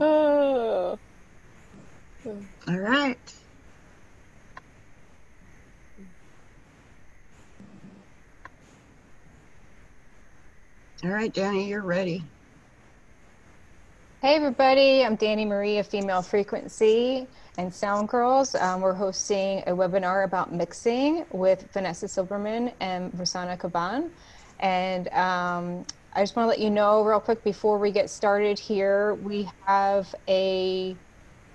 Oh. All right. All right, Danny, you're ready. Hey everybody, I'm Danny Marie of Female Frequency and Sound Girls. We're hosting a webinar about mixing with Vanessa Silberman and Rosana Caban. And I just want to let you know real quick before we get started here, we have a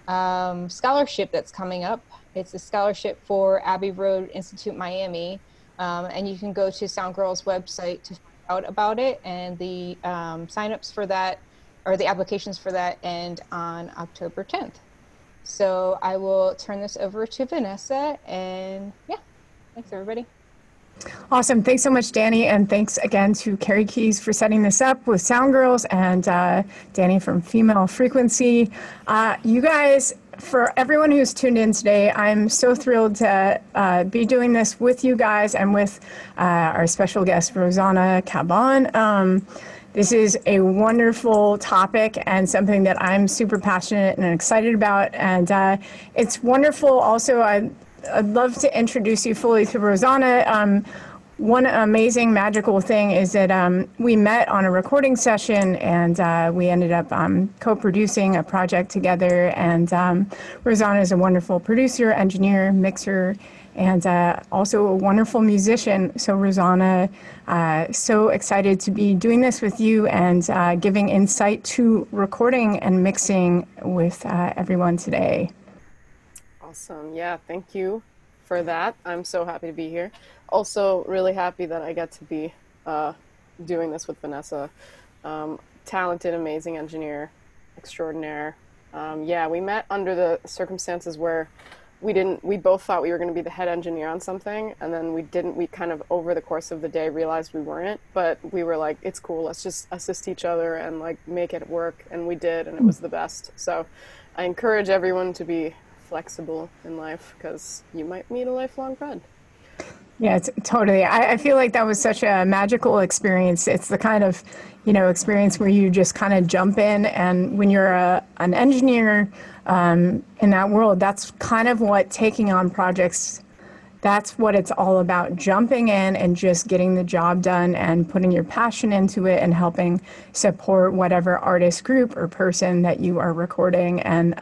scholarship that's coming up. It's a scholarship for Abbey Road Institute Miami. And you can go to Sound Girls website to find out about it. And the signups for that or the applications for that end on October 10th. So I will turn this over to Vanessa, and yeah, thanks everybody. Awesome. Thanks so much, Danny. And thanks again to Carrie Keys for setting this up with Sound Girls and Danny from Female Frequency. You guys, for everyone who's tuned in today, I'm so thrilled to be doing this with you guys and with our special guest, Rosana Caban. This is a wonderful topic and something that I'm super passionate and excited about. And it's wonderful also. I'd love to introduce you fully to Rosana. One amazing magical thing is that we met on a recording session and we ended up co-producing a project together. And Rosana is a wonderful producer, engineer, mixer, and also a wonderful musician. So Rosana, so excited to be doing this with you and giving insight to recording and mixing with everyone today. Awesome. Yeah, thank you for that. I'm so happy to be here. Also, really happy that I get to be doing this with Vanessa. Talented, amazing engineer, extraordinaire. Yeah, we met under the circumstances where we both thought we were going to be the head engineer on something, and then we kind of over the course of the day realized we weren't, but we were like, it's cool, let's just assist each other and like make it work, and we did, and it was the best. So I encourage everyone to be flexible in life because you might meet a lifelong friend. Yeah, it's totally. I feel like that was such a magical experience. It's the kind of, experience where you just kind of jump in, and when you're an engineer in that world, that's kind of what taking on projects, that's what it's all about, jumping in and just getting the job done and putting your passion into it and helping support whatever artist group or person that you are recording. And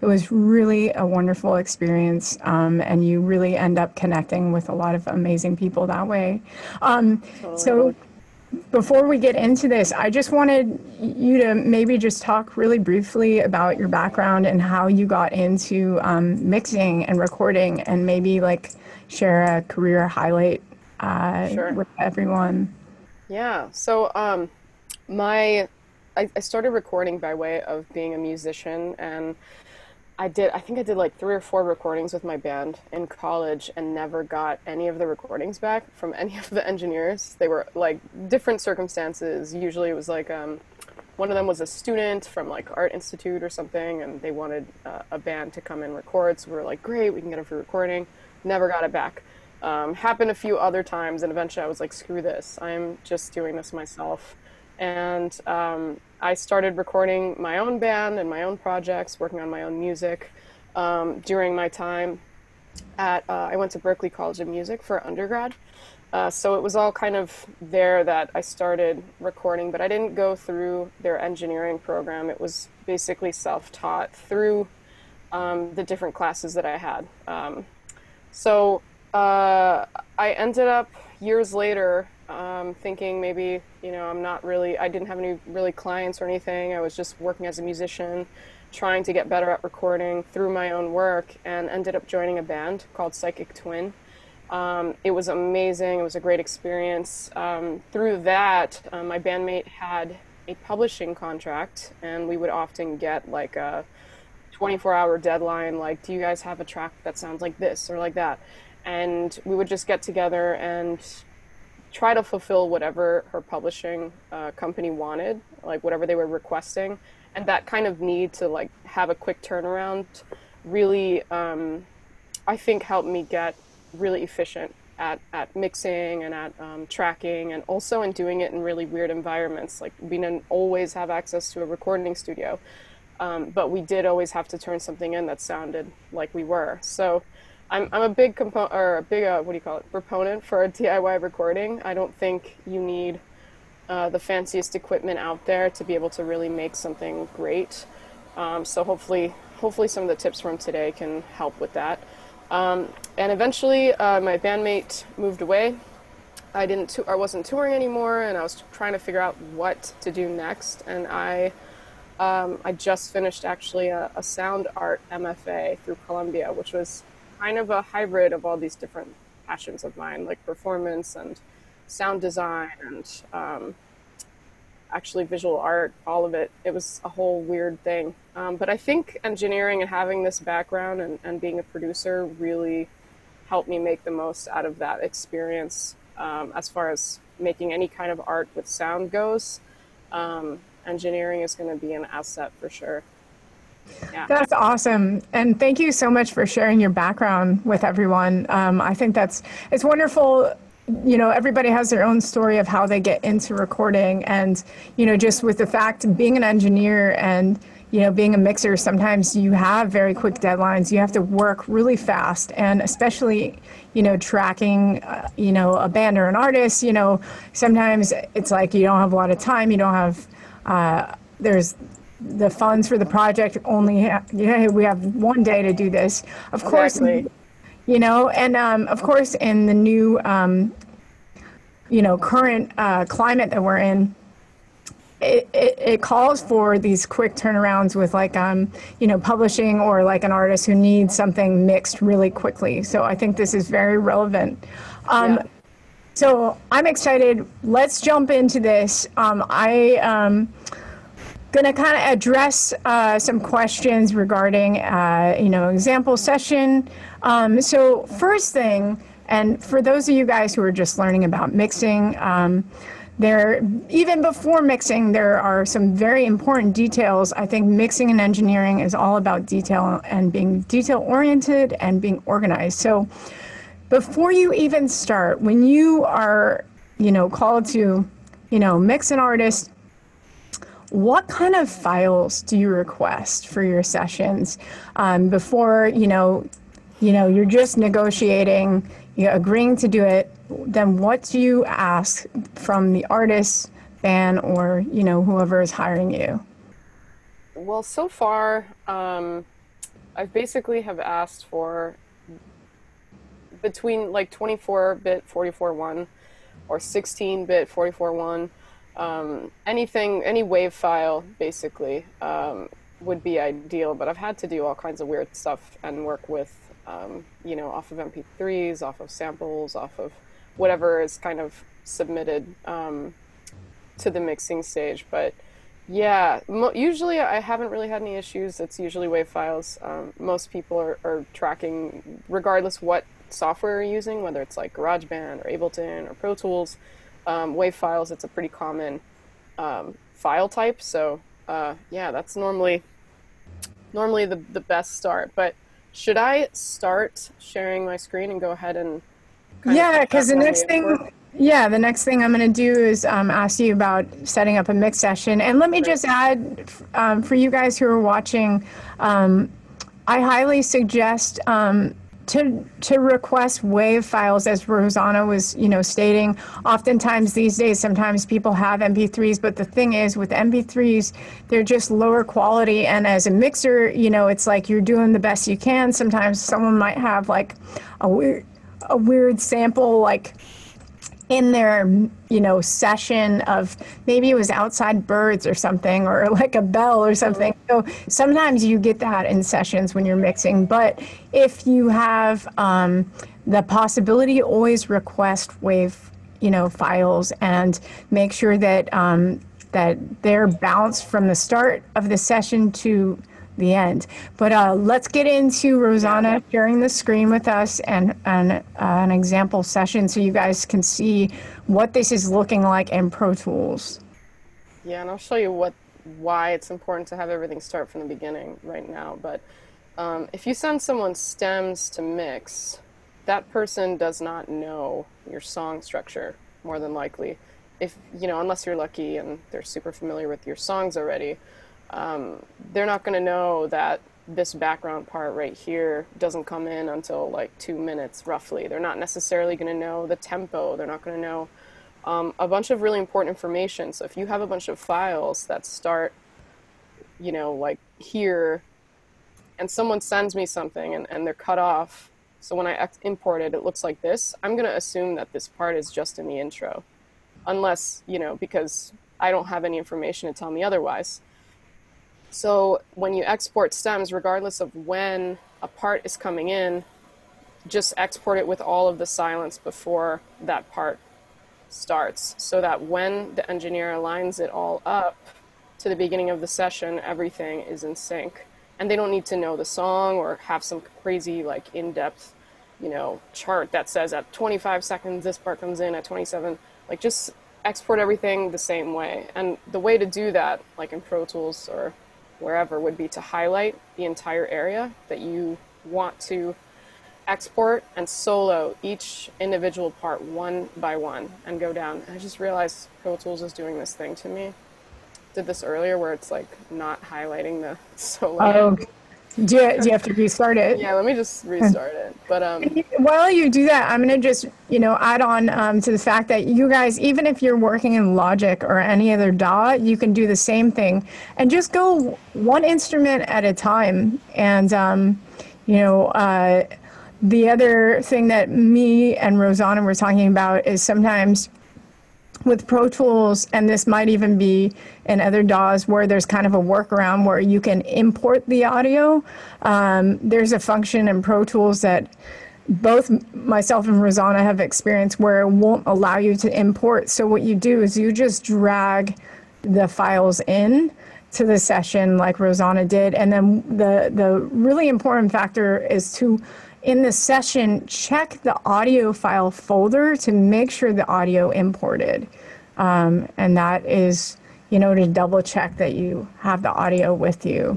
it was really a wonderful experience, and you really end up connecting with a lot of amazing people that way. Totally. So before we get into this, I just wanted you to maybe just talk really briefly about your background and how you got into mixing and recording, and maybe like share a career highlight Sure. with everyone. Yeah. So I started recording by way of being a musician, and I think I did like 3 or 4 recordings with my band in college and never got any of the recordings back from any of the engineers. They were like different circumstances. Usually it was like one of them was a student from like Art Institute or something, and they wanted a band to come and record. So we were like, great, we can get a free recording. Never got it back. Happened a few other times, and eventually I was like, screw this. I'm just doing this myself. And I started recording my own band and my own projects, working on my own music during my time I went to Berklee College of Music for undergrad. So it was all kind of there that I started recording, but I didn't go through their engineering program. It was basically self-taught through the different classes that I had. So I ended up years later thinking maybe, I didn't have any really clients or anything. I was just working as a musician, trying to get better at recording through my own work, and ended up joining a band called Psychic Twin. It was amazing. It was a great experience. Through that, my bandmate had a publishing contract, and we would often get like a 24-hour deadline, like, do you guys have a track that sounds like this or like that? And we would just get together and try to fulfill whatever her publishing company wanted, like whatever they were requesting. And that kind of need to like have a quick turnaround really, I think, helped me get really efficient at mixing and at tracking, and also in doing it in really weird environments. Like we didn't always have access to a recording studio. But we did always have to turn something in that sounded like we were. So I'm a big what do you call it, proponent for a DIY recording. I don't think you need the fanciest equipment out there to be able to really make something great. So hopefully some of the tips from today can help with that. And eventually my bandmate moved away. I wasn't touring anymore, and I was trying to figure out what to do next. And I just finished actually a sound art MFA through Columbia, which was kind of a hybrid of all these different passions of mine, like performance and sound design and actually visual art, all of it. It was a whole weird thing. But I think engineering and having this background and being a producer really helped me make the most out of that experience as far as making any kind of art with sound goes. Engineering is going to be an asset for sure. Yeah. That's awesome. And thank you so much for sharing your background with everyone. I think it's wonderful. Everybody has their own story of how they get into recording. And, just with the fact of being an engineer and, being a mixer, sometimes you have very quick deadlines. You have to work really fast. And especially, tracking, a band or an artist, sometimes it's like you don't have a lot of time. You don't have, there's the funds for the project only, we have one day to do this. Of course, exactly. And of course, in the new, current climate that we're in, it calls for these quick turnarounds with like, publishing or like an artist who needs something mixed really quickly. So I think this is very relevant. Yeah. So I'm excited. Let's jump into this. Going to kind of address some questions regarding, example session. So first thing, and for those of you guys who are just learning about mixing, even before mixing, there are some very important details. I think mixing and engineering is all about detail and being detail-oriented and being organized. So before you even start, when you are, called to, mix an artist, what kind of files do you request for your sessions before you're just negotiating, agreeing to do it? Then what do you ask from the artist, band, or whoever is hiring you? Well, so far, I basically have asked for between like 24-bit 44.1 or 16-bit 44.1. Any WAV file basically would be ideal, but I've had to do all kinds of weird stuff and work with, off of MP3s, off of samples, off of whatever is kind of submitted to the mixing stage. But yeah, usually I haven't really had any issues. It's usually WAV files. Most people are tracking, regardless what software you're using, whether it's like GarageBand or Ableton or Pro Tools. WAV files, it's a pretty common file type. So yeah, that's normally the best start. But should I start sharing my screen and go ahead and because the next thing I'm going to do is ask you about setting up a mix session. And let me just add, for you guys who are watching, I highly suggest to request WAV files, as Rosana was, stating. Oftentimes these days, sometimes people have MP3s, but the thing is, with MP3s, they're just lower quality. And as a mixer, it's like you're doing the best you can. Sometimes someone might have like a weird sample, like in their, session of, maybe it was outside birds or something, or like a bell or something. So sometimes you get that in sessions when you're mixing. But if you have the possibility, always request WAV, files, and make sure that that they're bounced from the start of the session to the end. But let's get into Rosana sharing the screen with us and an example session so you guys can see what this is looking like in Pro Tools. Yeah, and I'll show you why it's important to have everything start from the beginning right now. But if you send someone stems to mix, that person does not know your song structure, more than likely. If unless you're lucky and they're super familiar with your songs already. they're not going to know that this background part right here doesn't come in until like 2 minutes roughly. They're not necessarily going to know the tempo. They're not going to know a bunch of really important information. So if you have a bunch of files that start, like here, and someone sends me something and they're cut off, so when I import it, it looks like this, I'm going to assume that this part is just in the intro. Unless, because I don't have any information to tell me otherwise. So when you export stems, regardless of when a part is coming in, just export it with all of the silence before that part starts, so that when the engineer lines it all up to the beginning of the session, everything is in sync. And they don't need to know the song or have some crazy, like, in-depth, chart that says at 25 seconds, this part comes in, at 27. Like, just export everything the same way. And the way to do that, like in Pro Tools or wherever, would be to highlight the entire area that you want to export and solo each individual part one by one and go down. And I just realized Pro Tools is doing this thing to me. Did this earlier where it's like not highlighting the solo. Oh, do you have to restart it? Yeah, let me just restart it. But while you do that, I'm going to just, add on to the fact that you guys, even if you're working in Logic or any other DAW, you can do the same thing and just go one instrument at a time. And, the other thing that me and Rosana were talking about is sometimes with Pro Tools, and this might even be in other DAWs where there's kind of a workaround where you can import the audio. There's a function in Pro Tools that both myself and Rosanna have experienced where it won't allow you to import. So what you do is you just drag the files in to the session like Rosanna did. And then the really important factor is to, in the session, check the audio file folder to make sure the audio imported. And that is, to double check that you have the audio with you.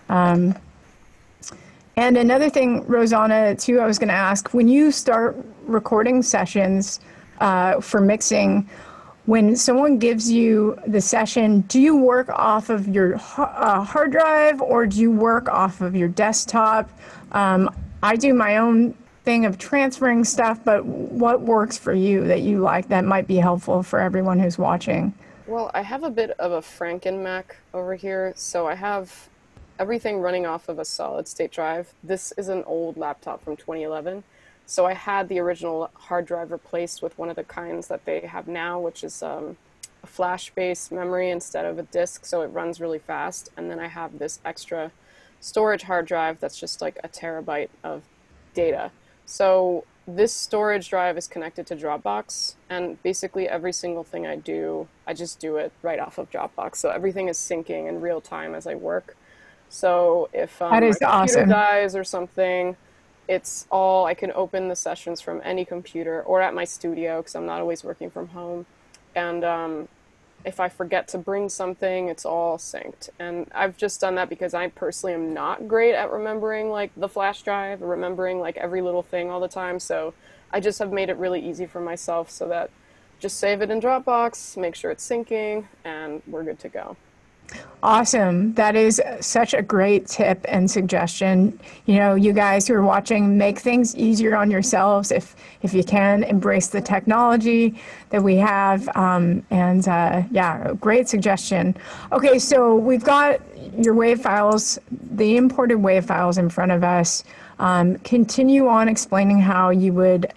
And another thing, Rosanna, too, I was going to ask, when you start recording sessions for mixing, when someone gives you the session, do you work off of your hard drive or do you work off of your desktop? I do my own thing of transferring stuff, but what works for you that you like that might be helpful for everyone who's watching? well, I have a bit of a Franken Mac over here, so I have everything running off of a solid state drive. This is an old laptop from 2011. So I had the original hard drive replaced with one of the kinds that they have now, which is a flash-based memory instead of a disk, so it runs really fast. And then I have this extra storage hard drive that's just like a terabyte of data. So this storage drive is connected to Dropbox, and basically every single thing I do, I just do it right off of Dropbox. So everything is syncing in real time as I work. So if That my is computer awesome. dies or something, it's all, I can open the sessions from any computer or at my studio because I'm not always working from home. And if I forget to bring something, it's all synced. And I've just done that because I personally am not great at remembering like the flash drive or remembering like every little thing all the time. So I just have made it really easy for myself so that just save it in Dropbox, make sure it's syncing, and we're good to go. Awesome. That is such a great tip and suggestion. You guys who are watching, make things easier on yourselves if you can. Embrace the technology that we have. Yeah, great suggestion. Okay, so we've got your WAV files, the imported WAV files in front of us. Continue on explaining how you would,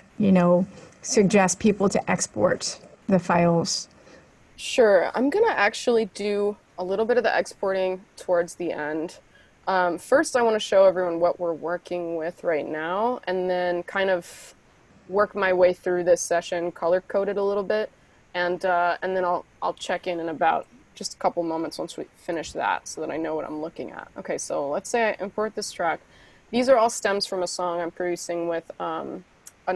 suggest people to export the files. Sure, I'm gonna actually do a little bit of the exporting towards the end. First, I want to show everyone what we're working with right now, and then kind of work my way through this session, color code it a little bit, and then I'll check in about just a couple moments once we finish that, so that I know what I'm looking at. Okay, so let's say I import this track. These are all stems from a song I'm producing with an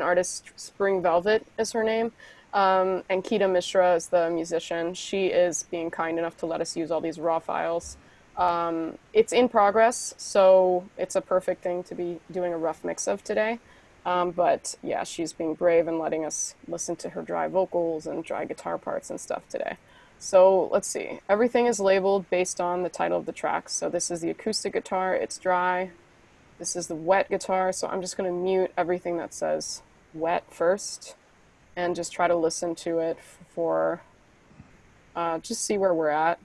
artist, Spring Velvet is her name. And Kita Mishra is the musician. She is being kind enough to let us use all these raw files. It's in progress, so it's a perfect thing to be doing a rough mix of today. But yeah, she's being brave and letting us listen to her dry vocals and dry guitar parts and stuff today. So let's see. Everything is labeled based on the title of the track. So this is the acoustic guitar, it's dry. This is the wet guitar, so I'm just going to mute everything that says wet first and just try to listen to it for, just see where we're at.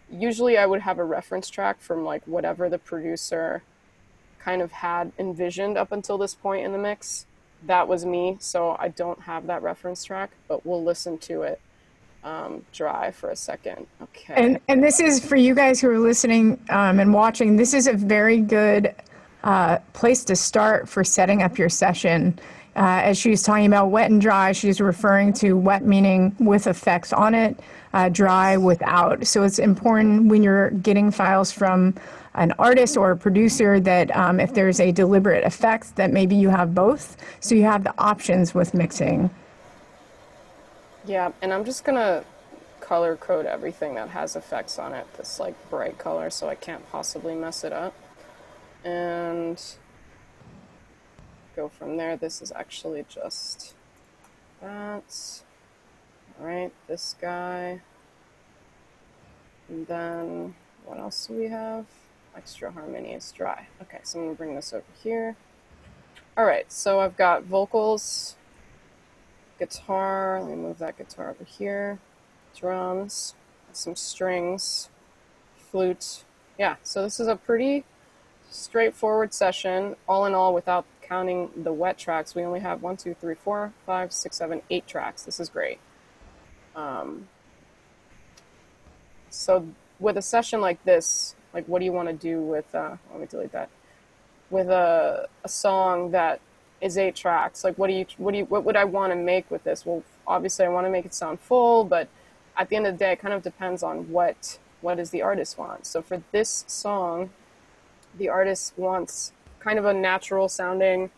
Usually I would have a reference track from like whatever the producer kind of had envisioned up until this point in the mix. That was me, so I don't have that reference track, but we'll listen to it dry for a second. Okay. And this is for you guys who are listening and watching. This is a very good place to start for setting up your session. As she's talking about wet and dry, she's referring to wet meaning with effects on it, dry without. So it's important when you're getting files from an artist or a producer that if there's a deliberate effect, that maybe you have both, so you have the options with mixing. Yeah, and I'm just gonna color code everything that has effects on it, this like bright color, so I can't possibly mess it up. And go from there. This is actually just that. All right, this guy. And then what else do we have? Extra harmonies, dry. Okay, so I'm gonna bring this over here. All right, so I've got vocals, guitar. Let me move that guitar over here. Drums, some strings, flute. Yeah, so this is a pretty straightforward session. All in all, without counting the wet tracks, we only have 1, 2, 3, 4, 5, 6, 7, 8 tracks. This is great. So with a session like this, like what do you want to do with, let me delete that, with a song that is 8 tracks? Like what would I want to make with this? Well, obviously I want to make it sound full, but at the end of the day, it kind of depends on what does the artist want. So for this song, the artist wants kind of a natural sounding,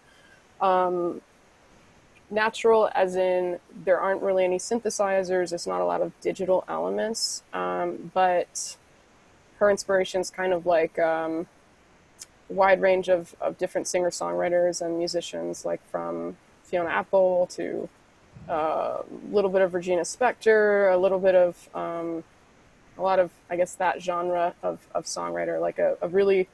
natural as in there aren't really any synthesizers, there's not a lot of digital elements, but her inspiration is kind of like wide range of different singer-songwriters and musicians, like from Fiona Apple to a little bit of Regina Spektor, a little bit of a lot of, I guess, that genre of songwriter, like a really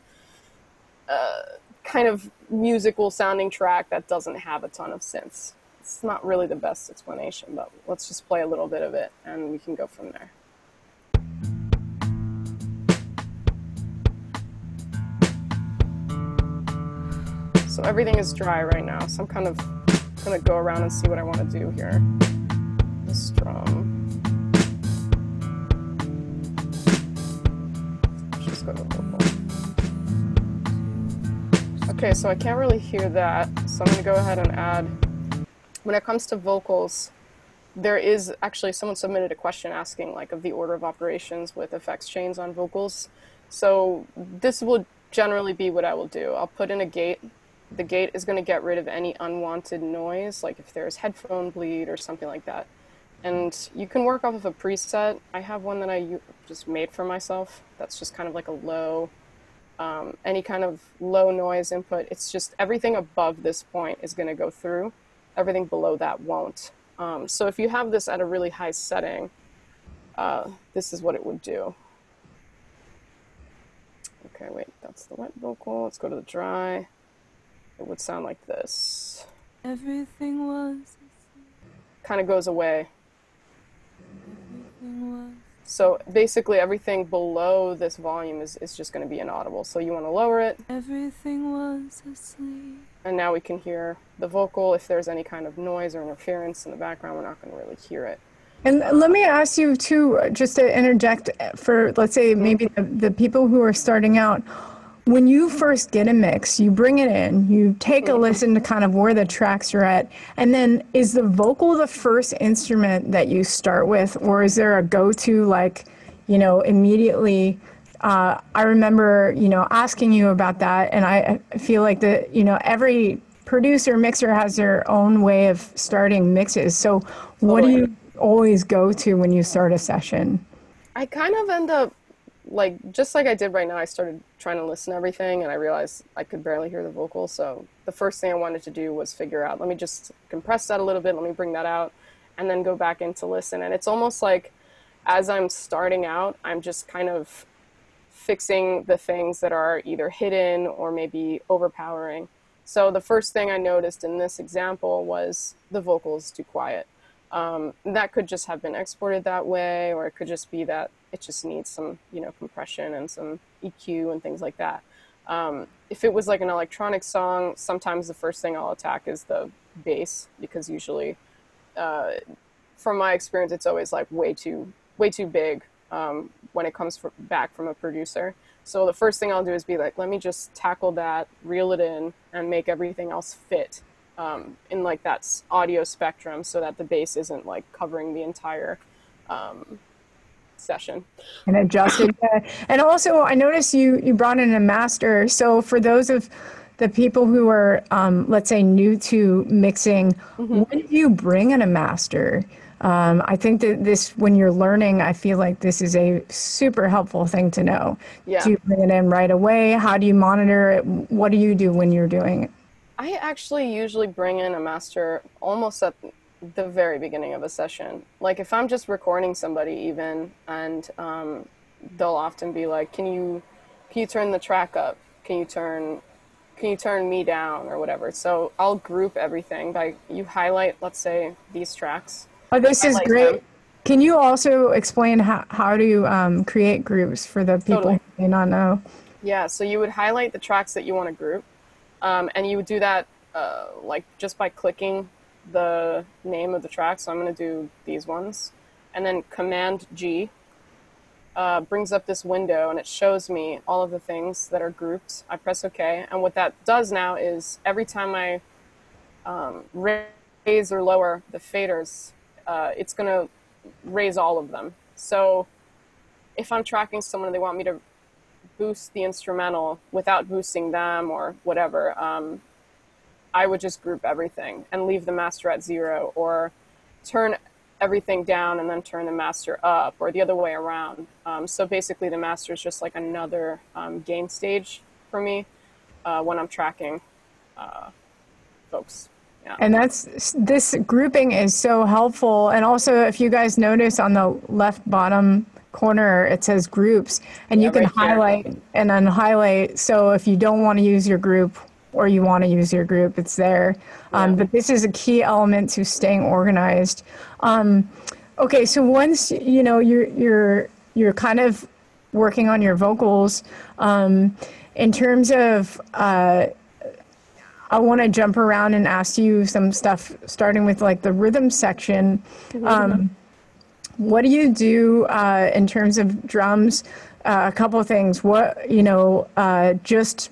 kind of musical sounding track that doesn't have a ton of synths. It's not really the best explanation, but let's just play a little bit of it and we can go from there. So everything is dry right now, so I'm kind of gonna go around and see what I want to do here. This drum. Just go to the vocal. Okay, so I can't really hear that, so I'm gonna go ahead and add. When it comes to vocals, there is actually, someone submitted a question asking like of the order of operations with effects chains on vocals. So this will generally be what I will do. I'll put in a gate. The gate is going to get rid of any unwanted noise, like if there's headphone bleed or something like that. And you can work off of a preset. I have one that I just made for myself. That's just kind of like a low, any kind of low noise input. It's just everything above this point is going to go through. Everything below that won't. So if you have this at a really high setting, this is what it would do. Okay, wait, that's the wet vocal. Let's go to the dry. It would sound like this. Everything was. Kind of goes away. Everything was. So basically everything below this volume is just going to be inaudible. So you want to lower it. Everything was asleep. And now we can hear the vocal. If there's any kind of noise or interference in the background, we're not going to really hear it. And let me ask you too, just to interject for, let's say, maybe the people who are starting out. When you first get a mix, you bring it in, you take a listen to kind of where the tracks are at, and then is the vocal the first instrument that you start with, or is there a go-to, like, you know, immediately? I remember, you know, asking you about that, and I feel like that, you know, every producer, mixer has their own way of starting mixes. So what do you always go to when you start a session? I kind of end up, like, just like I did right now, I started trying to listen to everything, and I realized I could barely hear the vocal, so the first thing I wanted to do was figure out, let me just compress that a little bit, let me bring that out, and then go back in to listen. And it's almost like as I'm starting out, I'm just kind of fixing the things that are either hidden or maybe overpowering. So the first thing I noticed in this example was the vocals too quiet. That could just have been exported that way, or it could just be that it just needs some, compression and some EQ and things like that. If it was like an electronic song, sometimes the first thing I'll attack is the bass, because usually, from my experience, it's always like way too big when it comes back from a producer. So the first thing I'll do is be like, let me just tackle that, reel it in, and make everything else fit in like that audio spectrum, so that the bass isn't like covering the entire session. And adjusted. And also, I noticed you brought in a master. So for those of the people who are, let's say, new to mixing, when do you bring in a master? I think that this, when you're learning, I feel like this is a super helpful thing to know. Yeah. Do you bring it in right away? How do you monitor it? What do you do when you're doing it? I actually usually bring in a master almost at the very beginning of a session. Like if I'm just recording somebody even, and they'll often be like, can you turn the track up? Can you turn me down or whatever? So I'll group everything by, you highlight, let's say, these tracks. Oh, this is Highlight great. them. Can you also explain how to create groups for the people Totally. who may not know? Yeah, so you would highlight the tracks that you want to group, and you would do that like just by clicking the name of the track. So I'm going to do these ones, and then Command G brings up this window, and it shows me all of the things that are grouped. I press OK, and what that does now is every time I raise or lower the faders, it's going to raise all of them. So if I'm tracking someone and they want me to boost the instrumental without boosting them or whatever, I would just group everything and leave the master at 0, or turn everything down and then turn the master up, or the other way around. So basically the master is just like another gain stage for me when I'm tracking folks. Yeah. And this grouping is so helpful. And also, if you guys notice on the left bottom corner, it says groups, and you can right here. highlight and unhighlight. So if you don't want to use your group or you want to use your group, it's there. But this is a key element to staying organized. Okay, so once you're kind of working on your vocals, in terms of I want to jump around and ask you some stuff, starting with like the rhythm section. What do you do in terms of drums? A couple of things. What, just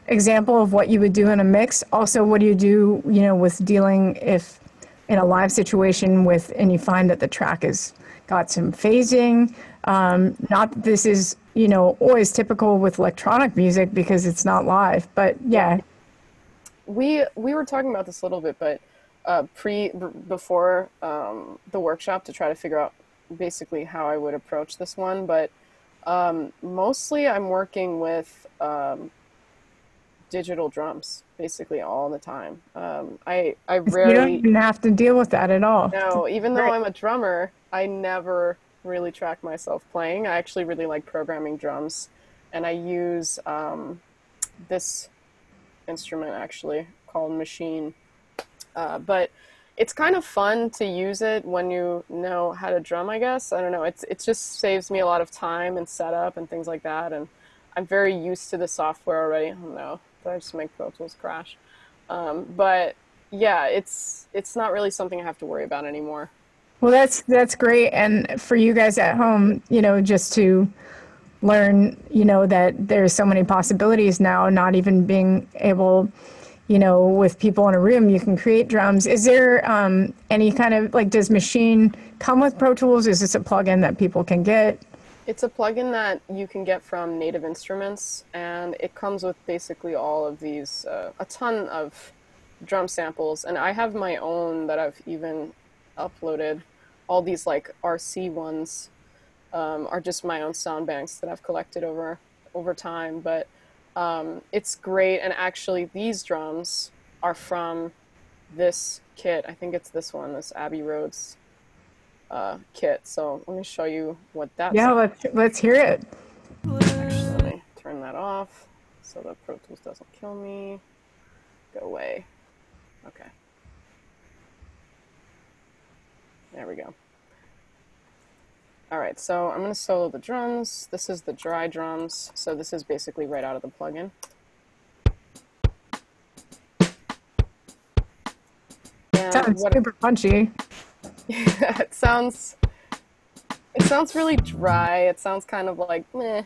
example of what you would do in a mix. Also, what do you do, with dealing if in a live situation and you find that the track has got some phasing. Not that this is, always typical with electronic music because it's not live, but yeah. We were talking about this a little bit, but before the workshop, to try to figure out basically how I would approach this one. But mostly I'm working with digital drums basically all the time. I rarely. You don't even have to deal with that at all. No, even though I'm a drummer, I never really track myself playing. I actually really like programming drums, and I use this instrument actually called Machine. But it's kind of fun to use it when you know how to drum, I guess. I don't know. It just saves me a lot of time and setup and things like that. And I'm very used to the software already. I don't know. Did I just make Pro Tools crash? But yeah, it's not really something I have to worry about anymore. Well, that's great. And for you guys at home, just to learn, that there's so many possibilities now, not even being able, with people in a room, you can create drums. Is there any kind of, does Machine come with Pro Tools? Is this a plugin that people can get? It's a plugin that you can get from Native Instruments, and it comes with basically all of these, a ton of drum samples. And I have my own that I've even uploaded. All these RC ones are just my own sound banks that I've collected over time. But it's great, and actually these drums are from this kit. I think it's this one, this Abbey Roads kit. So let me show you what that Yeah, sounds. let's hear it. Actually, let me turn that off so the Pro Tools doesn't kill me. Go away. Okay. There we go. All right, so I'm going to solo the drums. This is the dry drums, so this is basically right out of the plugin. Sounds super punchy. Yeah, it sounds really dry. It sounds kind of like meh,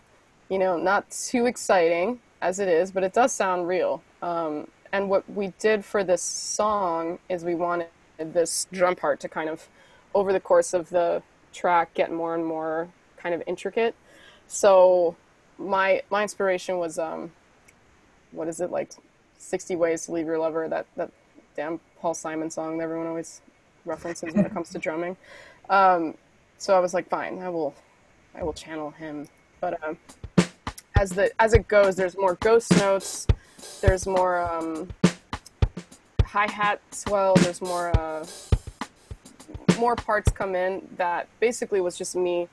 you know, not too exciting as it is, but it does sound real. And what we did for this song is we wanted this drum part to kind of, over the course of the track, get more and more kind of intricate. So my inspiration was what is it, like 60 Ways to Leave Your Lover, that damn Paul Simon song that everyone always references when it comes to drumming. So I was like, fine, I will channel him. But as it goes, there's more ghost notes, there's more hi-hat swell, there's more parts come in that basically was just me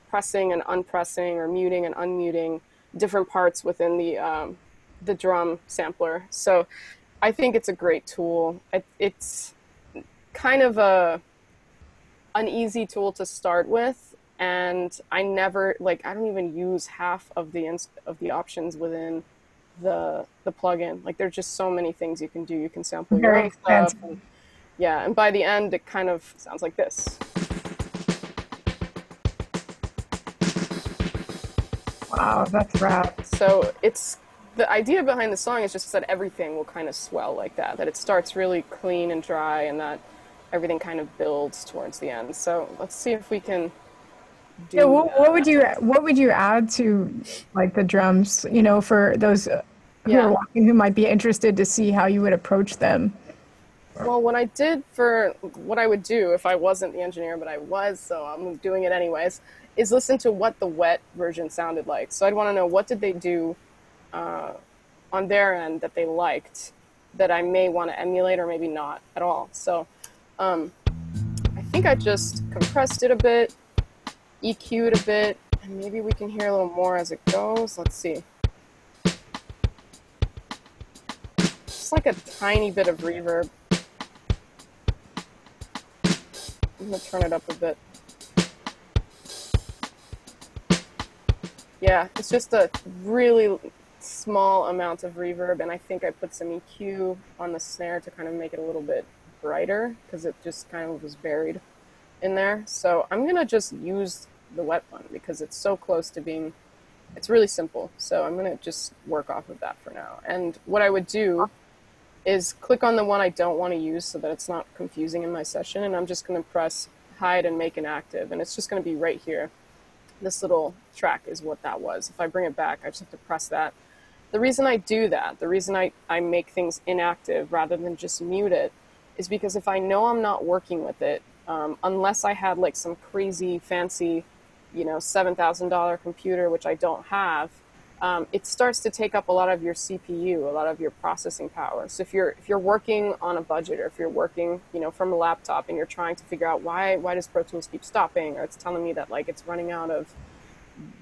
pressing and unpressing or muting and unmuting different parts within the drum sampler. So I think it's a great tool. It's kind of an easy tool to start with, and I don't even use half of the options within the plugin. Like, there's just so many things you can do. You can sample your own stuff. And by the end, it kind of sounds like this. Wow, that's rad. So the idea behind the song is just that everything will kind of swell like that it starts really clean and dry, and that everything kind of builds towards the end. So let's see if we can do that. What would you add to, like, the drums, you know, for those who are watching who might be interested to see how you would approach them? Well, what I would do if I wasn't the engineer, but I was, so I'm doing it anyways, is listen to what the wet version sounded like. So I'd want to know, what did they do on their end that they liked that I may want to emulate, or maybe not at all. So I think I just compressed it a bit, EQ'd a bit, and maybe we can hear a little more as it goes. Let's see. Just like a tiny bit of reverb. I'm going to turn it up a bit. Yeah, it's just a really small amount of reverb, and I think I put some EQ on the snare to kind of make it a little bit brighter, because it just kind of was buried in there. So I'm going to just use the wet one because it's so close to being, it's really simple. So I'm going to just work off of that for now. And what I would do is click on the one I don't want to use so that it's not confusing in my session, and I'm just going to press hide and make inactive, and it's just going to be right here. This little track is what that was. If I bring it back, I just have to press that. The reason I do that, the reason I make things inactive rather than just mute it, is because if I know I'm not working with it, unless I had like some crazy fancy, you know, $7,000 computer, which I don't have, it starts to take up a lot of your CPU, a lot of your processing power. So if you're working on a budget, or if you're working, you know, from a laptop, and you're trying to figure out why does Pro Tools keep stopping, or it's telling me that like it's running out of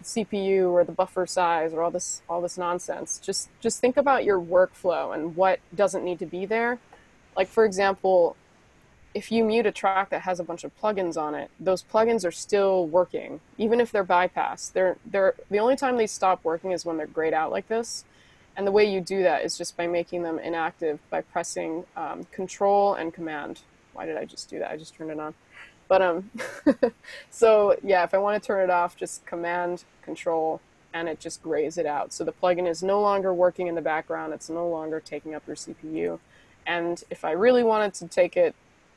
CPU or the buffer size or all this nonsense, just think about your workflow and what doesn't need to be there. Like, for example, if you mute a track that has a bunch of plugins on it, those plugins are still working, even if they're bypassed. They're the only time they stop working is when they're grayed out like this. And the way you do that is just by making them inactive by pressing Control and Command. Why did I just do that? I just turned it on. But so yeah, if I want to turn it off, just Command, Control, and it just grays it out. So the plugin is no longer working in the background. It's no longer taking up your CPU. And if I really wanted to take it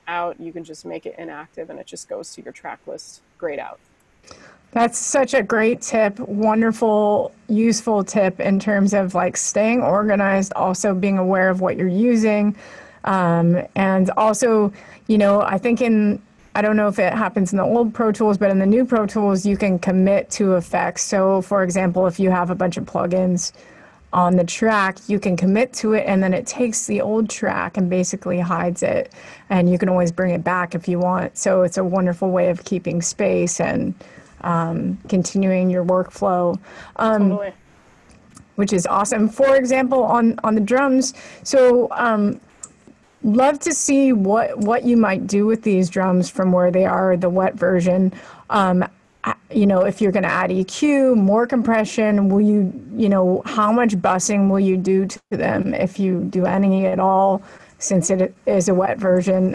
out, you can just make it inactive, and it just goes to your track list grayed out. That's such a great tip. Wonderful, useful tip in terms of like staying organized, also being aware of what you're using. And also, you know, I think I don't know if it happens in the old Pro Tools, but in the new Pro Tools, you can commit to effects. So for example, if you have a bunch of plugins, on the track, you can commit to it, and then it takes the old track and basically hides it, and you can always bring it back if you want. So it's a wonderful way of keeping space and continuing your workflow, Totally. which is awesome. For example, on the drums, so love to see what you might do with these drums from where they are, the wet version. If you're going to add EQ, more compression, will you, how much bussing will you do to them if you do any at all, since it is a wet version?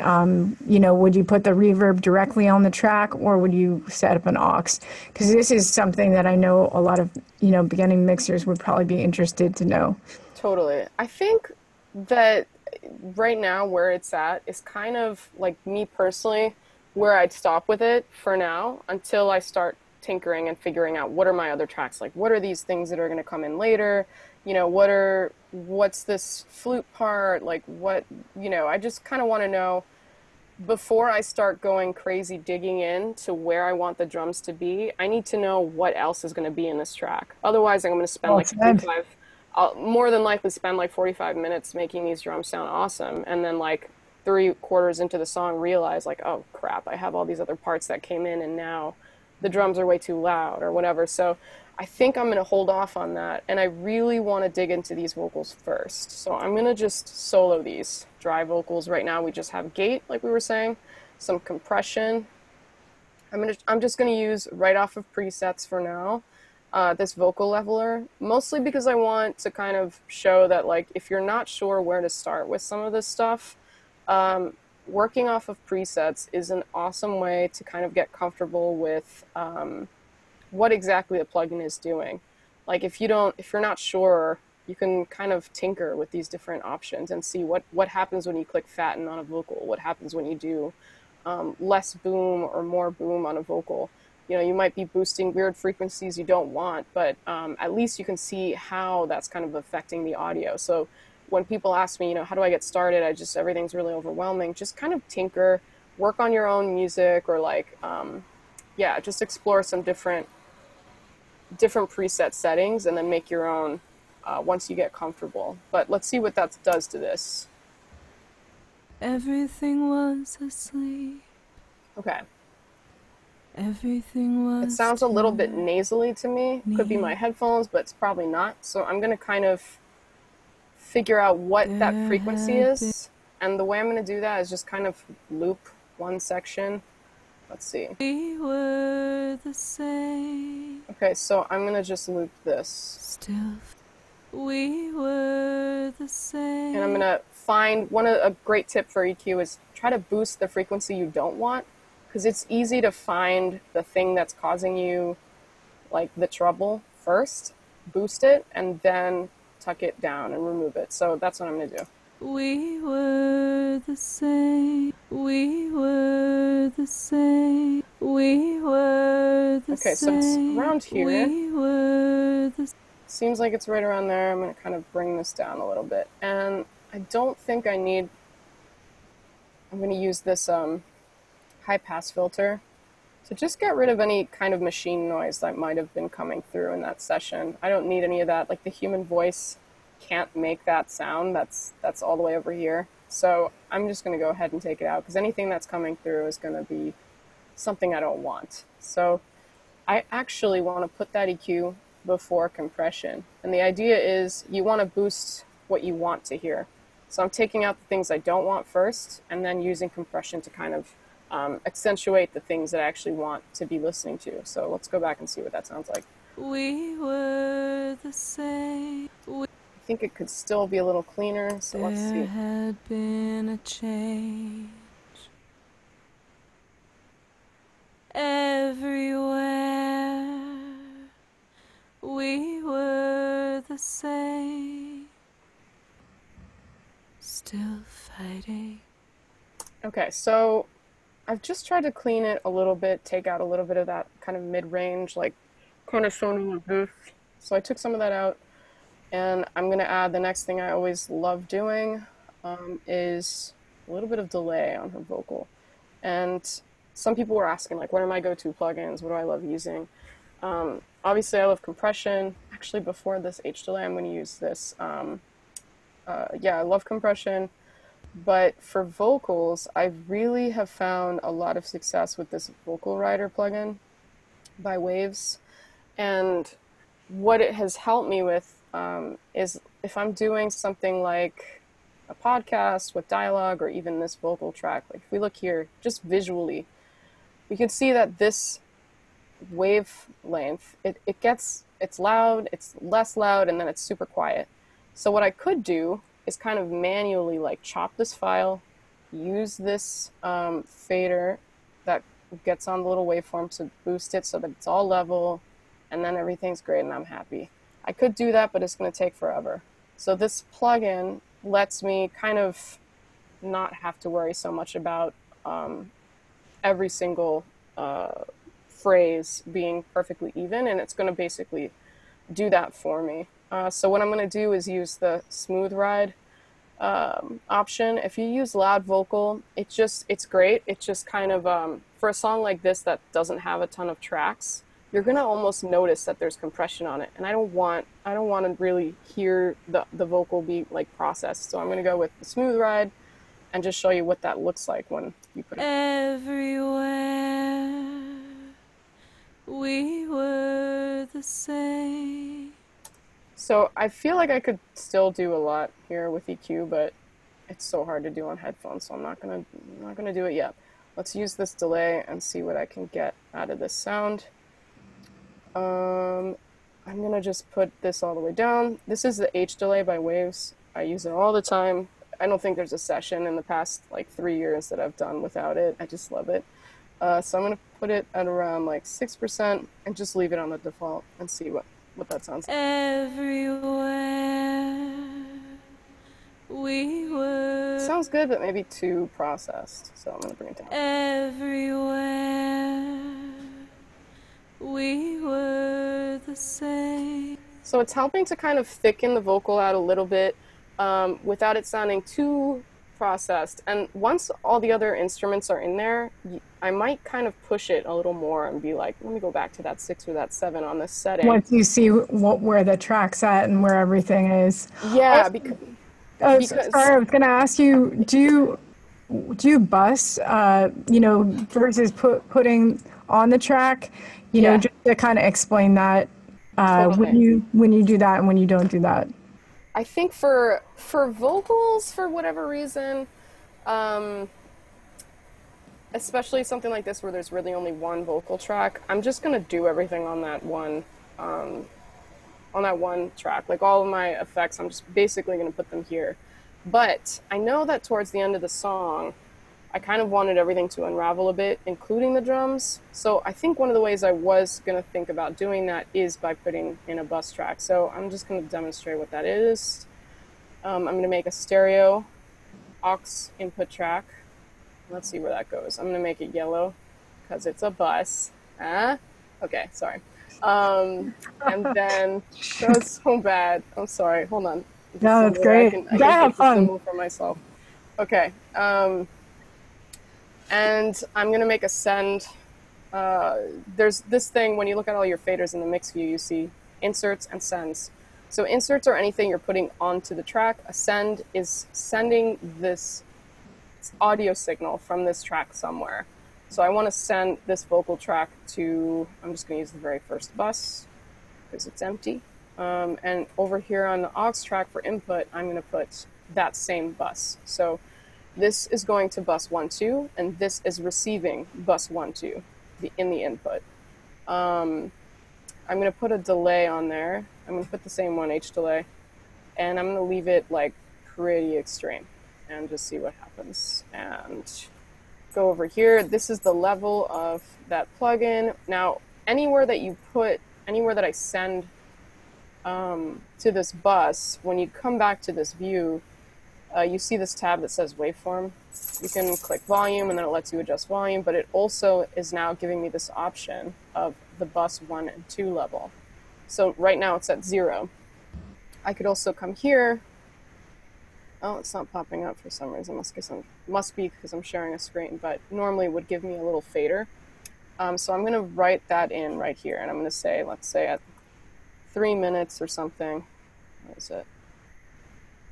Would you put the reverb directly on the track, or would you set up an aux? Because this is something that I know a lot of, beginning mixers would probably be interested to know. Totally. I think that right now where it's at is kind of like me personally, where I'd stop with it for now until I start tinkering and figuring out what are my other tracks like. What are these things that are going to come in later? What's this flute part? Like I just kind of want to know before I start going crazy digging in to where I want the drums to be. I need to know what else is going to be in this track. Otherwise, I'm going to spend I'll more than likely spend like 45 minutes making these drums sound awesome, and then like 3/4 into the song realize like, oh crap, I have all these other parts that came in and now the drums are way too loud or whatever. So I think I'm going to hold off on that, and I really want to dig into these vocals first. So I'm going to just solo these dry vocals right now. We just have gate, like we were saying, some compression. I'm just going to use right off of presets for now. This vocal leveler, mostly because I want to kind of show that like if you're not sure where to start with some of this stuff, working off of presets is an awesome way to kind of get comfortable with what exactly the plugin is doing. Like if you're not sure, you can kind of tinker with these different options and see what happens when you click fatten on a vocal, what happens when you do less boom or more boom on a vocal. You might be boosting weird frequencies you don't want, but at least you can see how that's kind of affecting the audio. So when people ask me, how do I get started? Everything's really overwhelming. Just kind of tinker, work on your own music, or like, just explore some different preset settings and then make your own once you get comfortable. But let's see what that does to this. Everything was asleep. Okay. Everything was. It sounds a little bit nasally to me. Could be my headphones, but it's probably not. So I'm going to kind of figure out what that frequency is. And the way I'm going to do that is just kind of loop one section. Let's see. We were the same. Okay, so I'm going to just loop this. Still, we were the same. And I'm going to find a great tip for EQ is try to boost the frequency you don't want, because it's easy to find the thing that's causing you like the trouble first, boost it, and then tuck it down and remove it. So that's what I'm going to do. We were the same. We were the same. We were the same. Okay, so it's around here. We were the Seems like it's right around there. I'm going to kind of bring this down a little bit. And I don't think I'm going to use this high pass filter to just get rid of any kind of machine noise that might have been coming through in that session. I don't need any of that. Like the human voice can't make that sound. That's all the way over here. So I'm just going to go ahead and take it out, because anything that's coming through is going to be something I don't want. So I actually want to put that EQ before compression. And the idea is you want to boost what you want to hear. So I'm taking out the things I don't want first, and then using compression to kind of accentuate the things that I actually want to be listening to. So let's go back and see what that sounds like. We were the same. I think it could still be a little cleaner, so let's see. There had been a change everywhere. We were the same, still fighting. Okay, so I've just tried to clean it a little bit, take out a little bit of that kind of mid-range, like kind of sounding like this. So I took some of that out, and I'm going to add the next thing I always love doing is a little bit of delay on her vocal. And some people were asking, like, what are my go-to plugins? What do I love using? Obviously, I love compression. Actually, before this H delay, I'm going to use this. Yeah, I love compression. But for vocals, I really have found a lot of success with this vocal rider plugin by Waves. And what it has helped me with is if I'm doing something like a podcast with dialogue or even this vocal track, like if we look here, just visually, we can see that this wavelength, it's loud, it's less loud, and then it's super quiet. So what I could do is kind of manually like chop this file, use this fader that gets on the little waveform to boost it so that it's all level, and then everything's great and I'm happy. I could do that, but it's going to take forever. So this plugin lets me kind of not have to worry so much about every single phrase being perfectly even, and it's going to basically do that for me. So what I'm going to do is use the smooth ride option. If you use loud vocal, it's great. It's just kind of, for a song like this that doesn't have a ton of tracks, you're going to almost notice that there's compression on it. And I don't want to really hear the vocal be like processed. So I'm going to go with the smooth ride and just show you what that looks like when you put it. Everywhere we were the same. So I feel like I could still do a lot here with EQ, but it's so hard to do on headphones, so I'm not gonna do it yet. Let's use this delay and see what I can get out of this sound. I'm gonna just put this all the way down. This is the H delay by Waves. I use it all the time. I don't think there's a session in the past like 3 years that I've done without it. I just love it. So I'm gonna put it at around like 6% and just leave it on the default and see what that sounds like. Everywhere we were. Sounds good, but maybe too processed. So I'm gonna bring it down. Everywhere we were the same. So it's helping to kind of thicken the vocal out a little bit without it sounding too processed. And once all the other instruments are in there, I might kind of push it a little more and be like, let me go back to that 6 or that 7 on this setting. Once you see where the track's at and where everything is. Yeah, because because sorry, I was going to ask you, do you bus, versus putting on the track, Yeah. just to kind of explain that Totally. when you do that and when you don't do that. I think for vocals, for whatever reason, especially something like this where there's really only one vocal track, I'm just gonna do everything on that one track. Like all of my effects, I'm just basically gonna put them here. But I know that towards the end of the song, I kind of wanted everything to unravel a bit, including the drums. So I think one of the ways I was gonna think about doing that is by putting in a bus track. So I'm just gonna demonstrate what that is. I'm gonna make a stereo aux input track. Let's see where that goes. I'm gonna make it yellow because it's a bus. Okay, sorry. And then that was so bad. I'm sorry. Hold on. No, that's great. I can You gotta have take the fun. symbol for myself. Okay. And I'm gonna make a send. There's this thing when you look at all your faders in the mix view, you see inserts and sends. So inserts are anything you're putting onto the track. A send is sending this audio signal from this track somewhere. So I want to send this vocal track to, I'm just going to use the very first bus because it's empty. And over here on the aux track for input, I'm going to put that same bus. So this is going to bus 1, 2, and this is receiving bus 1, 2 in the input. I'm going to put a delay on there. I'm going to put the same one, H delay, and I'm going to leave it like pretty extreme and just see what happens. And go over here. This is the level of that plugin. Now, anywhere that I send to this bus, when you come back to this view, you see this tab that says waveform. You can click volume and then it lets you adjust volume, but it also is now giving me this option of the bus 1 and 2 level. So right now it's at 0. I could also come here. Oh, it's not popping up for some reason. Must be because I'm sharing a screen, but normally it would give me a little fader. So I'm going to write that in right here, and I'm going to say, let's say at 3 minutes or something. What is it?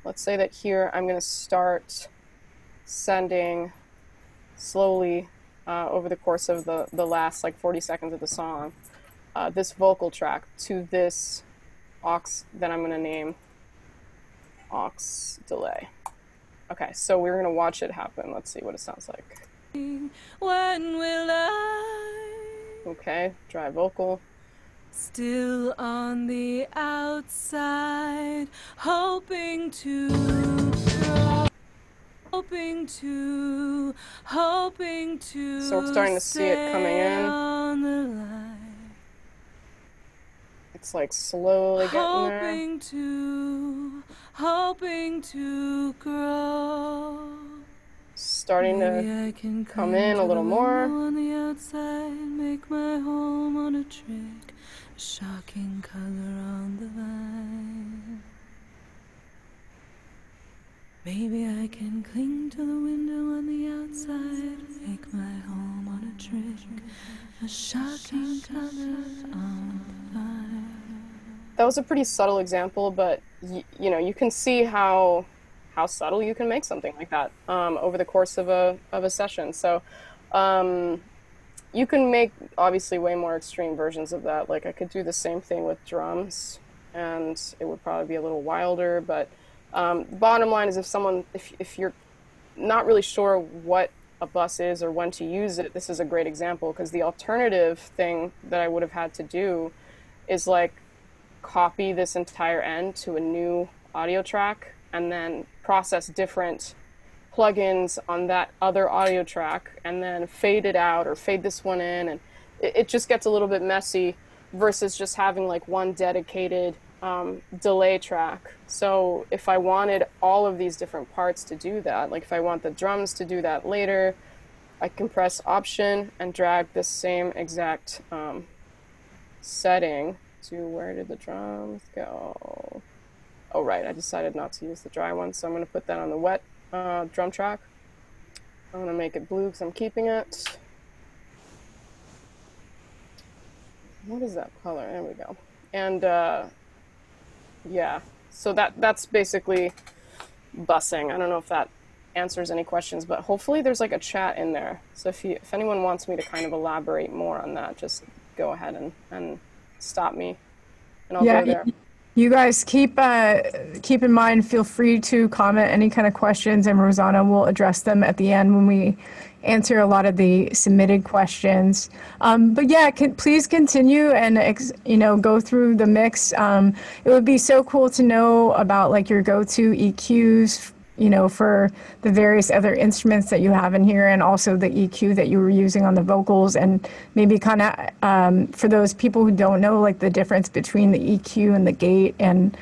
Let's say that here I'm going to start sending slowly over the course of the last like 40 seconds of the song, this vocal track to this aux that I'm going to name aux delay. Okay, so we're going to watch it happen. Let's see what it sounds like. When will I? Okay, dry vocal. Still on the outside, hoping to, hoping to. So we're starting to see it coming in. On the line. It's like slowly getting there. Hoping to grow. Starting to come in a little more. On the outside, make my home on a trick. A shocking color on the line. Maybe I can cling to the window on the outside, make my home on a trick. A shocking color on the line. That was a pretty subtle example, but you know, you can see how subtle you can make something like that over the course of a session. So you can make obviously way more extreme versions of that. Like I could do the same thing with drums, and it would probably be a little wilder. But the bottom line is, if you're not really sure what a bus is or when to use it, this is a great example, because the alternative thing that I would have had to do is like copy this entire end to a new audio track and then process different plugins on that other audio track and then fade it out or fade this one in, and it just gets a little bit messy versus just having like one dedicated delay track. So if I wanted all of these different parts to do that, like if I want the drums to do that later, I can press Option and drag this same exact setting to, where did the drums go? Oh, right, I decided not to use the dry one, so I'm going to put that on the wet drum track. I'm going to make it blue because I'm keeping it. What is that color? There we go. And yeah, so that's basically bussing. I don't know if that answers any questions, but hopefully there's like a chat in there. So if anyone wants me to kind of elaborate more on that, just go ahead and stop me, and I'll go there. You guys keep in mind, feel free to comment any kind of questions, and Rosana will address them at the end when we answer a lot of the submitted questions. But yeah, please continue and go through the mix. It would be so cool to know about like your go-to EQs, for the various other instruments that you have in here, and also the EQ that you were using on the vocals, and maybe kind of for those people who don't know, like the difference between the EQ and the gate, and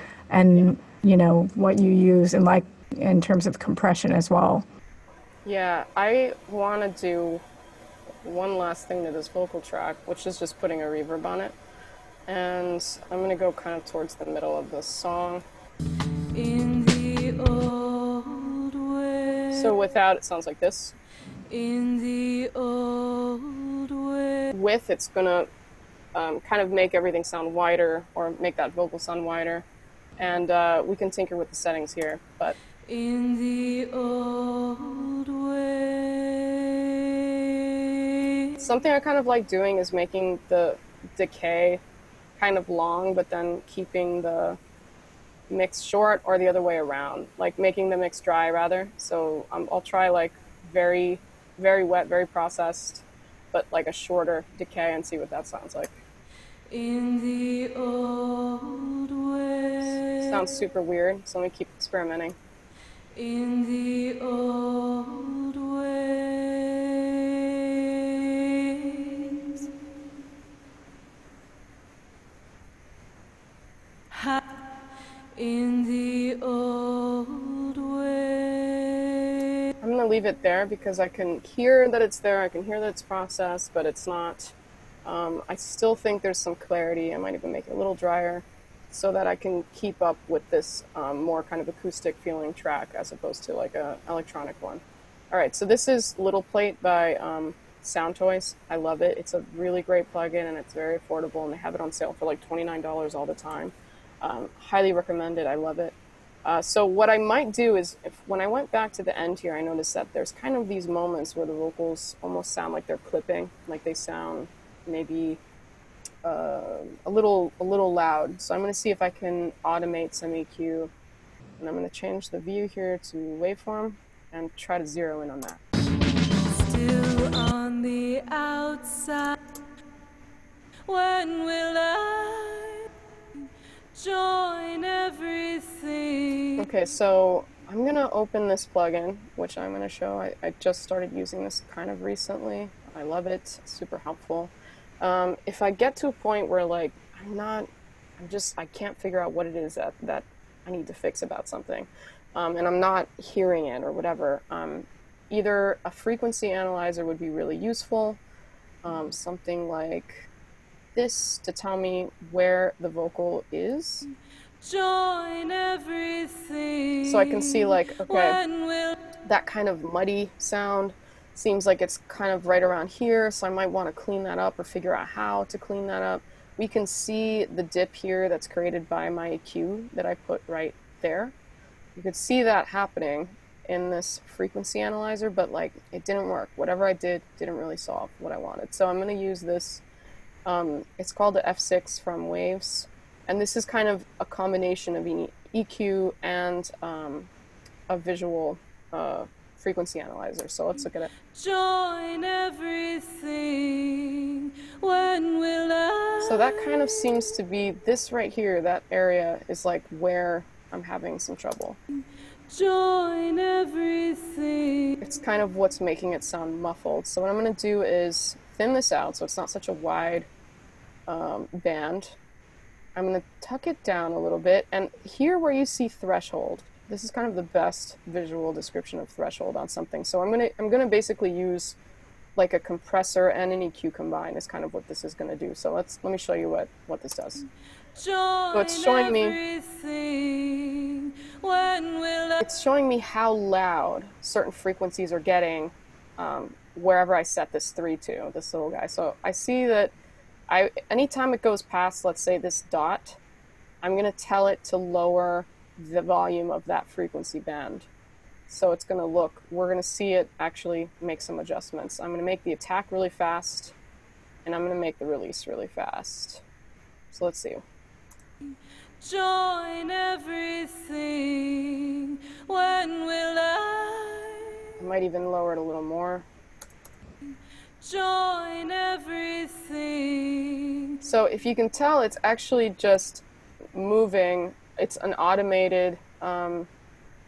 what you use, and like in terms of compression as well. Yeah, I want to do one last thing to this vocal track, which is just putting a reverb on it, and I'm going to go kind of towards the middle of the song. In the old way. So without, it sounds like this. In the old way. With, it's gonna kind of make everything sound wider, or make that vocal sound wider, and we can tinker with the settings here. But in the old way. Something I kind of like doing is making the decay kind of long, but then keeping the mix short, or the other way around, like making the mix dry rather. So I'll try like very, very wet, very processed, but like a shorter decay, and see what that sounds like. In the old way. Sounds super weird, so let me keep experimenting. In the old ways. In the old way. I'm gonna leave it there because I can hear that it's there, I can hear that it's processed, but it's not. I still think there's some clarity. I might even make it a little drier so that I can keep up with this more kind of acoustic feeling track as opposed to like a electronic one. All right, so this is Little Plate by Sound Toys. I love it. It's a really great plugin, and it's very affordable, and they have it on sale for like $29 all the time. Highly recommend it. I love it. So what I might do is, when I went back to the end here, I noticed that there's kind of these moments where the vocals almost sound like they're clipping, like they sound maybe a little loud. So I'm going to see if I can automate some EQ, and I'm going to change the view here to waveform and try to zero in on that. Still on the outside. When will I join everything? Okay, so I'm going to open this plugin, which I'm going to show. I just started using this kind of recently. I love it. It's super helpful. If I get to a point where like I can't figure out what it is that I need to fix about something, and I'm not hearing it or whatever, either a frequency analyzer would be really useful, something like this to tell me where the vocal is. Join everything. So I can see like, okay, that kind of muddy sound seems like it's kind of right around here, so I might want to clean that up or figure out how to clean that up. We can see the dip here that's created by my EQ that I put right there. You could see that happening in this frequency analyzer, but like it didn't work. Whatever I did didn't really solve what I wanted. So I'm going to use this. It's called the F6 from Waves, and this is kind of a combination of EQ and a visual frequency analyzer. So let's look at it. Join everything. When will I? So that kind of seems to be this right here. That area is like where I'm having some trouble. Join everything. It's kind of what's making it sound muffled. So what I'm going to do is thin this out so it's not such a wide band. I'm going to tuck it down a little bit, and here where you see threshold, this is kind of the best visual description of threshold on something. So I'm gonna basically use like a compressor and an EQ combined is kind of what this is going to do. So let me show you what this does. So it's showing me how loud certain frequencies are getting wherever I set this 3 to, this little guy. So I see that anytime it goes past, let's say, this dot, I'm going to tell it to lower the volume of that frequency band. So it's going to we're going to see it actually make some adjustments. I'm going to make the attack really fast, and I'm going to make the release really fast. So let's see. Join everything. When will I might even lower it a little more. Join everything. So if you can tell, it's actually just moving. It's an automated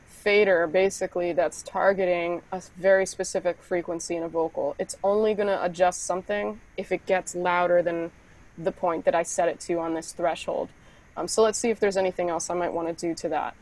fader, basically, that's targeting a very specific frequency in a vocal. It's only going to adjust something if it gets louder than the point that I set it to on this threshold. So let's see if there's anything else I might want to do to that.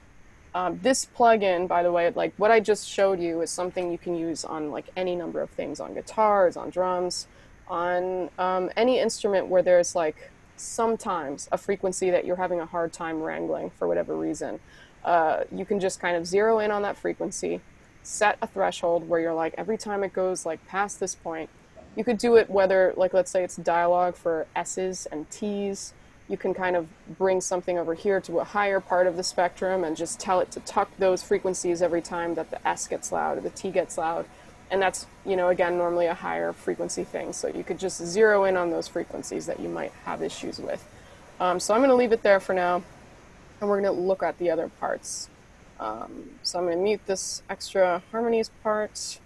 This plugin, by the way, like what I just showed you, is something you can use on like any number of things, on guitars, on drums, on any instrument where there's like sometimes a frequency that you're having a hard time wrangling for whatever reason. You can just kind of zero in on that frequency, set a threshold where you're like, every time it goes like past this point, you could do it whether, like, let's say it's dialogue for S's and T's. You can kind of bring something over here to a higher part of the spectrum and just tell it to tuck those frequencies every time that the S gets loud or the T gets loud. And that's, you know, again, normally a higher frequency thing. So you could just zero in on those frequencies that you might have issues with. So I'm going to leave it there for now, and we're going to look at the other parts. So I'm going to mute this extra harmonies part.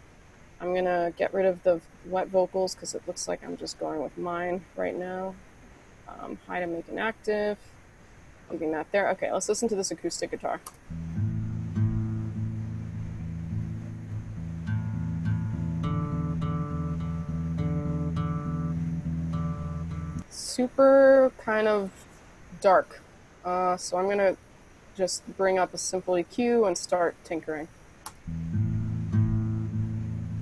I'm going to get rid of the wet vocals because it looks like I'm just going with mine right now. Hide and make inactive. Leaving that there. Okay, let's listen to this acoustic guitar. Super kind of dark. So I'm gonna just bring up a simple EQ and start tinkering.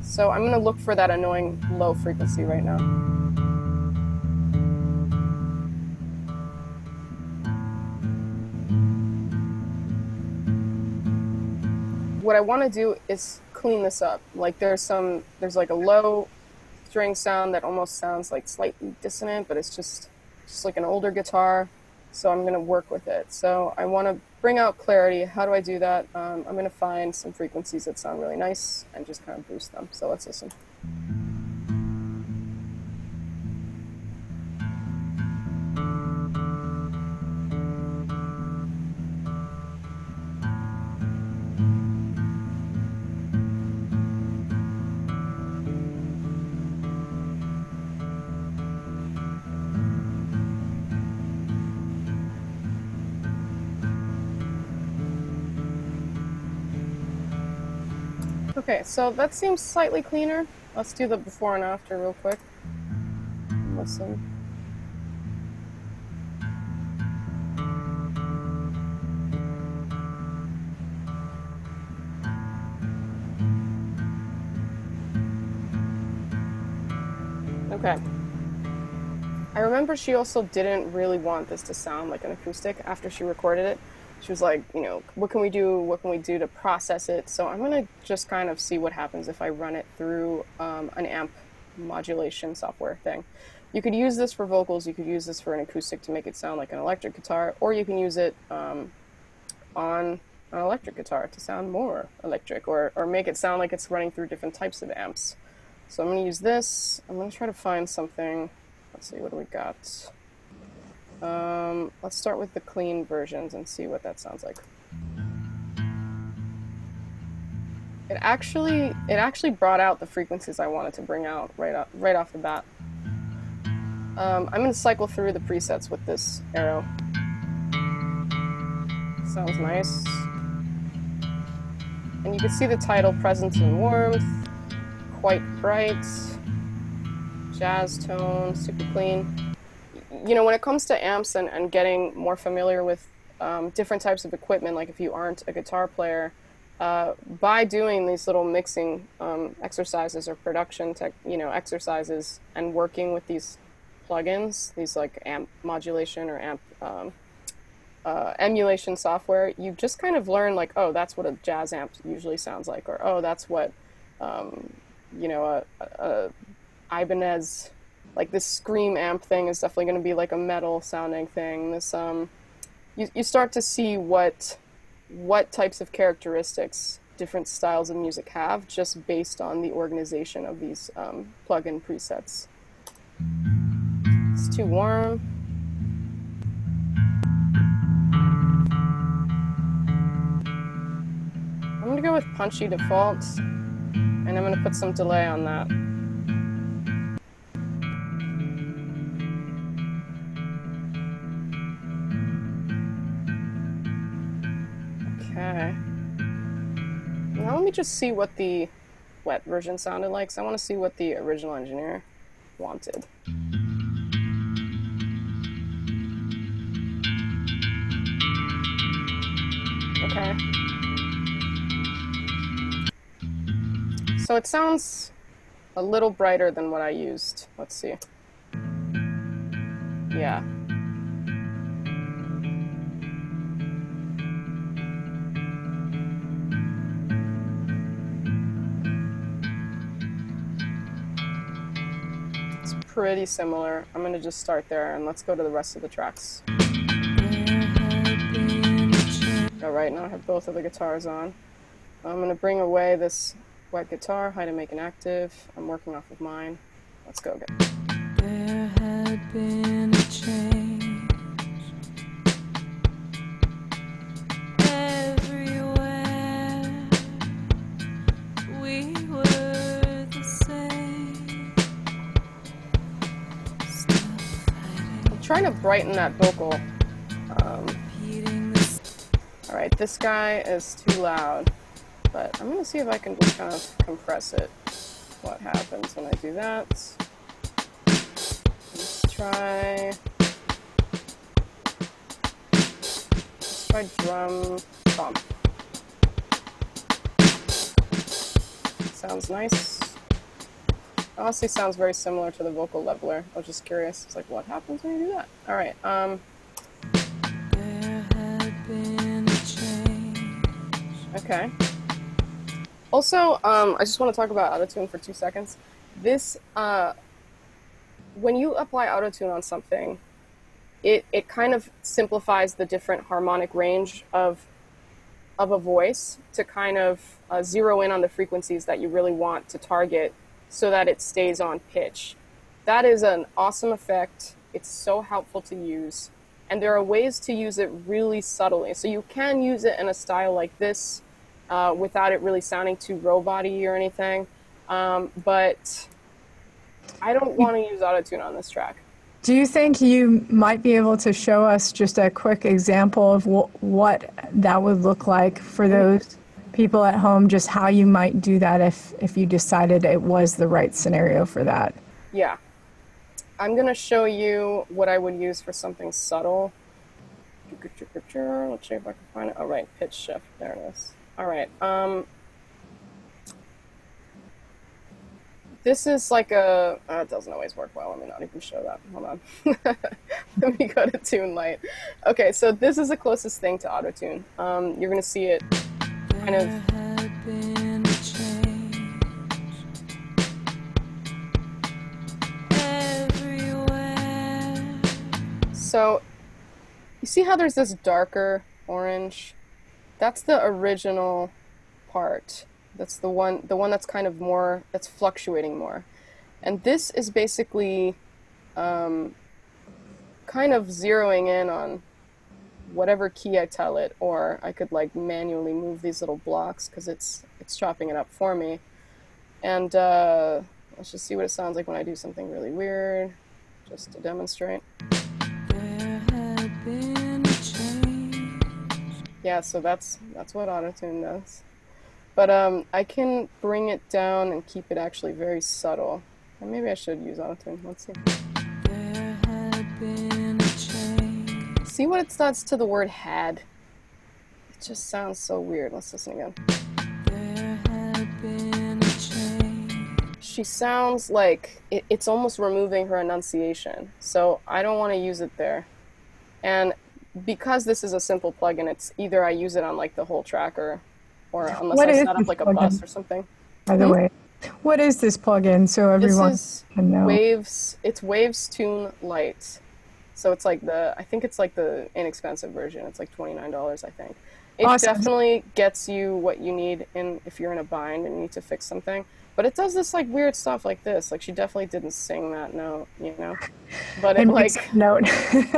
So I'm gonna look for that annoying low frequency right now. What I want to do is clean this up. Like there's like a low string sound that almost sounds like slightly dissonant, but it's just like an older guitar. So I'm going to work with it. So I want to bring out clarity. How do I do that? I'm going to find some frequencies that sound really nice and just kind of boost them. So let's listen. Okay, so that seems slightly cleaner. Let's do the before and after real quick. Listen. Okay. I remember she also didn't really want this to sound like an acoustic after she recorded it. She was like, you know, what can we do? What can we do to process it? So I'm going to just kind of see what happens if I run it through an amp modulation software thing. You could use this for vocals. You could use this for an acoustic to make it sound like an electric guitar, or you can use it on an electric guitar to sound more electric, or make it sound like it's running through different types of amps. So I'm going to use this. I'm going to try to find something. Let's see, what do we got? Let's start with the clean versions and see what that sounds like. It actually brought out the frequencies I wanted to bring out right off the bat. I'm going to cycle through the presets with this arrow. Sounds nice. And you can see the title, Presence and Warmth, quite bright, jazz tone, super clean. You know, when it comes to amps and getting more familiar with different types of equipment, like if you aren't a guitar player, by doing these little mixing exercises or production exercises and working with these plugins, these like amp modulation or amp emulation software, you just kind of learn like, oh, that's what a jazz amp usually sounds like, or oh, that's what a Ibanez, like this scream amp thing is definitely going to be like a metal sounding thing. This you start to see what types of characteristics different styles of music have just based on the organization of these plug-in presets. It's too warm. I'm going to go with punchy default, and I'm going to put some delay on that. Okay. Now let me just see what the wet version sounded like, because I want to see what the original engineer wanted. Okay. So it sounds a little brighter than what I used. Let's see. Yeah. It's pretty similar. I'm going to just start there and let's go to the rest of the tracks. Alright, now I have both of the guitars on. I'm going to bring away this wet guitar, hide and make an active. I'm working off of mine. Let's go again. There had been a change everywhere. We were the same. I'm trying to brighten that vocal. Alright, this guy is too loud, but I'm going to see if I can just kind of compress it. What happens when I do that? Let's try drum bump. Sounds nice. Honestly, sounds very similar to the vocal leveler. I was just curious. It's like, what happens when you do that? Alright, There had been a change. okay. Also, I just want to talk about autotune for 2 seconds. This, when you apply autotune on something, it kind of simplifies the different harmonic range of a voice to kind of zero in on the frequencies that you really want to target so that it stays on pitch. That is an awesome effect. It's so helpful to use. And there are ways to use it really subtly. So you can use it in a style like this without it really sounding too robot-y or anything. But I don't want to use autotune on this track. Do you think you might be able to show us just a quick example of what that would look like for those people at home, just how you might do that if you decided it was the right scenario for that? Yeah. I'm going to show you what I would use for something subtle. Let's see if I can find it. All right, pitch shift. There it is. All right. This is like a, it doesn't always work well. Let me not even show that. Hold on. Let me go to tune light. Okay, so this is the closest thing to autotune. You're going to see it kind of. So you see how there's this darker orange? That's the original part. That's the one that's kind of more, that's fluctuating more. And this is basically kind of zeroing in on whatever key I tell it, or I could like manually move these little blocks because it's chopping it up for me. And let's just see what it sounds like when I do something really weird, just to demonstrate. Yeah, so that's what autotune does. But I can bring it down and keep it actually very subtle. And maybe I should use autotune. Let's see. See what it does to the word had? It just sounds so weird. Let's listen again. She sounds like it's almost removing her enunciation. So I don't want to use it there. And because this is a simple plugin, it's either I use it on like the whole track or unless I set up like a bus or something. By the way, what is this plugin so everyone can know? Waves. It's Waves Tune Light. So it's like I think it's like the inexpensive version. It's like $29, I think. It definitely gets you what you need if you're in a bind and you need to fix something. But it does this like weird stuff like this. Like she definitely didn't sing that note, you know. But it like note.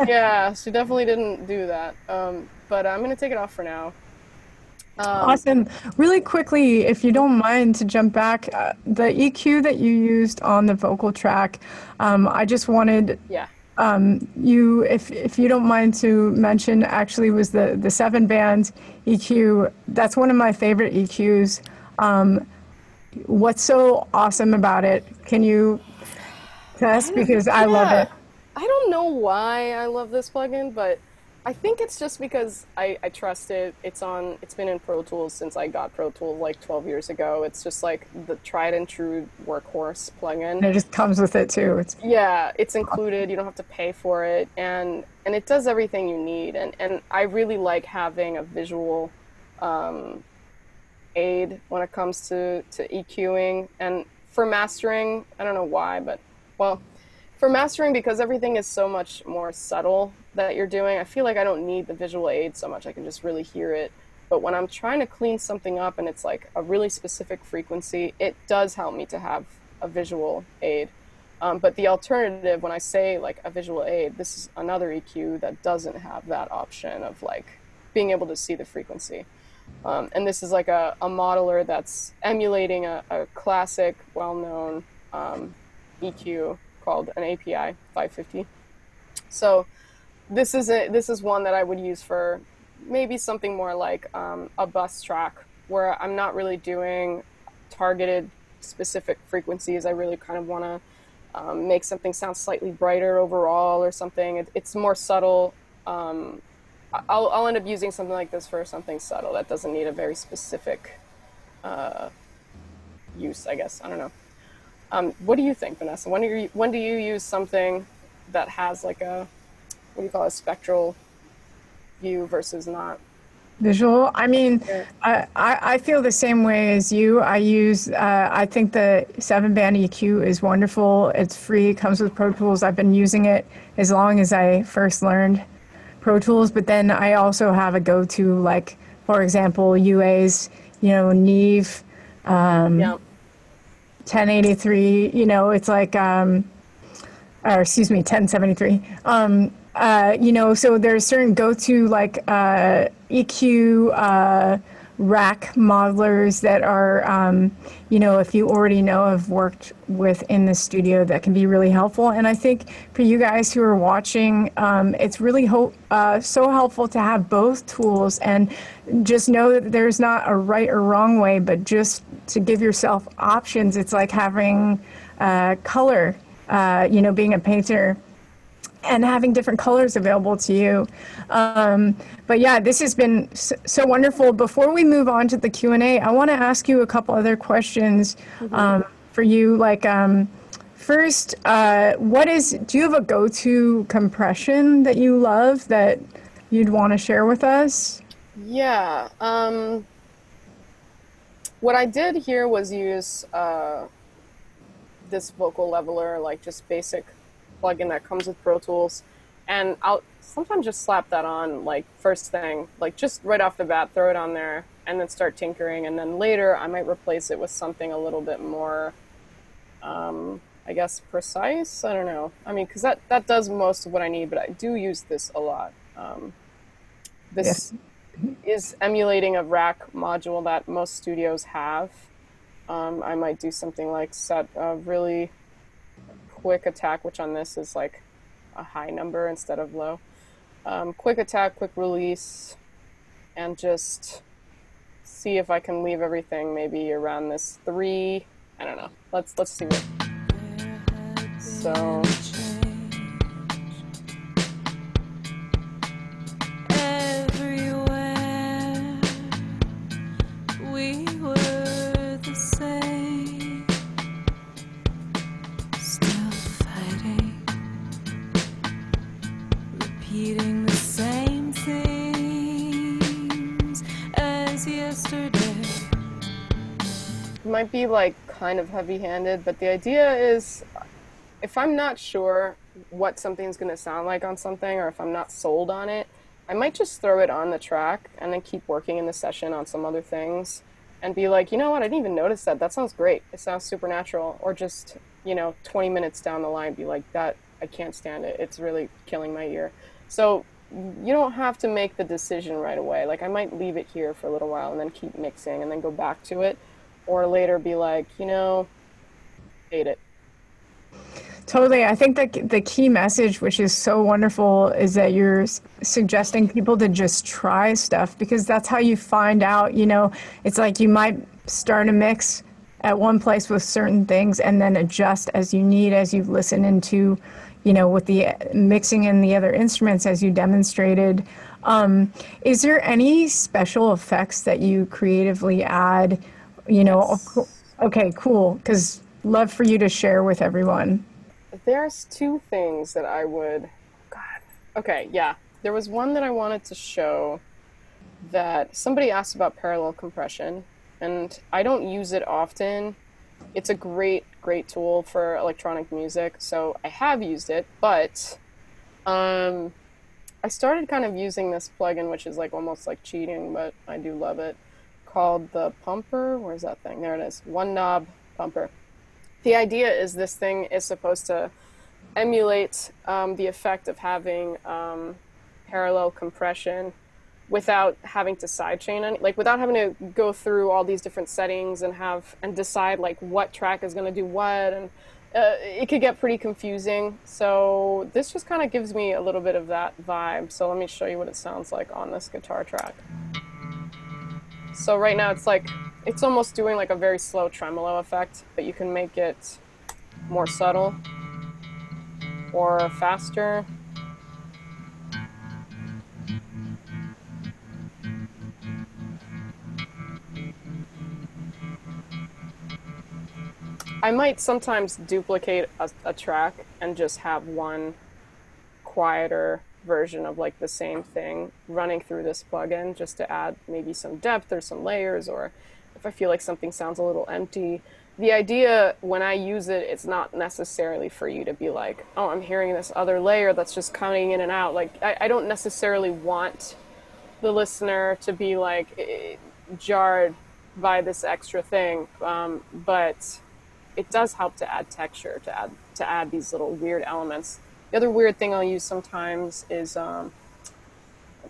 Yeah, she definitely didn't do that. But I'm gonna take it off for now. Awesome. Really quickly, if you don't mind to jump back, the EQ that you used on the vocal track, I just wanted you, if you don't mind to mention, actually was the 7-band EQ. That's one of my favorite EQs. What's so awesome about it? Can you test? Because I love it. I don't know why I love this plugin, but I think it's just because I trust it. It's been in Pro Tools since I got Pro Tools like 12 years ago. It's just like the tried and true workhorse plugin. And it just comes with it too. It's included. You don't have to pay for it, and it does everything you need. And I really like having a visual aid when it comes to EQing. And for mastering, I don't know why, but well, for mastering, because everything is so much more subtle that you're doing, I feel like I don't need the visual aid so much. I can just really hear it. But when I'm trying to clean something up and it's like a really specific frequency, it does help me to have a visual aid. But the alternative, when I say like a visual aid, this is another EQ that doesn't have that option of like being able to see the frequency. And this is like a modeler that's emulating a classic, well-known EQ called an API 550. So this is one that I would use for maybe something more like a bus track where I'm not really doing targeted specific frequencies. I really kind of want to make something sound slightly brighter overall or something. It's more subtle. I'll end up using something like this for something subtle that doesn't need a very specific use, I guess. I don't know. What do you think, Vanessa? When do you use something that has like a, what do you call it, spectral view versus not? visual. I mean, Yeah. I feel the same way as you. I use, I think the 7-band EQ is wonderful. It's free, it comes with Pro Tools. I've been using it as long as I first learned Pro Tools, but then I also have a go-to, like, for example, UA's, Neve, Yeah. 1083, it's like, or excuse me, 1073. So there's certain go-to like EQ rack modelers that are, if you already know, have worked with in the studio, that can be really helpful. And I think for you guys who are watching, it's really so helpful to have both tools, and just know that there's not a right or wrong way, but just to give yourself options. It's like having color, being a painter and having different colors available to you. But yeah, this has been so wonderful. Before we move on to the Q&A, I want to ask you a couple other questions for you. Like, first, do you have a go-to compression that you love that you'd want to share with us? Yeah. What I did here was use this vocal leveler, like just basic plugin that comes with Pro Tools, and I'll sometimes just slap that on like first thing, like just right off the bat, throw it on there and then start tinkering, and then later I might replace it with something a little bit more I guess precise. I don't know. I mean, because that does most of what I need, but I do use this a lot. This is emulating a rack module that most studios have. I might do something like set a really quick attack, which on this is like a high number instead of low. Quick attack, quick release, and just see if I can leave everything maybe around this 3. I don't know. Let's see what. So. Might be like kind of heavy-handed, but the idea is if I'm not sure what something's going to sound like on something, or if I'm not sold on it, I might just throw it on the track and then keep working in the session on some other things and be like, you know what, I didn't even notice that. That sounds great. It sounds supernatural. Or just, 20 minutes down the line, be like, that, I can't stand it. It's really killing my ear. So you don't have to make the decision right away. Like, I might leave it here for a little while and then keep mixing and then go back to it. Or later be like, hate it. Totally. I think that the key message, which is so wonderful, is that you're suggesting people to just try stuff, because that's how you find out, it's like you might start a mix at one place with certain things and then adjust as you need, as you listen into, with the mixing and the other instruments as you demonstrated. Is there any special effects that you creatively add? Yes. Okay, cool. Because love for you to share with everyone. There's 2 things that I would, God. Okay, yeah. There was one that I wanted to show that somebody asked about parallel compression, and I don't use it often. It's a great, great tool for electronic music, so I have used it, but I started kind of using this plugin, which is like almost like cheating, but I do love it, called the Pumper. Where's that thing? There it is. One knob pumper. The idea is this thing is supposed to emulate the effect of having parallel compression without having to sidechain any, like without having to go through all these different settings and decide like what track is going to do what, and it could get pretty confusing. So this just kind of gives me a little bit of that vibe. So let me show you what it sounds like on this guitar track. So right now it's almost doing like a very slow tremolo effect, but you can make it more subtle or faster. I might sometimes duplicate a track and just have one quieter version of like the same thing running through this plugin just to add maybe some depth or some layers, or if I feel like something sounds a little empty. The idea when I use it, it's not necessarily for you to be like, oh, I'm hearing this other layer that's just coming in and out. Like, I don't necessarily want the listener to be like jarred by this extra thing, but it does help to add texture, to add these little weird elements. The other weird thing I'll use sometimes is let's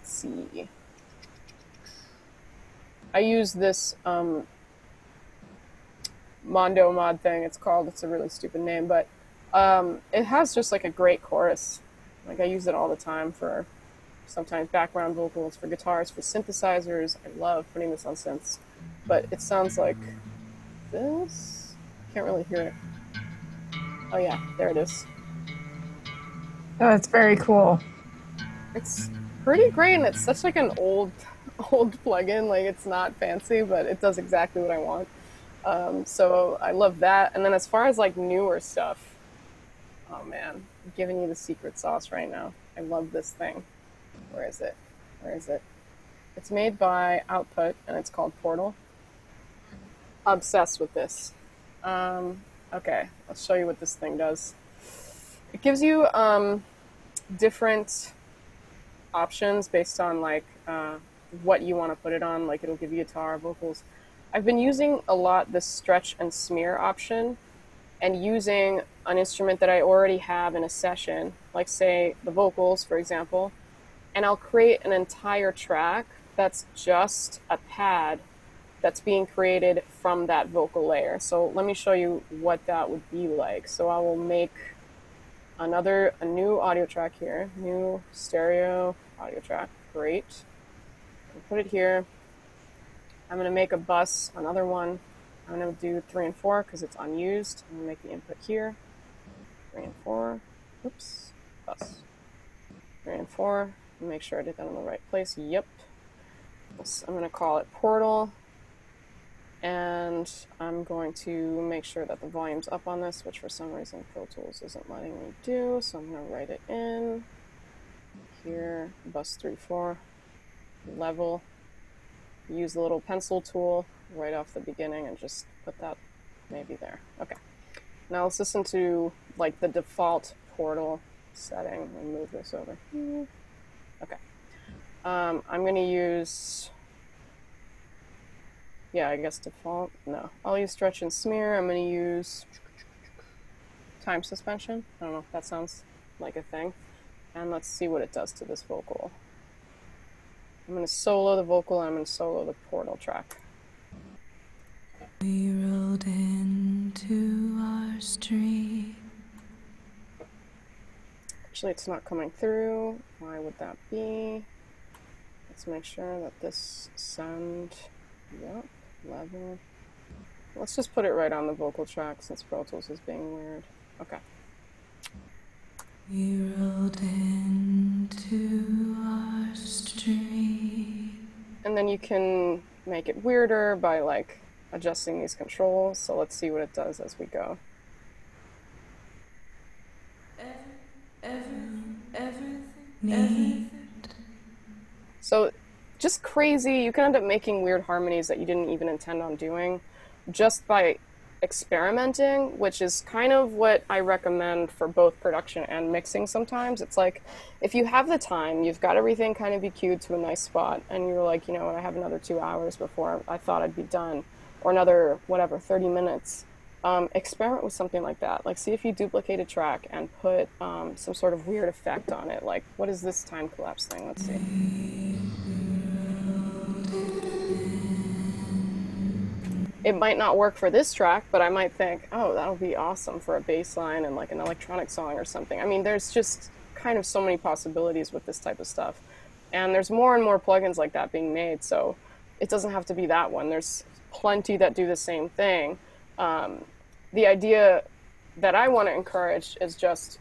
see, I use this Mondo mod thing, it's called. It's a really stupid name, but it has just like a great chorus. Like, I use it all the time for sometimes background vocals, for guitars, for synthesizers. I love putting this on synths, but it sounds like this. Can't really hear it. Oh yeah, there it is. Oh, that's very cool. It's pretty great, and it's such like an old plugin. Like, it's not fancy, but it does exactly what I want. So I love that. And then as far as like newer stuff, oh man, I'm giving you the secret sauce right now. I love this thing. Where is it? Where is it? It's made by Output, and it's called Portal. Obsessed with this. Okay, let's show you what this thing does. It gives you different options based on like what you want to put it on. Like, it'll give you guitar, vocals. I've been using a lot this stretch and smear option, and using an instrument that I already have in a session, like say the vocals, for example, and I'll create an entire track that's just a pad that's being created from that vocal layer. So let me show you what that would be like. So I will make a new audio track here, new stereo audio track, great. I'll put it here. I'm gonna make a bus, another one. I'm gonna do 3 and 4 because it's unused. I'm gonna make the input here, 3 and 4, oops, bus, 3 and 4, make sure I did that in the right place, yep. I'm gonna call it Portal, and I'm going to make sure that the volume's up on this, which for some reason Pro Tools isn't letting me do, so I'm gonna write it in here, bus 3, 4, level. Use the little pencil tool right off the beginning and just put that maybe there. Okay. Now let's listen to like the default Portal setting and move this over. Okay. I'm going to use, yeah, I guess default. No, I'll use stretch and smear. I'm going to use time suspension. I don't know if that sounds like a thing. And let's see what it does to this vocal. I'm going to solo the vocal, and I'm going to solo the Portal track. We rolled into our street. Actually, it's not coming through. Why would that be? Let's make sure that this send, yep, level. Let's just put it right on the vocal track since Pro Tools is being weird. Okay. We rolled into our street. And then you can make it weirder by like adjusting these controls. So let's see what it does as we go. Everything. So just crazy. You can end up making weird harmonies that you didn't even intend on doing just by experimenting, which is kind of what I recommend for both production and mixing sometimes. It's like, if you have the time, you've got everything kind of EQ'd to a nice spot, and you're like, you know what, I have another 2 hours before I thought I'd be done, or another, whatever, 30 minutes. Experiment with something like that. Like, see if you duplicate a track and put some sort of weird effect on it. Like, what is this time collapse thing? Let's see. It might not work for this track, but I might think, oh, that'll be awesome for a bass line and like an electronic song or something. I mean, there's just kind of so many possibilities with this type of stuff. And there's more and more plugins like that being made, so it doesn't have to be that one. There's plenty that do the same thing. The idea that I want to encourage is just,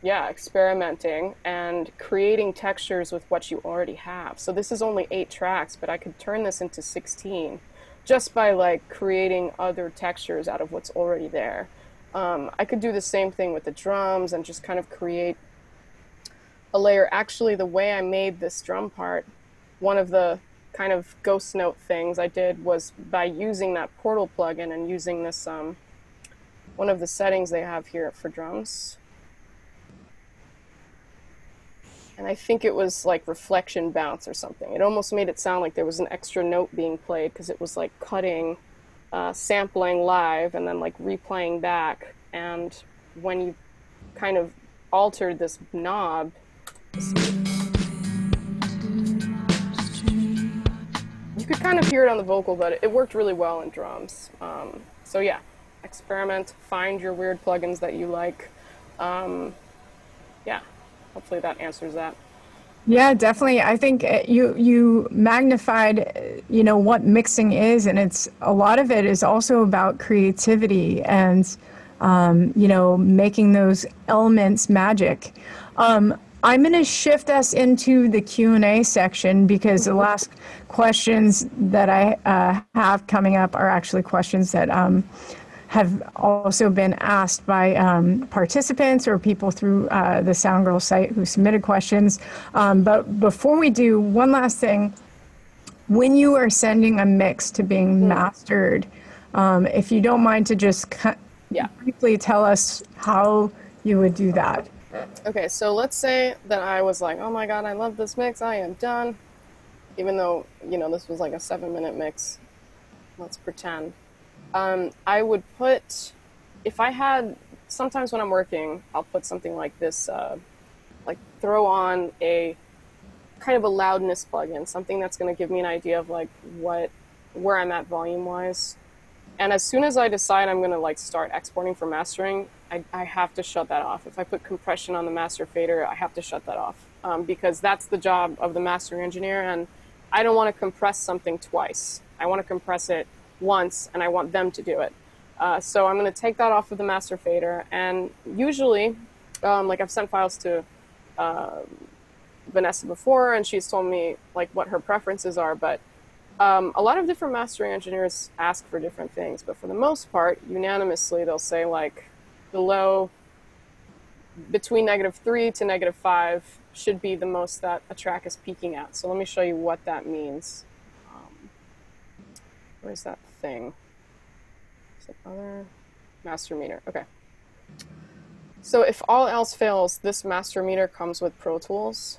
yeah, experimenting and creating textures with what you already have. So this is only 8 tracks, but I could turn this into 16 just by like creating other textures out of what's already there. I could do the same thing with the drums and just kind of create a layer. Actually, the way I made this drum part, one of the kind of ghost note things I did was by using that Portal plugin and using this, one of the settings they have here for drums. And I think it was like reflection bounce or something. It almost made it sound like there was an extra note being played because it was like cutting, sampling live and then like replaying back. And when you kind of altered this knob, you could kind of hear it on the vocal, but it worked really well in drums. So yeah, experiment, find your weird plugins that you like. Yeah, hopefully that answers that. Yeah, definitely. I think you magnified, what mixing is, and it's a lot of it is also about creativity and, making those elements magic. I'm going to shift us into the Q&A section because the last questions that I have coming up are actually questions that have also been asked by participants or people through the Soundgirl site who submitted questions. But before we do, one last thing. When you are sending a mix to being mastered, if you don't mind to just briefly tell us how you would do that. Okay, so let's say that I was like, oh my god, I love this mix, I am done. Even though, this was like a 7-minute mix. Let's pretend. I would put, if I had, sometimes when I'm working, I'll put something like this, like throw on a kind of a loudness plugin, something that's going to give me an idea of like where I'm at volume-wise. And as soon as I decide I'm going to like start exporting for mastering, I have to shut that off. If I put compression on the master fader, I have to shut that off because that's the job of the mastering engineer, and I don't want to compress something twice. I want to compress it once, and I want them to do it. So I'm going to take that off of the master fader, and usually, like I've sent files to Vanessa before, and she's told me like what her preferences are, but a lot of different mastering engineers ask for different things, but for the most part, unanimously, they'll say like the low between -3 to -5 should be the most that a track is peaking at. So let me show you what that means. Where's that thing? Is it other? Master meter. Okay. So if all else fails, this master meter comes with Pro Tools.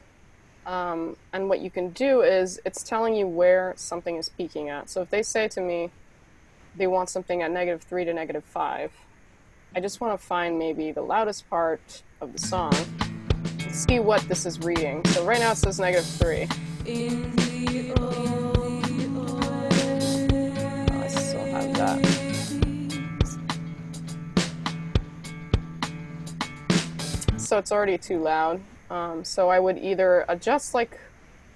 And what you can do is it's telling you where something is peaking at. So if they say to me they want something at -3 to -5, I just want to find maybe the loudest part of the song and see what this is reading. So right now it says -3. I still have that. So it's already too loud. So I would either adjust,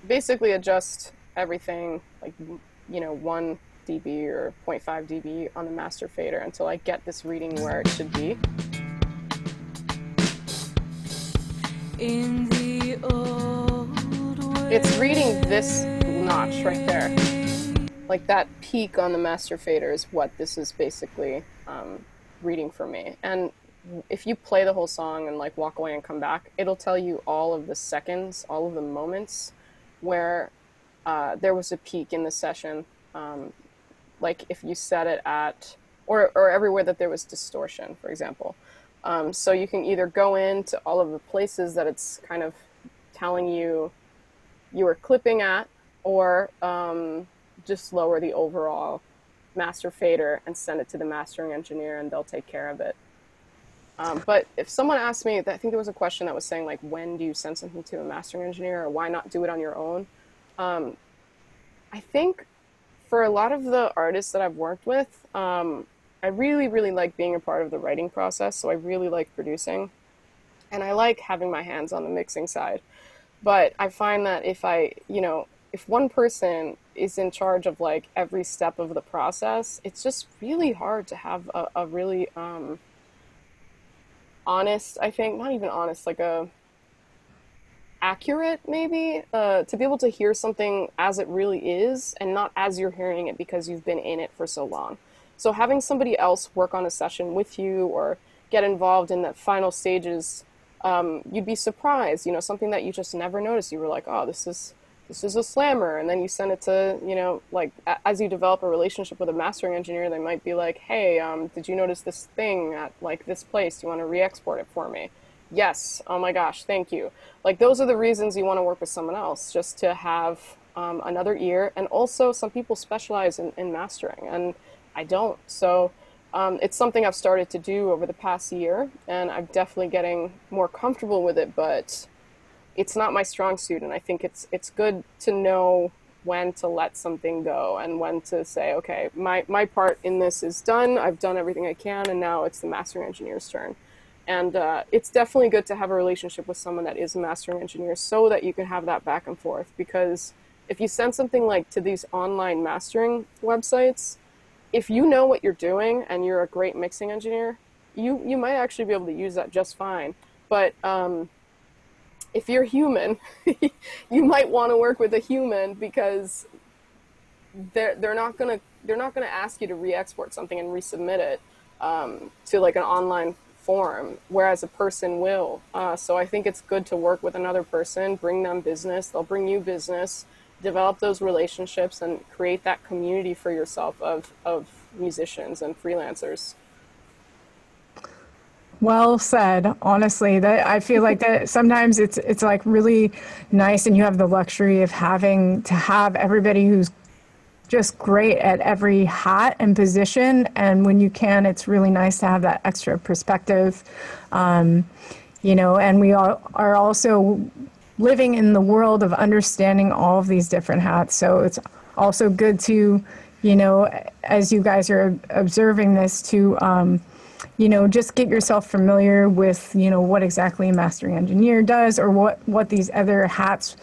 basically adjust everything, 1 dB or 0.5 dB on the master fader until I get this reading where it should be. It's reading this notch right there. Like that peak on the master fader is what this is basically reading for me. And if you play the whole song and walk away and come back, it'll tell you all of the seconds, all of the moments where there was a peak in the session. Like if you set it at, or everywhere that there was distortion, for example. So you can either go into all of the places that it's kind of telling you were clipping at, or just lower the overall master fader and send it to the mastering engineer and they'll take care of it. But if someone asked me, I think there was a question that was saying when do you send something to a mastering engineer, or why not do it on your own? I think for a lot of the artists that I've worked with, I really, really like being a part of the writing process. So I really like producing, and I like having my hands on the mixing side. But I find that if one person is in charge of every step of the process, it's just really hard to have a really honest, I think, not even honest, accurate maybe, to be able to hear something as it really is and not as you're hearing it because you've been in it for so long. So having somebody else work on a session with you or get involved in the final stages you'd be surprised, something that you just never noticed. You were like, oh, this is a slammer, and then you send it to, like as you develop a relationship with a mastering engineer, they might be like, hey, did you notice this thing at like this place? Do you want to re-export it for me? Yes. Oh my gosh, thank you. Like those are the reasons you want to work with someone else, just to have another ear. And also, some people specialize in mastering, and I don't. So it's something I've started to do over the past year, and I'm definitely getting more comfortable with it. But it's not my strong suit, and I think it's good to know when to let something go and when to say, okay, my part in this is done. I've done everything I can, and now it's the mastering engineer's turn. And it's definitely good to have a relationship with someone that is a mastering engineer so that you can have that back and forth. Because if you send something like to these online mastering websites, if you know what you're doing and you're a great mixing engineer, you might actually be able to use that just fine. But if you're human, you might want to work with a human, because they're not gonna ask you to re-export something and resubmit it to like an online form, whereas a person will. So I think it's good to work with another person, bring them business, they'll bring you business, develop those relationships, and create that community for yourself of musicians and freelancers. Well said. Honestly, that I feel like that sometimes it's like really nice, and you have the luxury of having to have everybody who's just great at every hat and position. And when you can, it's really nice to have that extra perspective. And we all are also living in the world of understanding all of these different hats. So it's also good to, as you guys are observing this, to just get yourself familiar with, what exactly a mastering engineer does, or what these other hats,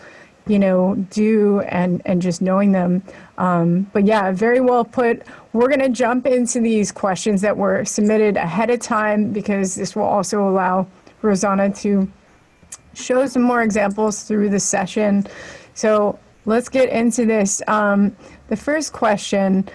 do, and just knowing them. But yeah, very well put. We're going to jump into these questions that were submitted ahead of time, because this will also allow Rosana to show some more examples through the session. So let's get into this. The first question,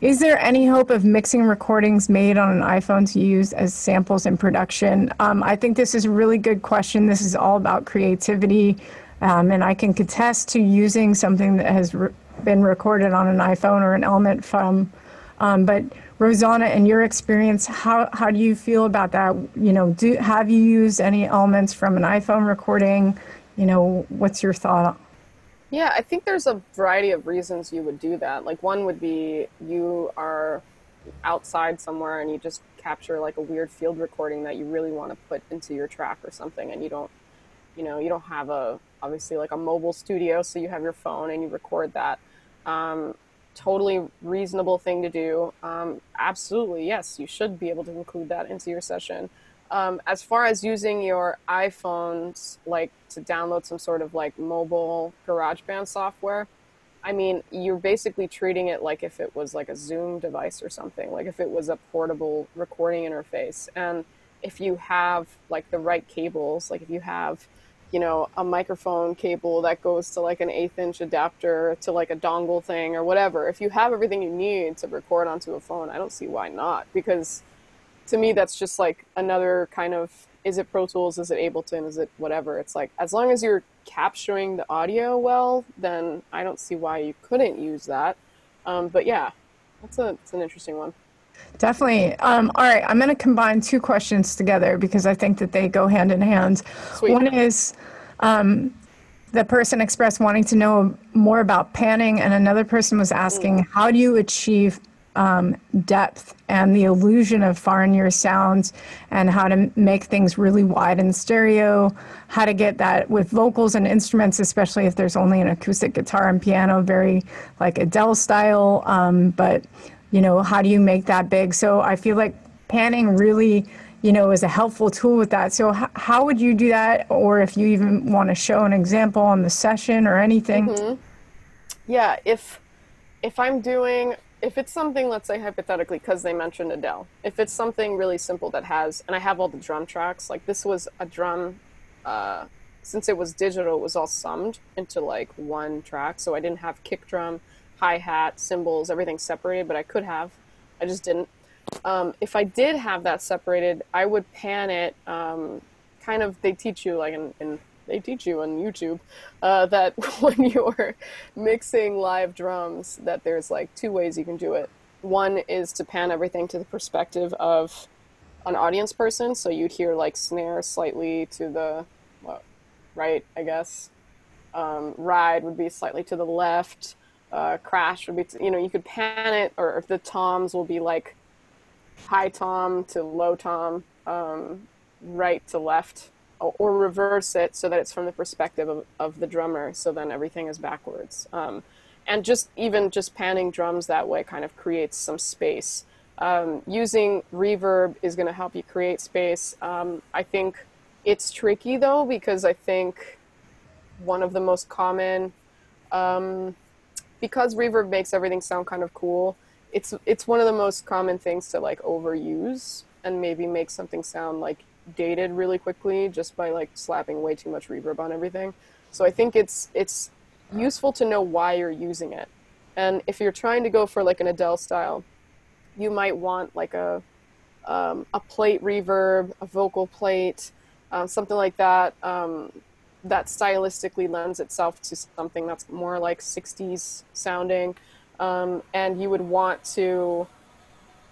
is there any hope of mixing recordings made on an iPhone to use as samples in production? I think this is a really good question. This is all about creativity, and I can contest to using something that has been recorded on an iPhone or an element from. But Rosana, in your experience, how do you feel about that? Have you used any elements from an iPhone recording? What's your thought? Yeah, I think there's a variety of reasons you would do that. Like one would be you are outside somewhere and you just capture like a weird field recording that you really want to put into your track or something, and you don't have obviously like a mobile studio, so you have your phone and you record that. Totally reasonable thing to do. Absolutely, yes, you should be able to include that into your session. As far as using your iPhones, like to download some sort of like mobile GarageBand software, I mean, you're basically treating it like if it was like a Zoom device or something, like if it was a portable recording interface. And if you have like the right cables, like if you have, a microphone cable that goes to like an 1/8-inch adapter to like a dongle thing or whatever, if you have everything you need to record onto a phone, I don't see why not, because to me, that's just like another kind of, is it Pro Tools, is it Ableton, is it whatever? It's like, as long as you're capturing the audio well, then I don't see why you couldn't use that. But yeah, it's an interesting one. Definitely. All right, I'm going to combine two questions together because I think that they go hand in hand. Sweet. One is the person expressed wanting to know more about panning, and another person was asking, how do you achieve depth and the illusion of far and near sounds, and how to make things really wide in stereo, how to get that with vocals and instruments, especially if there's only an acoustic guitar and piano, very like Adele style, but how do you make that big? So I feel like panning really, is a helpful tool with that. So how would you do that? Or if you even want to show an example on the session or anything? Mm-hmm. Yeah, if it's something, let's say hypothetically, because they mentioned Adele, if it's something really simple that has, and I have all the drum tracks, like this was a drum, since it was digital, it was all summed into like one track. So I didn't have kick drum, hi-hat, cymbals, everything separated, but I could have. I just didn't. If I did have that separated, I would pan it, kind of, they teach you like they teach you on YouTube, that when you're mixing live drums, that there's like two ways you can do it. One is to pan everything to the perspective of an audience person, so you'd hear like snare slightly to the, well, right, I guess. Ride would be slightly to the left. Crash would be, you could pan it, or if the toms will be like high tom to low tom, right to left, or reverse it so that it's from the perspective of the drummer, so then everything is backwards. And just panning drums that way kind of creates some space. Using reverb is going to help you create space. I think it's tricky though, because I think one of the most common, because reverb makes everything sound kind of cool, it's one of the most common things to like overuse and maybe make something sound like dated really quickly just by like slapping way too much reverb on everything. So I think it's useful to know why you're using it. And if you're trying to go for like an Adele style, you might want like a plate reverb, a vocal plate, something like that. That stylistically lends itself to something that's more like 60s sounding. And you would want to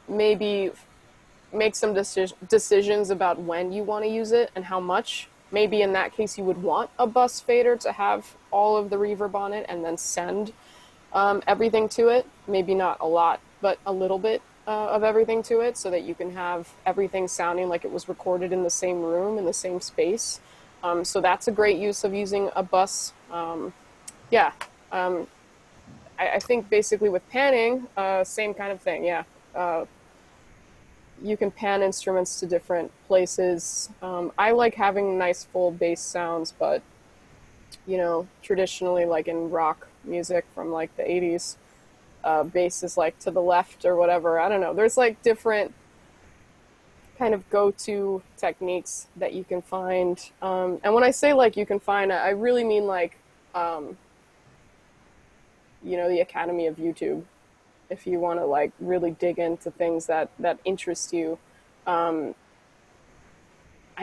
maybe make some decisions about when you want to use it and how much. Maybe in that case, you would want a bus fader to have all of the reverb on it and then send everything to it. Maybe not a lot, but a little bit of everything to it, so that you can have everything sounding like it was recorded in the same room, in the same space. So that's a great use of using a bus. I think basically with panning, same kind of thing, yeah. You can pan instruments to different places. I like having nice full bass sounds, but traditionally, like in rock music from like the 80s, bass is like to the left or whatever. I don't know. There's like different kind of go-to techniques that you can find. And when I say like you can find, I really mean like, the Academy of YouTube. If you want to like really dig into things that interest you. I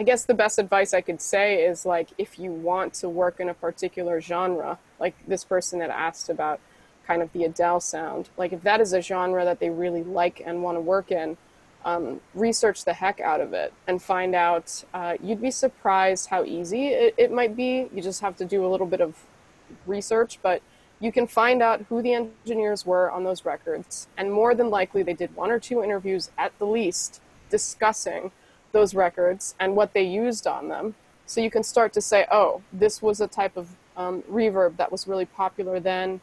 guess the best advice I could say is like, if you want to work in a particular genre, like this person that asked about kind of the Adele sound, like if that is a genre that they really like and want to work in, research the heck out of it and find out. You'd be surprised how easy it might be. You just have to do a little bit of research, but you can find out who the engineers were on those records, and more than likely they did one or two interviews at the least discussing those records and what they used on them. So you can start to say, oh, this was a type of reverb that was really popular then,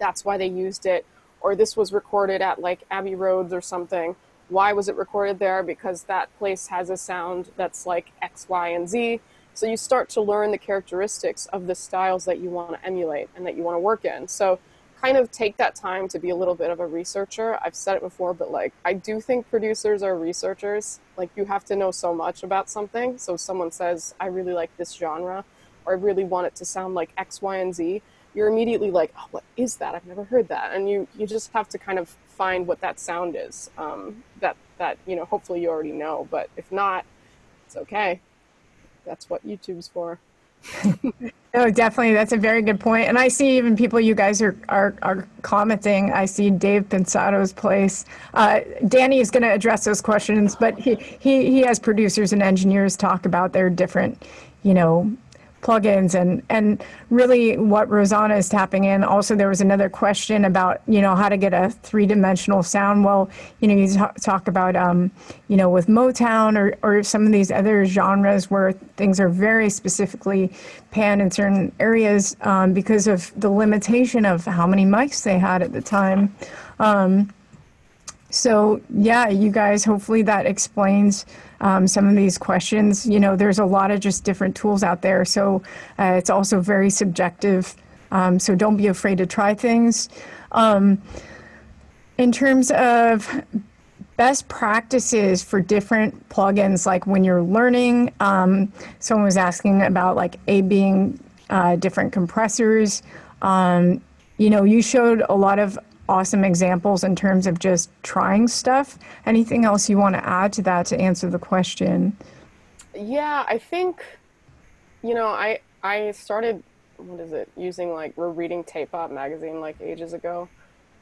that's why they used it. Or this was recorded at like Abbey Roads or something. Why was it recorded there? Because that place has a sound that's like X, Y, and Z. So you start to learn the characteristics of the styles that you want to emulate and that you want to work in. So kind of take that time to be a little bit of a researcher. I've said it before, but like, I do think producers are researchers. Like, you have to know so much about something. So if someone says, I really like this genre, or I really want it to sound like X, Y, and Z, you're immediately like, oh, what is that? I've never heard that. And you just have to kind of find what that sound is, that hopefully you already know. But if not, it's okay. That's what YouTube's for. No, definitely. That's a very good point. And I see even people you guys are commenting. I see Dave Pensato's place. Danny is going to address those questions, but he has producers and engineers talk about their different, plugins and really what Rosana is tapping in. Also, there was another question about, how to get a three-dimensional sound. Well, you talk about, with Motown or some of these other genres where things are very specifically panned in certain areas because of the limitation of how many mics they had at the time. So yeah, you guys, hopefully that explains some of these questions. There's a lot of just different tools out there. So it's also very subjective. So don't be afraid to try things. In terms of best practices for different plugins, like when you're learning, someone was asking about like A-being different compressors. You showed a lot of awesome examples in terms of just trying stuff. Anything else you want to add to that to answer the question? Yeah, I think, I started, what is it, using like, we're reading Tape Op magazine like ages ago.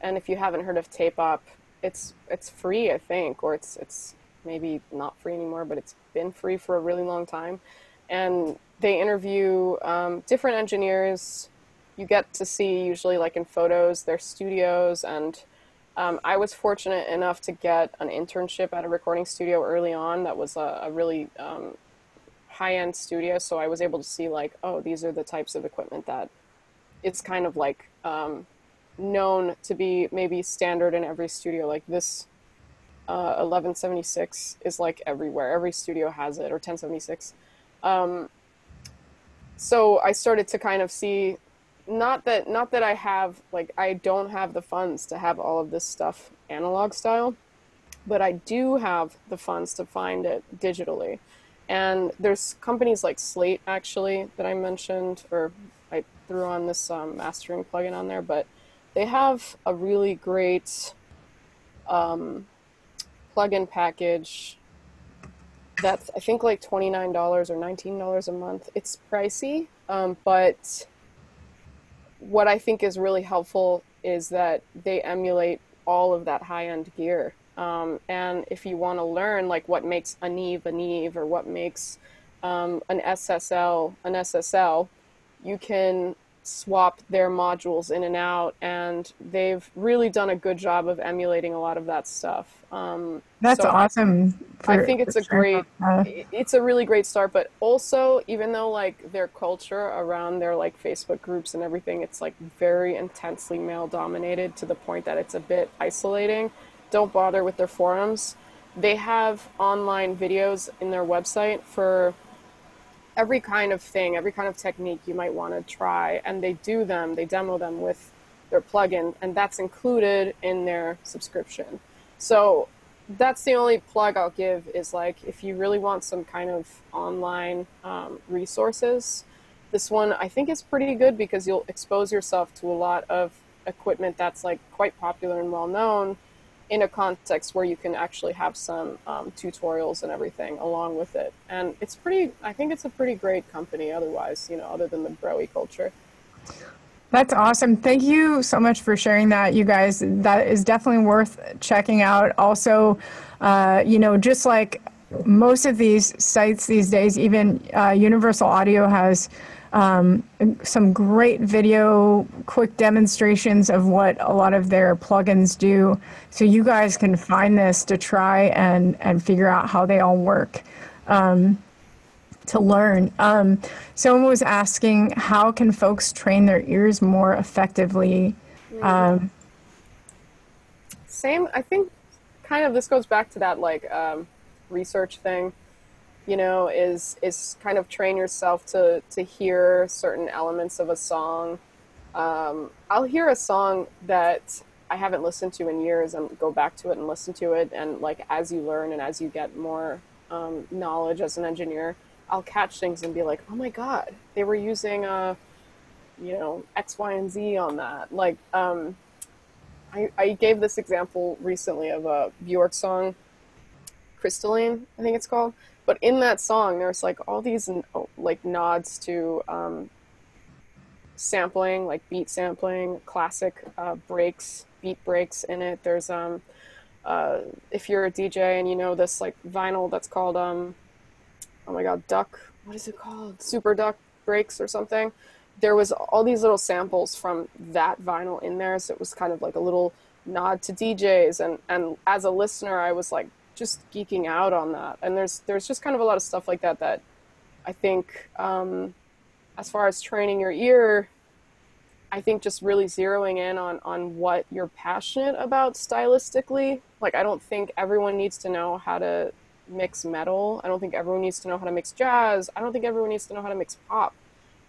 And if you haven't heard of Tape Op, it's free, I think, or it's maybe not free anymore, but it's been free for a really long time. And they interview different engineers. You get to see, usually like in photos, their studios. And I was fortunate enough to get an internship at a recording studio early on that was a really high-end studio. So I was able to see like, oh, these are the types of equipment that it's kind of like known to be maybe standard in every studio. Like this 1176 is like everywhere. Every studio has it, or 1076. Um, so I started to kind of see, not that I have, like, I don't have the funds to have all of this stuff analog style, but I do have the funds to find it digitally. And there's companies like Slate, actually, that I mentioned, or I threw on this mastering plugin on there, but they have a really great um, plugin package that's, I think, like $29 or $19 a month. It's pricey, but what I think is really helpful is that they emulate all of that high-end gear. And if you want to learn like what makes a Neve, or what makes an SSL, you can swap their modules in and out, and they've really done a good job of emulating a lot of that stuff. That's awesome I for, think for sharing. it's a really great start, but also, even though like their culture around their like Facebook groups and everything, it's like very intensely male dominated to the point that it's a bit isolating. Don't bother with their forums. They have online videos in their website for every kind of thing, every kind of technique you might want to try, and they demo them with their plugin, and that's included in their subscription. So that's the only plug I'll give, is like, if you really want some kind of online resources, this one I think is pretty good, because you'll expose yourself to a lot of equipment that's like quite popular and well known, in a context where you can actually have some tutorials and everything along with it. And I think it's a pretty great company otherwise, other than the broy culture. That's awesome. Thank you so much for sharing that, you guys. That is definitely worth checking out. Also, just like most of these sites these days, even Universal Audio has some great video, quick demonstrations of what a lot of their plugins do. So you guys can find this to try and figure out how they all work. To learn. Someone was asking, how can folks train their ears more effectively? Same, I think, kind of this goes back to that like research thing, is kind of train yourself to hear certain elements of a song. I'll hear a song that I haven't listened to in years and go back to it and listen to it, and like as you learn and as you get more knowledge as an engineer, I'll catch things and be like, oh my God, they were using X, Y, and Z on that. Like, I gave this example recently of a Bjork song, Crystalline, I think it's called. But in that song, there's like all these like nods to sampling, like beat sampling, classic beat breaks in it. There's if you're a DJ and you know this like vinyl that's called oh my God, Duck, what is it called? Super Duck breaks or something. There was all these little samples from that vinyl in there, so it was kind of like a little nod to DJs, and as a listener, I was like just geeking out on that. And there's just kind of a lot of stuff like that that I think, as far as training your ear, I think just really zeroing in on what you're passionate about stylistically. Like, I don't think everyone needs to know how to mix metal. I don't think everyone needs to know how to mix jazz. I don't think everyone needs to know how to mix pop.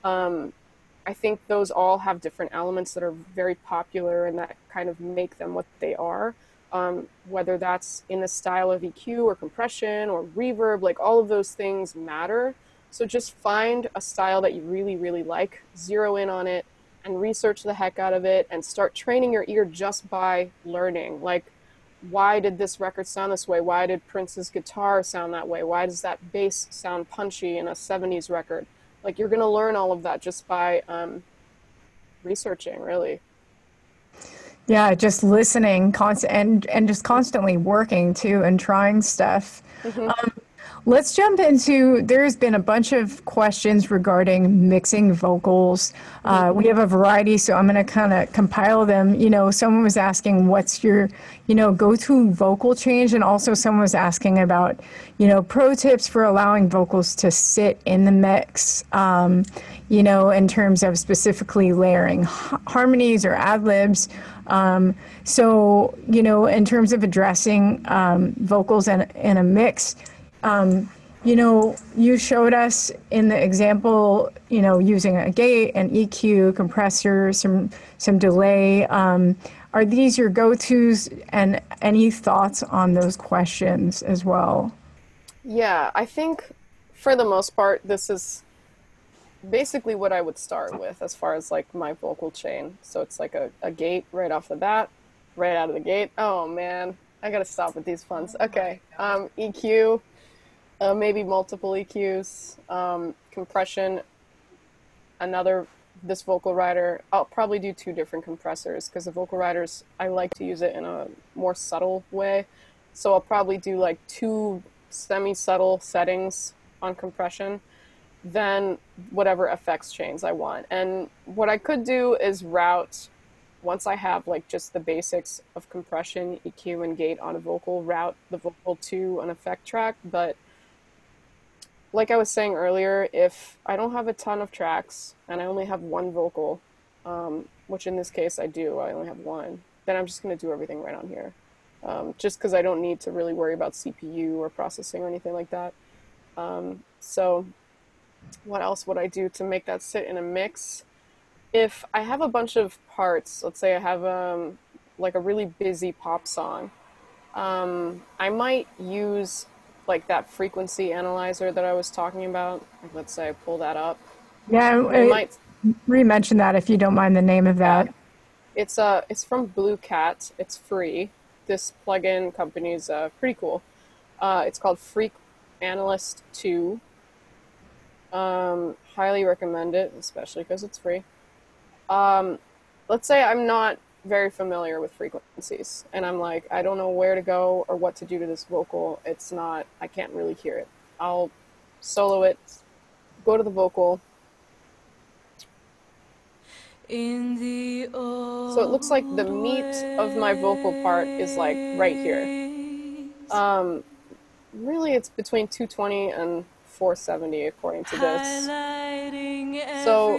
I think those all have different elements that are very popular and that kind of make them what they are. Whether that's in the style of EQ or compression or reverb, like all of those things matter. So just find a style that you really, really like, zero in on it, and research the heck out of it and start training your ear just by learning. Like, why did this record sound this way? Why did Prince's guitar sound that way? Why does that bass sound punchy in a 70s record? Like, you're going to learn all of that just by researching, really. Yeah, just listening and just constantly working too and trying stuff. Let's jump into, there's been a bunch of questions regarding mixing vocals. We have a variety, so I'm going to kind of compile them. You know, someone was asking what's your, you know, go-to vocal change, and also someone was asking about, you know, pro tips for allowing vocals to sit in the mix, you know, in terms of specifically layering harmonies or ad-libs. So, you know, in terms of addressing vocals in a mix, you know, you showed us in the example, you know, using a gate, an EQ, compressor, some delay. Are these your go-tos, and any thoughts on those questions as well? Yeah, I think for the most part, this is basically what I would start with as far as like my vocal chain. So it's like a gate right off the bat, right out of the gate. Oh man, I gotta stop with these puns. Okay, EQ. Maybe multiple EQs, compression, this vocal rider. I'll probably do 2 different compressors because the vocal riders, I like to use it in a more subtle way. So I'll probably do like 2 semi-subtle settings on compression, then whatever effects chains I want. And what I could do is route, once I have like just the basics of compression, EQ, and gate on a vocal, route the vocal to an effect track. But like I was saying earlier, if I don't have a ton of tracks and I only have one vocal, which in this case I do, I only have one, then I'm just going to do everything right on here. Just because I don't need to really worry about CPU or processing or anything like that. So what else would I do to make that sit in a mix? If I have a bunch of parts, let's say I have like a really busy pop song, I might use like that frequency analyzer that I was talking about. Let's say I pull that up. Yeah, It might, re-mention that if you don't mind the name of yeah, that. it's from Blue Cat. It's free. This plugin company is pretty cool. It's called Freak Analyst 2. Highly recommend it, especially because it's free. Let's say I'm not very familiar with frequencies and I'm like, I don't know where to go or what to do to this vocal. I can't really hear it. I'll solo it, go to the vocal. So it looks like the meat of my vocal part is like right here. Really it's between 220 and 470 according to this. So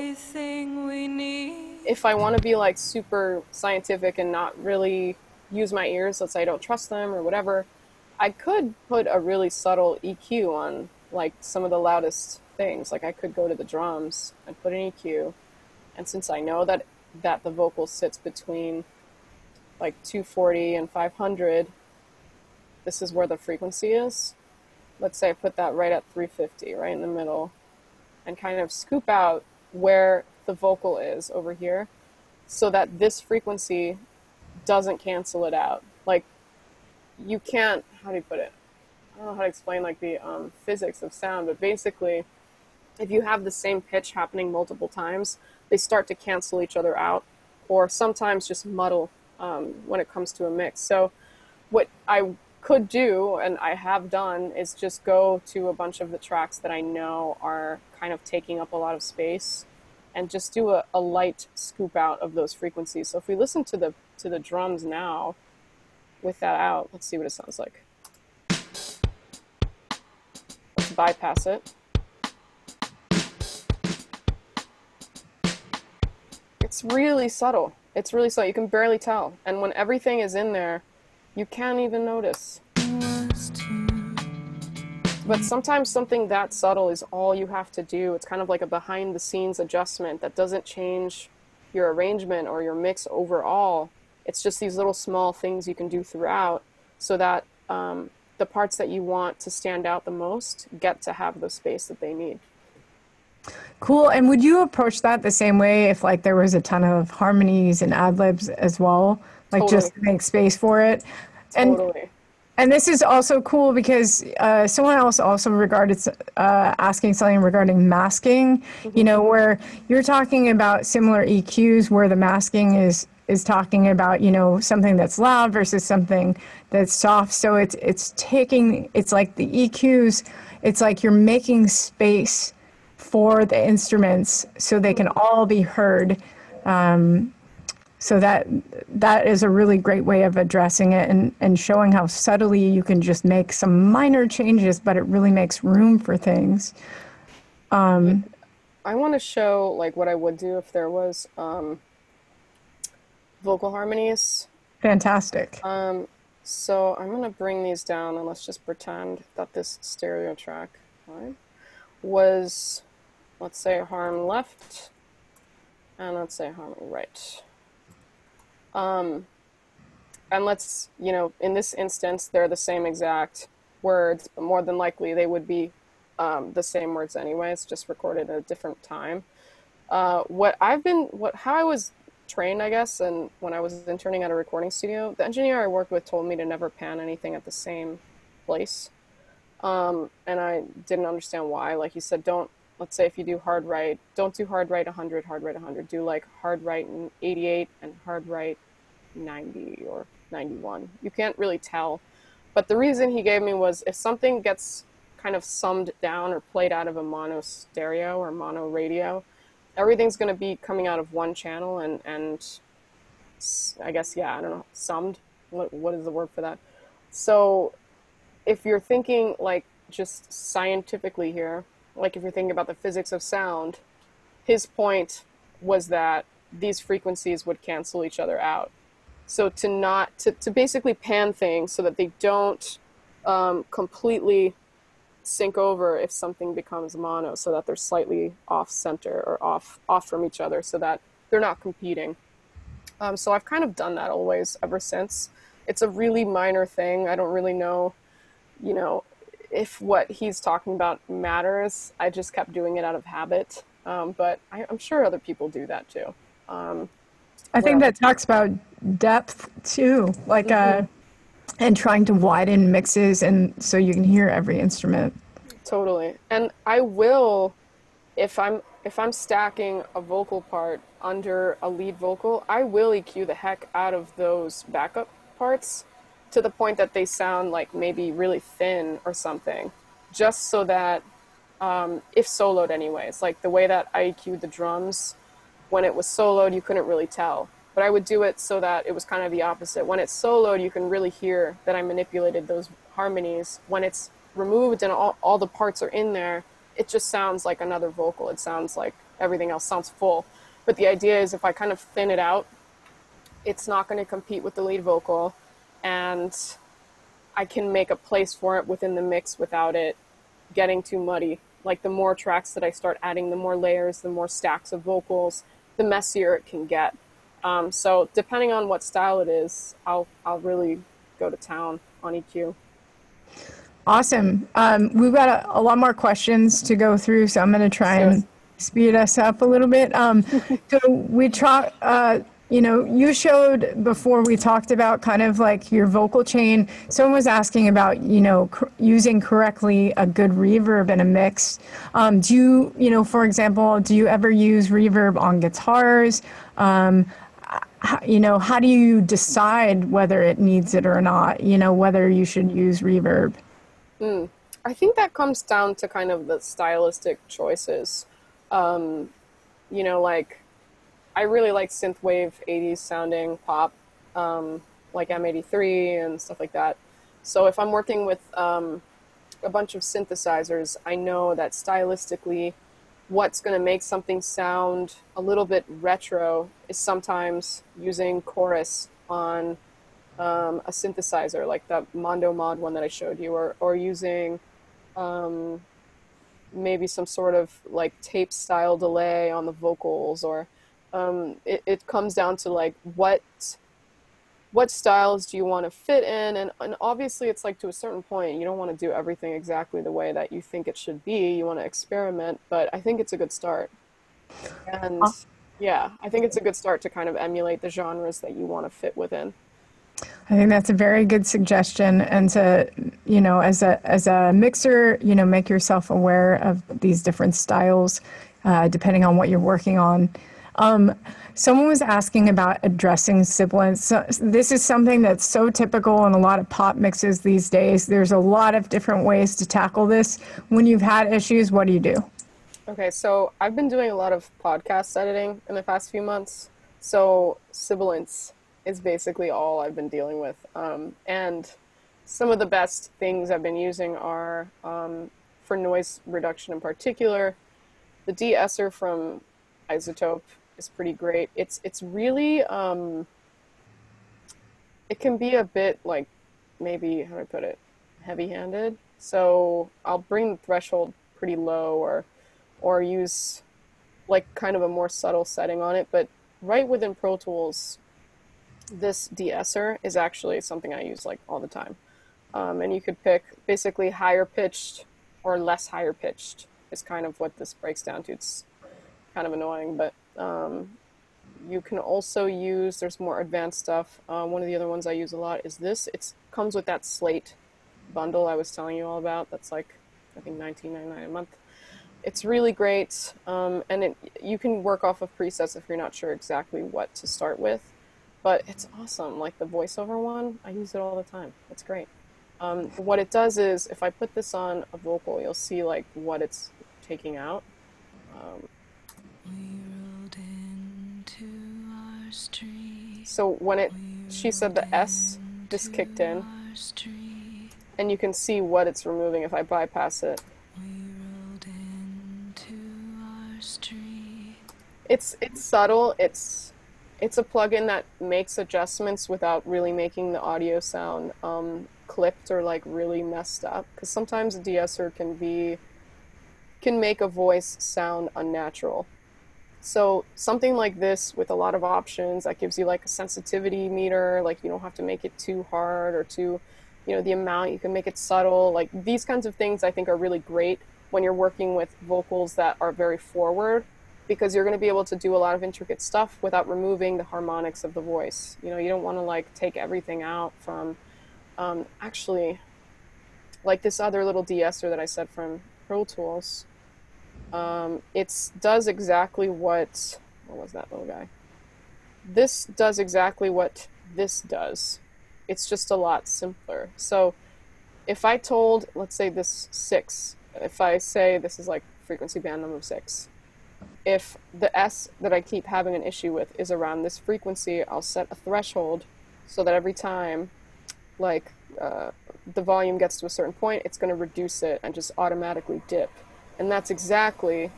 if I want to be like super scientific and not really use my ears, let's say I don't trust them or whatever, I could put a really subtle EQ on like some of the loudest things. Like I could go to the drums and put an EQ, and since I know that the vocal sits between like 240 and 500, this is where the frequency is. Let's say I put that right at 350, right in the middle, and kind of scoop out where the vocal is over here so that this frequency doesn't cancel it out. Like, you can't, how do you put it? I don't know how to explain like the physics of sound, but basically, if you have the same pitch happening multiple times, they start to cancel each other out, or sometimes just muddle when it comes to a mix. So what I could do, and I have done, is just go to a bunch of the tracks that I know are kind of taking up a lot of space and just do a light scoop out of those frequencies. So if we listen to the drums now with that out, let's see what it sounds like. Let's bypass it. It's really subtle. It's really subtle. You can barely tell. And when everything is in there, you can't even notice. But sometimes something that subtle is all you have to do. It's kind of like a behind the scenes adjustment that doesn't change your arrangement or your mix overall. It's just these little small things you can do throughout so that the parts that you want to stand out the most get to have the space that they need. Cool. And would you approach that the same way if like there was a ton of harmonies and ad libs as well, like Totally, just to make space for it? And totally. and this is also cool because someone else also regarded asking something regarding masking. You Hmm. know, where you're talking about similar EQs, where the masking is talking about something that's loud versus something that's soft. So it's like the EQs. It's like you're making space for the instruments so they can all be heard. So that is a really great way of addressing it and showing how subtly you can just make some minor changes, but it really makes room for things. I want to show like what I would do if there was vocal harmonies. Fantastic. So I'm gonna bring these down and let's just pretend that this stereo track, right, was, let's say, harm left and let's say harm right. And let's, in this instance, they're the same exact words, but more than likely they would be the same words anyway. It's just recorded at a different time. How I was trained, I guess, and when I was interning at a recording studio, the engineer I worked with told me to never pan anything at the same place. And I didn't understand why. Like he said, let's say if you do hard right, don't do hard right 100, hard right 100. Do like hard right 88 and hard right 90 or 91. You can't really tell. But the reason he gave me was if something gets kind of summed down or played out of a mono stereo or mono radio, everything's going to be coming out of one channel and I guess, yeah, I don't know, summed. What is the word for that? So if you're thinking like just scientifically here, like if you're thinking about the physics of sound, his point was that these frequencies would cancel each other out. So to basically pan things so that they don't completely sync over if something becomes mono, so that they're slightly off center or off from each other, so that they're not competing. So I've kind of done that always ever since. It's a really minor thing. I don't really know, if what he's talking about matters. I just kept doing it out of habit. But I'm sure other people do that too. I What think else? that talks about depth too, like Hmm. and trying to widen mixes and so you can hear every instrument. Totally. And I will, if I'm stacking a vocal part under a lead vocal, I will EQ the heck out of those backup parts to the point that they sound like maybe really thin or something, just so that if soloed anyways, like the way that I EQ'd the drums when it was soloed, you couldn't really tell. But I would do it so that it was kind of the opposite. When it's soloed, you can really hear that I manipulated those harmonies. When it's removed and all the parts are in there, it just sounds like another vocal. It sounds like everything else sounds full. But the idea is if I kind of thin it out, it's not going to compete with the lead vocal, and I can make a place for it within the mix without it getting too muddy. Like the more tracks that I start adding, the more layers, the more stacks of vocals, the messier it can get. So depending on what style it is, I'll really go to town on EQ. Awesome. We've got a lot more questions to go through, so I'm going to Let's try do it. and speed us up a little bit. So we try, you showed before we talked about kind of like your vocal chain. Someone was asking about, using correctly a good reverb in a mix. Do for example, do you ever use reverb on guitars? How do you decide whether it needs it or not? Whether you should use reverb? I think that comes down to kind of the stylistic choices. Um, like I really like synthwave 80s sounding pop, like M83 and stuff like that. So if I'm working with a bunch of synthesizers, I know that stylistically what's going to make something sound a little bit retro is sometimes using chorus on a synthesizer, like that Mondo Mod one that I showed you, or using um, maybe some sort of like tape style delay on the vocals, or it comes down to like what styles do you want to fit in? And obviously it's like to a certain point, you don't want to do everything exactly the way that you think it should be. You want to experiment, but I think it's a good start. And yeah, I think it's a good start to kind of emulate the genres that you want to fit within. I think that's a very good suggestion. And to, as a mixer, make yourself aware of these different styles, depending on what you're working on. Someone was asking about addressing sibilance. So this is something that's so typical in a lot of pop mixes these days. There's a lot of different ways to tackle this. When you've had issues, what do you do? Okay, so I've been doing a lot of podcast editing in the past few months. So sibilance is basically all I've been dealing with. And some of the best things I've been using are, for noise reduction in particular, the de-esser from Isotope is pretty great. It's really, it can be a bit like, maybe, how do I put it, heavy-handed. So I'll bring the threshold pretty low or use like kind of a more subtle setting on it. But right within Pro Tools, this de-esser is actually something I use like all the time. And you could pick basically higher pitched or less higher pitched is kind of what this breaks down to. It's kind of annoying, but you can also use, there's more advanced stuff. One of the other ones I use a lot is this. It comes with that Slate bundle I was telling you all about. That's like, I think $19.99 a month. It's really great, and you can work off of presets if you're not sure exactly what to start with, but it's awesome. Like the voiceover one, I use it all the time. It's great. What it does is, if I put this on a vocal, you'll see like what it's taking out. So when she said the S just kicked in, and you can see what it's removing if I bypass it. It's subtle. It's a plugin that makes adjustments without really making the audio sound clipped or like really messed up. Because sometimes a de-esser can make a voice sound unnatural. So something like this with a lot of options that gives you like a sensitivity meter, like you don't have to make it too hard or too, the amount, you can make it subtle. Like these kinds of things I think are really great when you're working with vocals that are very forward, because you're going to be able to do a lot of intricate stuff without removing the harmonics of the voice. You don't want to like take everything out from, actually, like this other little de-esser that I said from Pro Tools. It does exactly what was that little guy? This does exactly what this does. It's just a lot simpler. So if I told, let's say this 6, if I say this is like frequency band number 6, if the S that I keep having an issue with is around this frequency, I'll set a threshold so that every time like the volume gets to a certain point, it's going to reduce it and just automatically dip. And that's exactly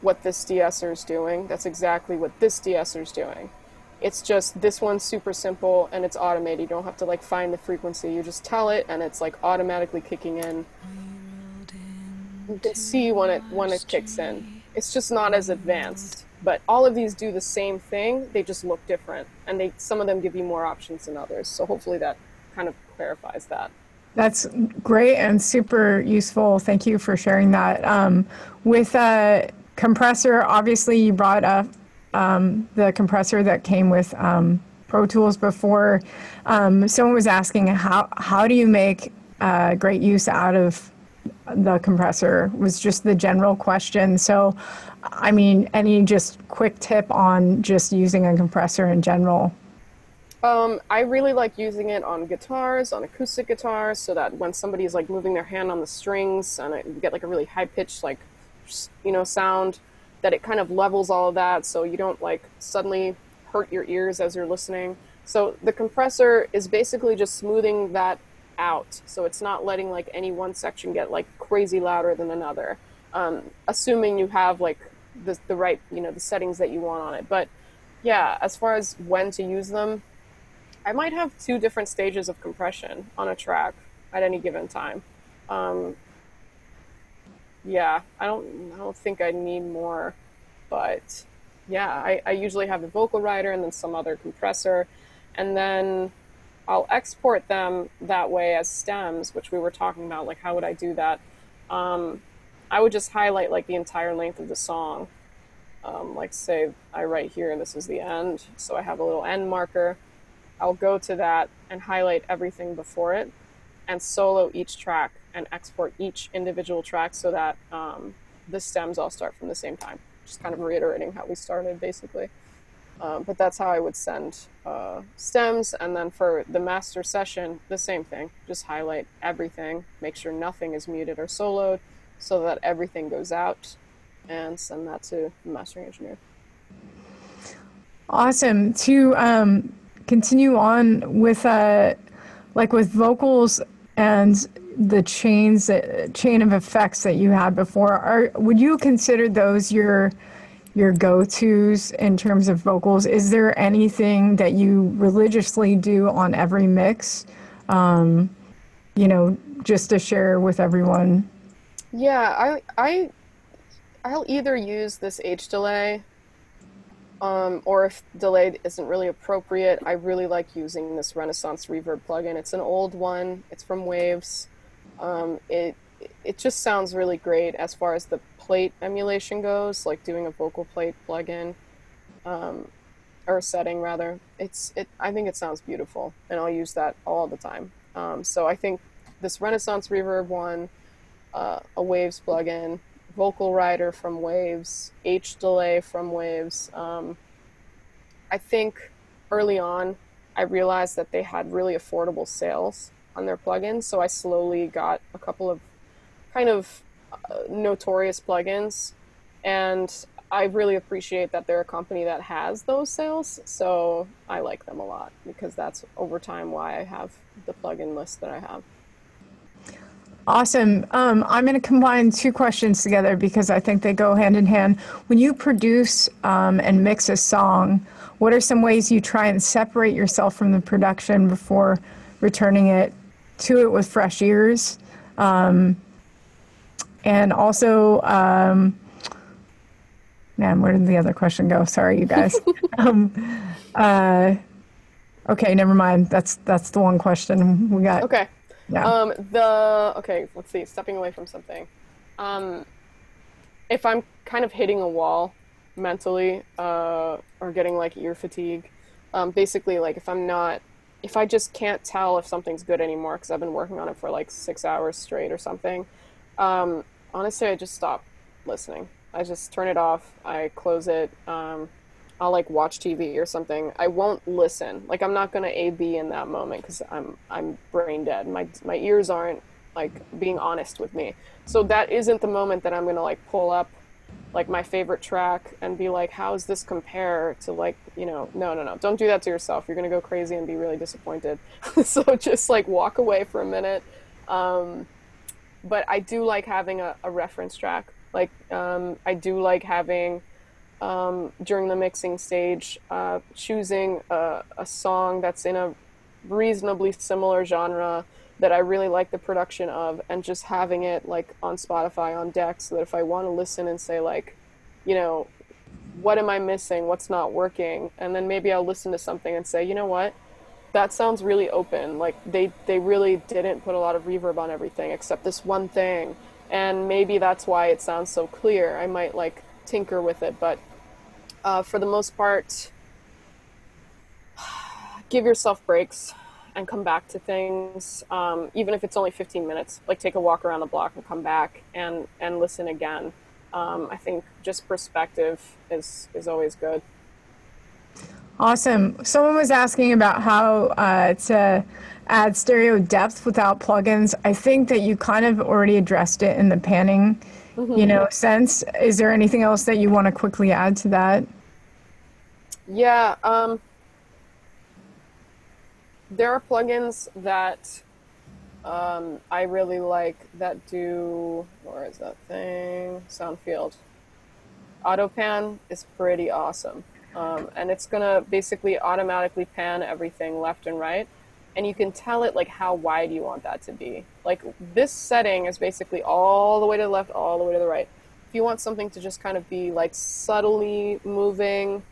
what this de-esser is doing. That's exactly what this de-esser is doing. It's just this one's super simple and it's automated. You don't have to like find the frequency. You just tell it and it's like automatically kicking in. You can see when it kicks in. It's just not as advanced. But all of these do the same thing. They just look different. And some of them give you more options than others. So hopefully that kind of clarifies that. That's great and super useful. Thank you for sharing that. With a compressor, obviously you brought up the compressor that came with Pro Tools before. Someone was asking how do you make great use out of the compressor, was just the general question. So, I mean, any just quick tip on just using a compressor in general? I really like using it on guitars, on acoustic guitars, so that when somebody's like moving their hand on the strings and you get like a really high pitched like, sound, that it kind of levels all of that so you don't like suddenly hurt your ears as you're listening. So the compressor is basically just smoothing that out. So it's not letting like any one section get like crazy louder than another. Assuming you have like the right, the settings that you want on it. But yeah, as far as when to use them, I might have 2 different stages of compression on a track at any given time. Yeah, I don't think I need more, but yeah, I usually have a vocal rider and then some other compressor, and then I'll export them that way as stems, which we were talking about, like how would I do that? Um, I would just highlight like the entire length of the song. Like say I write here, this is the end, so I have a little end marker. I'll go to that and highlight everything before it and solo each track and export each individual track so that the stems all start from the same time. Just kind of reiterating how we started basically. But that's how I would send stems. And then for the master session, the same thing. Just highlight everything, make sure nothing is muted or soloed so that everything goes out, and send that to the mastering engineer. Awesome. To continue on with like with vocals and the chain of effects that you had before, would you consider those your go-tos in terms of vocals? Is there anything that you religiously do on every mix? Just to share with everyone. Yeah, I'll either use this H delay, or if delay isn't really appropriate, I really like using this Renaissance reverb plugin. It's an old one. It's from Waves. It just sounds really great as far as the plate emulation goes, like doing a vocal plate plugin, or setting rather. I think it sounds beautiful, and I'll use that all the time. So I think this Renaissance reverb one, a Waves plugin, vocal rider from Waves, H delay from Waves. I think early on I realized that they had really affordable sales on their plugins, so I slowly got a couple of kind of notorious plugins, and I really appreciate that they're a company that has those sales, so I like them a lot because that's over time why I have the plugin list that I have. Awesome. I'm going to combine two questions together because I think they go hand in hand. When you produce and mix a song, what are some ways you try and separate yourself from the production before returning it to it with fresh ears? And also, man, where did the other question go? Sorry, you guys. Okay, never mind. That's the one question we got. Okay. Yeah. Okay, let's see, stepping away from something. If I'm kind of hitting a wall mentally, or getting like ear fatigue, basically like if I just can't tell if something's good anymore because I've been working on it for like 6 hours straight or something, honestly, I just stop listening. I just turn it off, I close it, I'll like watch TV or something. I won't listen. Like I'm not gonna A/B in that moment because I'm brain dead. My ears aren't like being honest with me. So that isn't the moment that I'm gonna like pull up like my favorite track and be like, how does this compare to like, no. Don't do that to yourself. You're gonna go crazy and be really disappointed. So just like walk away for a minute. But I do like having a reference track. Like I do like having during the mixing stage, choosing a song that's in a reasonably similar genre that I really like the production of, and just having it like on Spotify on deck so that if I want to listen and say like, what am I missing? What's not working? And then maybe I'll listen to something and say, you know what? That sounds really open. Like they really didn't put a lot of reverb on everything except this one thing. And maybe that's why it sounds so clear. I might like tinker with it, but for the most part, give yourself breaks and come back to things, even if it's only 15 minutes. Like take a walk around the block and come back and listen again. I think just perspective is always good. Awesome. Someone was asking about how to add stereo depth without plugins. I think that you kind of already addressed it in the panning, sense. Is there anything else that you want to quickly add to that? Yeah, there are plugins that I really like that do, where is that thing? Soundfield. Autopan is pretty awesome. And it's gonna basically automatically pan everything left and right. And you can tell it like how wide you want that to be. Like this setting is basically all the way to the left, all the way to the right. If you want something to just kind of be like subtly moving,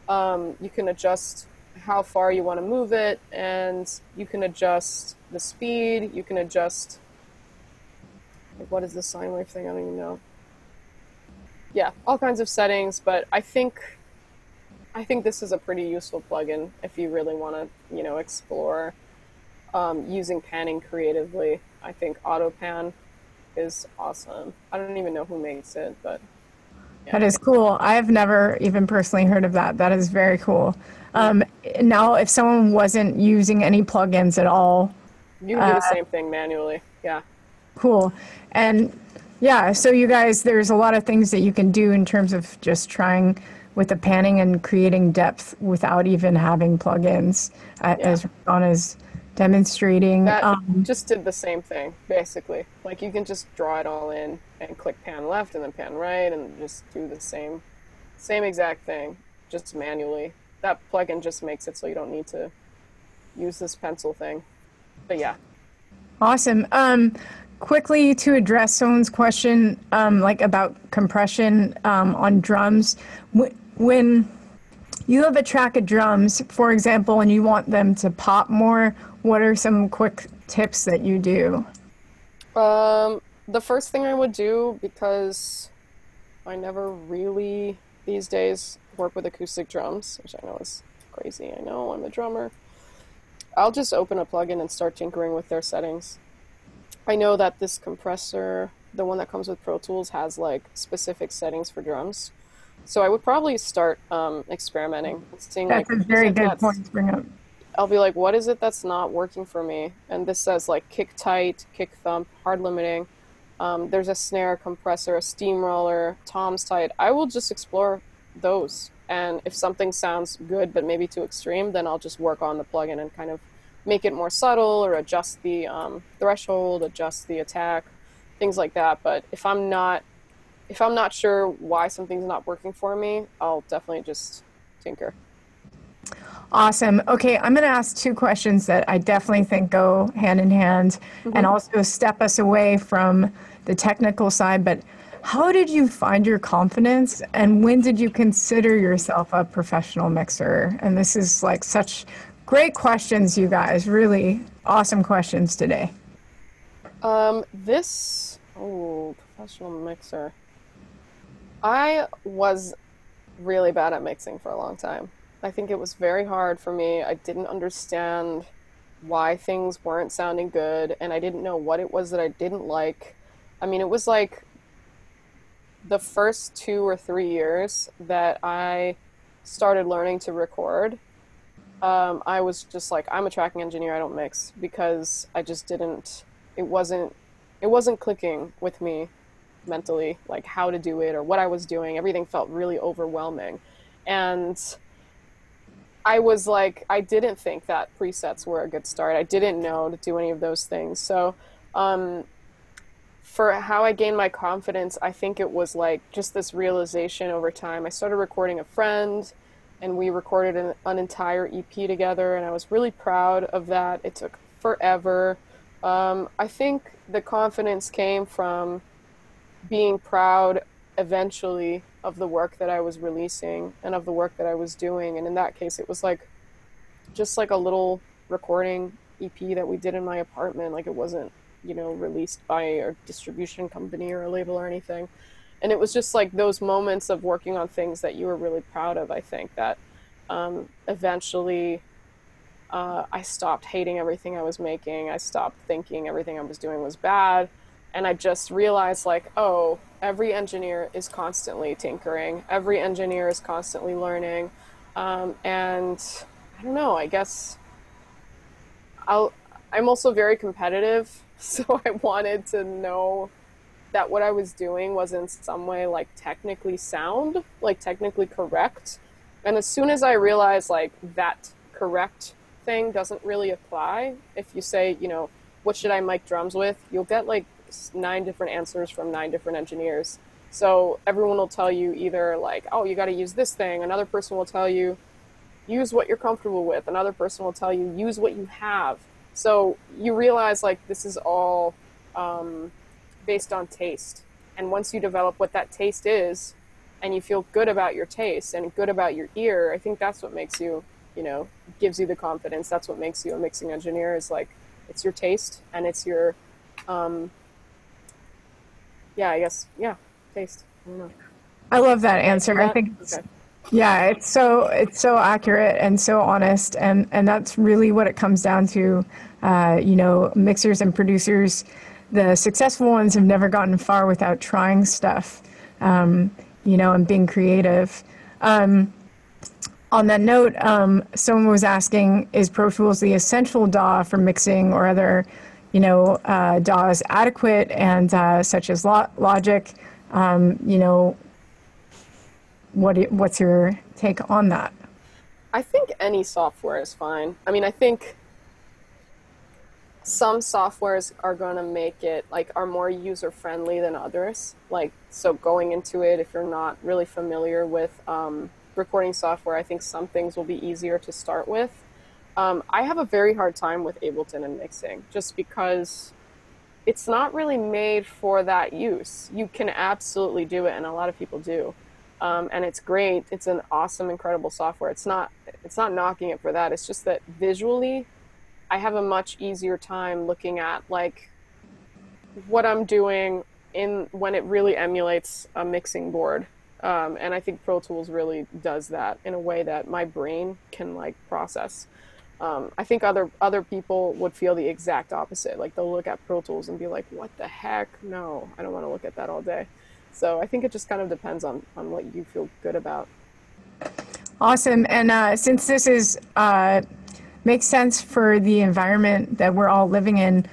you can adjust how far you want to move it, and you can adjust the speed, you can adjust, like, what is the sine wave thing? I don't even know. Yeah, all kinds of settings, but I think this is a pretty useful plugin if you really want to, explore using panning creatively. I think auto pan is awesome. I don't even know who makes it, but yeah. That is cool. I have never even personally heard of that. That is very cool. Now, if someone wasn't using any plugins at all, You can do the same thing manually. Yeah. cool. And yeah, so you guys, there's a lot of things that you can do in terms of just trying with the panning and creating depth without even having plugins, as Ron is demonstrating. That just did the same thing, basically. Like, you can just draw it all in and click pan left and then pan right and just do the same exact thing, just manually. That plugin just makes it so you don't need to use this pencil thing. But yeah. Awesome. Quickly to address someone's question, like about compression on drums, when you have a track of drums, for example, and you want them to pop more, what are some quick tips that you do? The first thing I would do, because I never really these days work with acoustic drums, which I know is crazy. I know, I'm a drummer. I'll just open a plugin and start tinkering with their settings. I know that this compressor, the one that comes with Pro Tools, has like specific settings for drums. So I would probably start experimenting, seeing That's like, a very good point to bring up. I'll be like, what is it that's not working for me? And this says like kick tight, kick thump, hard limiting. There's a snare compressor, a steamroller, toms tight. I will just explore those. And if something sounds good but maybe too extreme, then I'll just work on the plugin and kind of make it more subtle or adjust the threshold, adjust the attack, things like that. But if I'm not sure why something's not working for me, I'll definitely just tinker. Awesome. Okay, I'm going to ask two questions that I definitely think go hand in hand and also step us away from the technical side. But how did you find your confidence, and when did you consider yourself a professional mixer? And this is like such great questions, you guys. Really awesome questions today. Professional mixer. I was really bad at mixing for a long time. I think it was very hard for me. I didn't understand why things weren't sounding good, and I didn't know what it was that I didn't like. I mean, it was like the first 2 or 3 years that I started learning to record. I was just like, I'm a tracking engineer, I don't mix, because I just didn't, it wasn't clicking with me mentally, like how to do it or what I was doing. Everything felt really overwhelming. And I was like, I didn't think that presets were a good start. I didn't know to do any of those things. So for how I gained my confidence, I think it was like just this realization over time. I started recording a friend, and we recorded an entire EP together, and I was really proud of that. It took forever. I think the confidence came from being proud eventually of the work that I was releasing and of the work that I was doing. And in that case, it was like just like a little recording EP that we did in my apartment. Like, it wasn't, released by a distribution company or a label or anything. And it was just like those moments of working on things that you were really proud of, I think, that eventually I stopped hating everything I was making. I stopped thinking everything I was doing was bad. And I just realized, like, oh, every engineer is constantly tinkering. Every engineer is constantly learning. And I don't know, I guess I'm also very competitive. So I wanted to know that what I was doing was in some way like technically sound, like technically correct. And as soon as I realized like that correct thing doesn't really apply, if you say, what should I mic drums with, you'll get like 9 different answers from 9 different engineers. So everyone will tell you either like, oh, you got to use this thing. Another person will tell you, use what you're comfortable with. Another person will tell you, use what you have. So you realize like this is all based on taste. And once you develop what that taste is, and you feel good about your taste and good about your ear, I think that's what makes you you know, gives you the confidence. That's what makes you a mixing engineer, is like, it's your taste and it's your, um, yeah, I guess, yeah, taste. I don't know. I love that Did I answer answer. I that? think it's, Okay. yeah, it's so accurate and so honest, and that's really what it comes down to. You know, mixers and producers, the successful ones have never gotten far without trying stuff, you know, and being creative. On that note, someone was asking, is Pro Tools the essential DAW for mixing, or other, you know, DAWs adequate, and such as Logic? You know, what's your take on that? I think any software is fine. I mean, I think some softwares are going to make it, like, are more user friendly than others. Like, so going into it, if you're not really familiar with recording software, I think some things will be easier to start with. I have a very hard time with Ableton and mixing, just because it's not really made for that use. You can absolutely do it, and a lot of people do. And it's great. It's an awesome, incredible software. It's not knocking it for that. It's just that visually, I have a much easier time looking at, like, what I'm doing in when it really emulates a mixing board. And I think Pro Tools really does that in a way that my brain can, like, process. I think other people would feel the exact opposite. Like, they'll look at Pro Tools and be like, "What the heck? No, I don't want to look at that all day." So I think it just kind of depends on what you feel good about. Awesome. And since this is makes sense for the environment that we're all living in,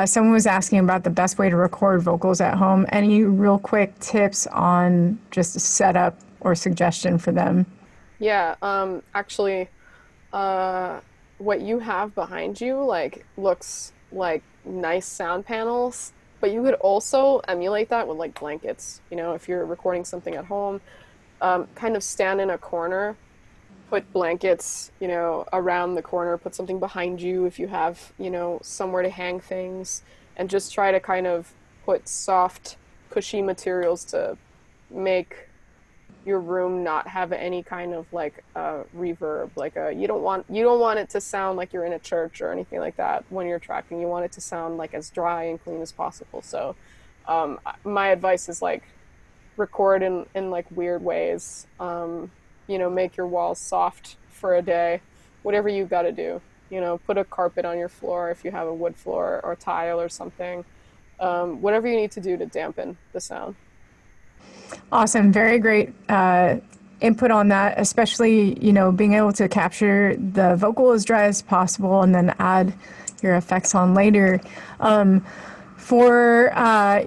someone was asking about the best way to record vocals at home. Any real quick tips on just a setup or suggestion for them? Yeah, actually, what you have behind you, like, looks like nice sound panels, but you could also emulate that with, like, blankets. You know, if you're recording something at home, kind of stand in a corner, put blankets, you know, around the corner, put something behind you if you have, you know, somewhere to hang things, and just try to kind of put soft, cushy materials to make your room not have any kind of, like, reverb. Like, you don't want it to sound like you're in a church or anything like that when you're tracking. You want it to sound, like, as dry and clean as possible. So my advice is, like, record in like weird ways. You know, make your walls soft for a day, whatever you got to do. You know, put a carpet on your floor if you have a wood floor, or tile or something. Whatever you need to do to dampen the sound. Awesome. Very great input on that, especially, you know, being able to capture the vocal as dry as possible and then add your effects on later. For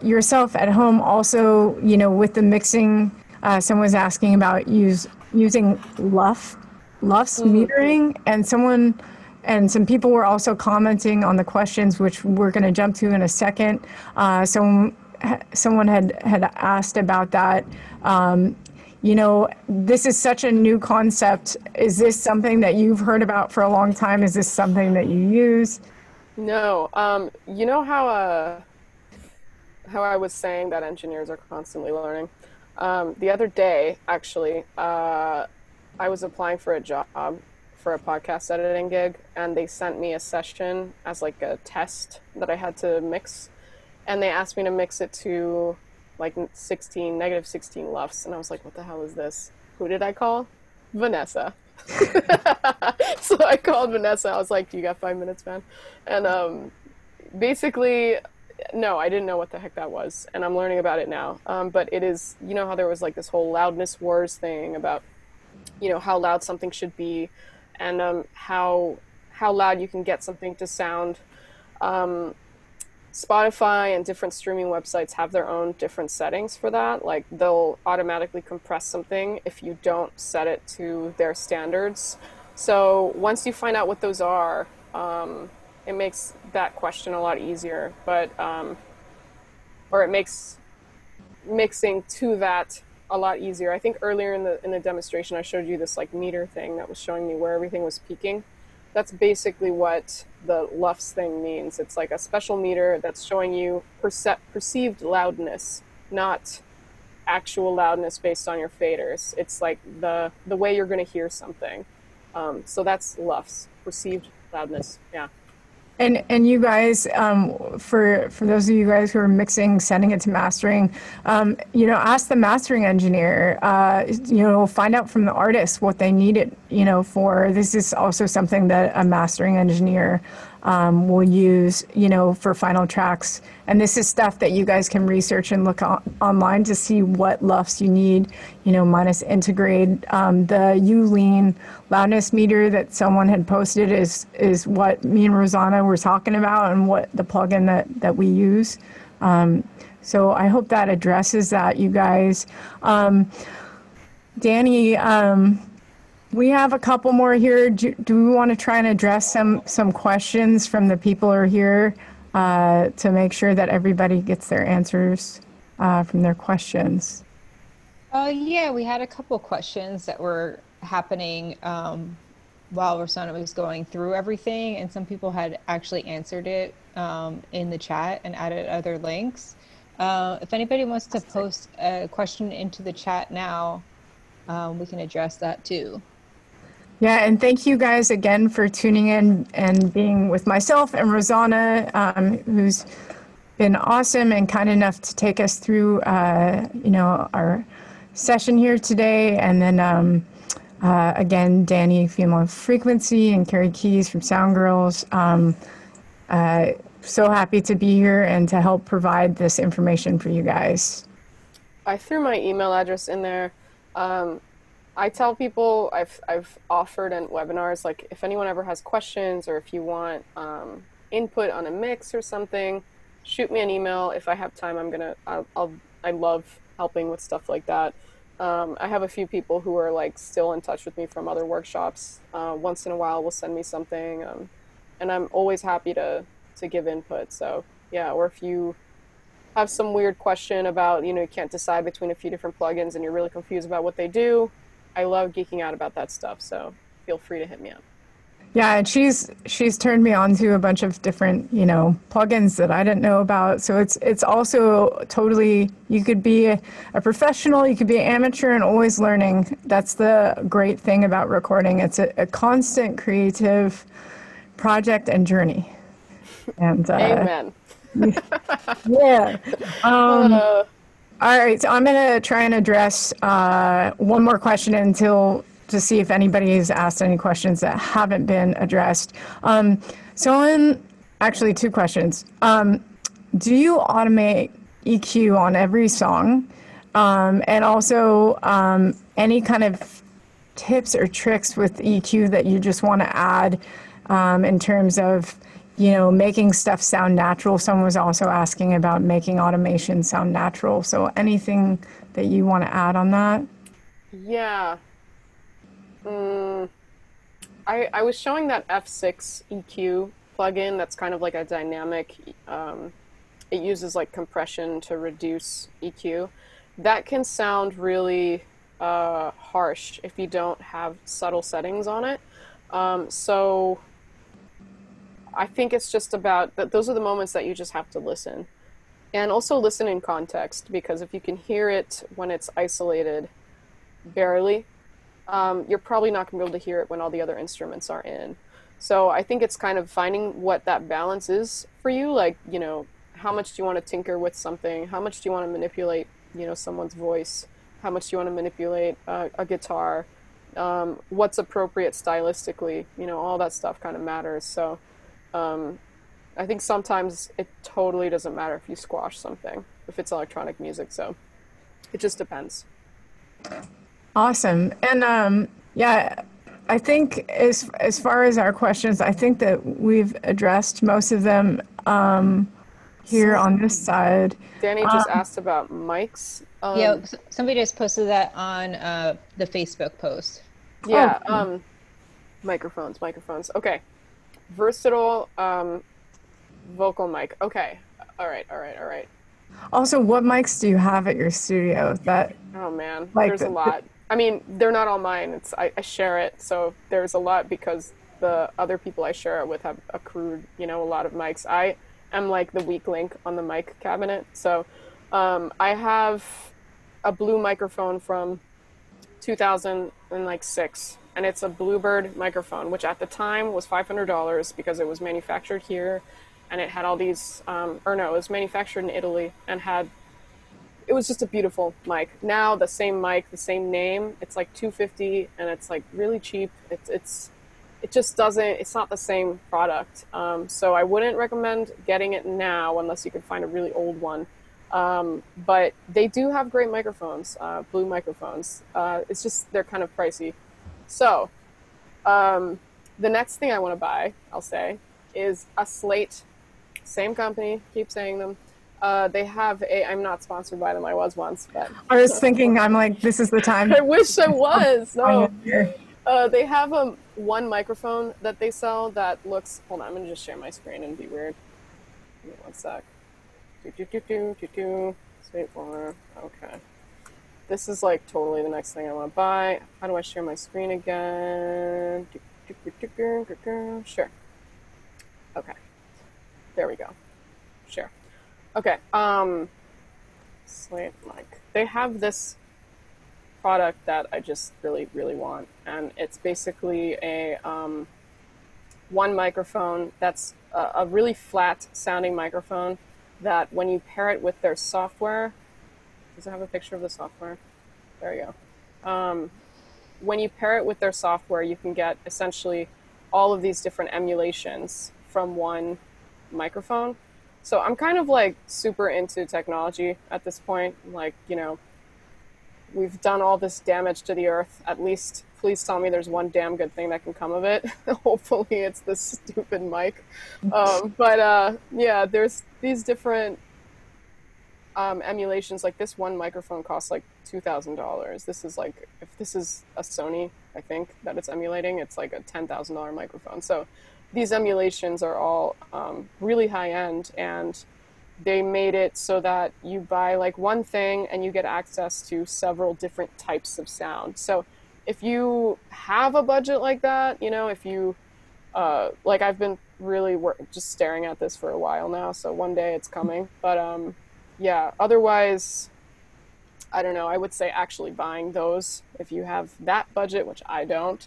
yourself at home also, you know, with the mixing, someone was asking about using Luff's metering, and some people were also commenting on the questions, which we're going to jump to in a second. Someone had asked about that. You know, this is such a new concept. Is this something that you've heard about for a long time? Is this something that you use? No, you know how I was saying that engineers are constantly learning. The other day, actually, I was applying for a job for a podcast editing gig, and they sent me a session as, like, a test that I had to mix, and they asked me to mix it to, like, negative 16 LUFS, and I was like, what the hell is this? Who did I call? Vanessa. So I called Vanessa. I was like, "Do you got 5 minutes, man?" And basically, no, I didn't know what the heck that was, and I'm learning about it now. But it is, you know how there was, like, this whole loudness wars thing about, you know, how loud something should be, and how loud you can get something to sound. Spotify and different streaming websites have their own different settings for that. Like, they'll automatically compress something if you don't set it to their standards. So once you find out what those are, it makes that question a lot easier. But or it makes mixing to that a lot easier. I think earlier in the demonstration, I showed you this, like, meter thing that was showing me where everything was peaking. That's basically what the LUFS thing means. It's like a special meter that's showing you perceived loudness, not actual loudness based on your faders. It's like the way you're going to hear something. So that's LUFS, perceived loudness. Yeah. And you guys, for those of you guys who are mixing, sending it to mastering, ask the mastering engineer. Find out from the artist what they need it, for. This is also something that a mastering engineer will use, for final tracks. And this is stuff that you guys can research and look online to see what LUFs you need, minus integrate. The U-Lean loudness meter that someone had posted is what me and Rosana were talking about and what the plugin that we use. So I hope that addresses that, you guys. Danny, we have a couple more here. Do we want to try and address some questions from the people who are here to make sure that everybody gets their answers from their questions? Yeah, we had a couple questions that were happening while Rosana was going through everything, and some people had actually answered it in the chat and added other links. If anybody wants to post a question into the chat now, we can address that too. Yeah, and thank you guys again for tuning in and being with myself and Rosana, who's been awesome and kind enough to take us through, our session here today. And then again, Danny, Female Frequency, and Carrie Keys from Sound Girls. So happy to be here and to help provide this information for you guys. I threw my email address in there. I tell people I've offered in webinars, like if anyone ever has questions or if you want input on a mix or something, shoot me an email. If I have time, I love helping with stuff like that. I have a few people who are like still in touch with me from other workshops. Once in a while will send me something, and I'm always happy to give input. So yeah, or if you have some weird question about, you can't decide between a few different plugins and you're really confused about what they do, I love geeking out about that stuff, so feel free to hit me up. Yeah, and she's turned me on to a bunch of different, plugins that I didn't know about. So it's also totally, you could be a professional, you could be an amateur, and always learning. That's the great thing about recording. It's a constant creative project and journey. And Amen. Yeah. All right, so I'm going to try and address one more question to see if anybody has asked any questions that haven't been addressed. Actually, two questions. Do you automate EQ on every song? And also, any kind of tips or tricks with EQ that you just want to add in terms of, making stuff sound natural? Someone was also asking about making automation sound natural. So anything that you want to add on that? Yeah. I was showing that F6 EQ plugin that's kind of like a dynamic, it uses like compression to reduce EQ. That can sound really harsh if you don't have subtle settings on it. So I think it's just about that. Those are the moments that you just have to listen, and also listen in context, because if you can hear it when it's isolated barely, you're probably not going to be able to hear it when all the other instruments are in. So I think it's kind of finding what that balance is for you. Like, how much do you want to tinker with something? How much do you want to manipulate, someone's voice? How much do you want to manipulate a guitar? What's appropriate stylistically? All that stuff kind of matters. So I think sometimes it totally doesn't matter if you squash something, if it's electronic music. So it just depends. Awesome. And yeah, I think as far as our questions, I think that we've addressed most of them here on this side. Danny just asked about mics. Yeah, somebody just posted that on the Facebook post. Yeah, microphones. Okay. Versatile vocal mic. Okay. All right. Also, what mics do you have at your studio? Oh man, there's a lot. I mean, they're not all mine. I share it, so there's a lot because the other people I share it with have accrued, a lot of mics. I am like the weak link on the mic cabinet. So I have a blue microphone from 2006 and it's a Bluebird microphone, which at the time was $500 because it was manufactured here, and it had all these, or no, it was manufactured in Italy and it was just a beautiful mic. Now the same mic, the same name, it's like $250 and it's like really cheap. It just doesn't, it's not the same product. So I wouldn't recommend getting it now unless you can find a really old one. But they do have great microphones, Blue microphones. It's just, they're kind of pricey. So the next thing I want to buy, I'll say, is a Slate. Same company, keep saying them. They have I'm not sponsored by them, I was once, but. I was thinking, I'm like, this is the time. I wish I was, no. They have one microphone that they sell that looks, hold on, I'm gonna just share my screen and be weird. Give me one sec. Sweet corner, okay. This is like totally the next thing I want to buy. How do I share my screen again? Sure. Okay. There we go. Sure. Okay. Slate mic. They have this product that I just really, really want, and it's basically a one microphone that's a really flat sounding microphone that when you pair it with their software, does it have a picture of the software? There you go. When you pair it with their software, you can get essentially all of these different emulations from one microphone. So I'm kind of like super into technology at this point. Like, you know, we've done all this damage to the earth. At least please tell me there's one damn good thing that can come of it. Hopefully it's this stupid mic. Yeah, there's these different emulations. Like this one microphone costs like $2,000. This is like, if this is a Sony, I think that it's emulating, it's like a $10,000 microphone. So these emulations are all really high end, and they made it so that you buy like one thing and you get access to several different types of sound. So if you have a budget like that, you know, if you like, I've been really just staring at this for a while now, so one day it's coming. But yeah, otherwise, I don't know, I would say actually buying those if you have that budget, which I don't.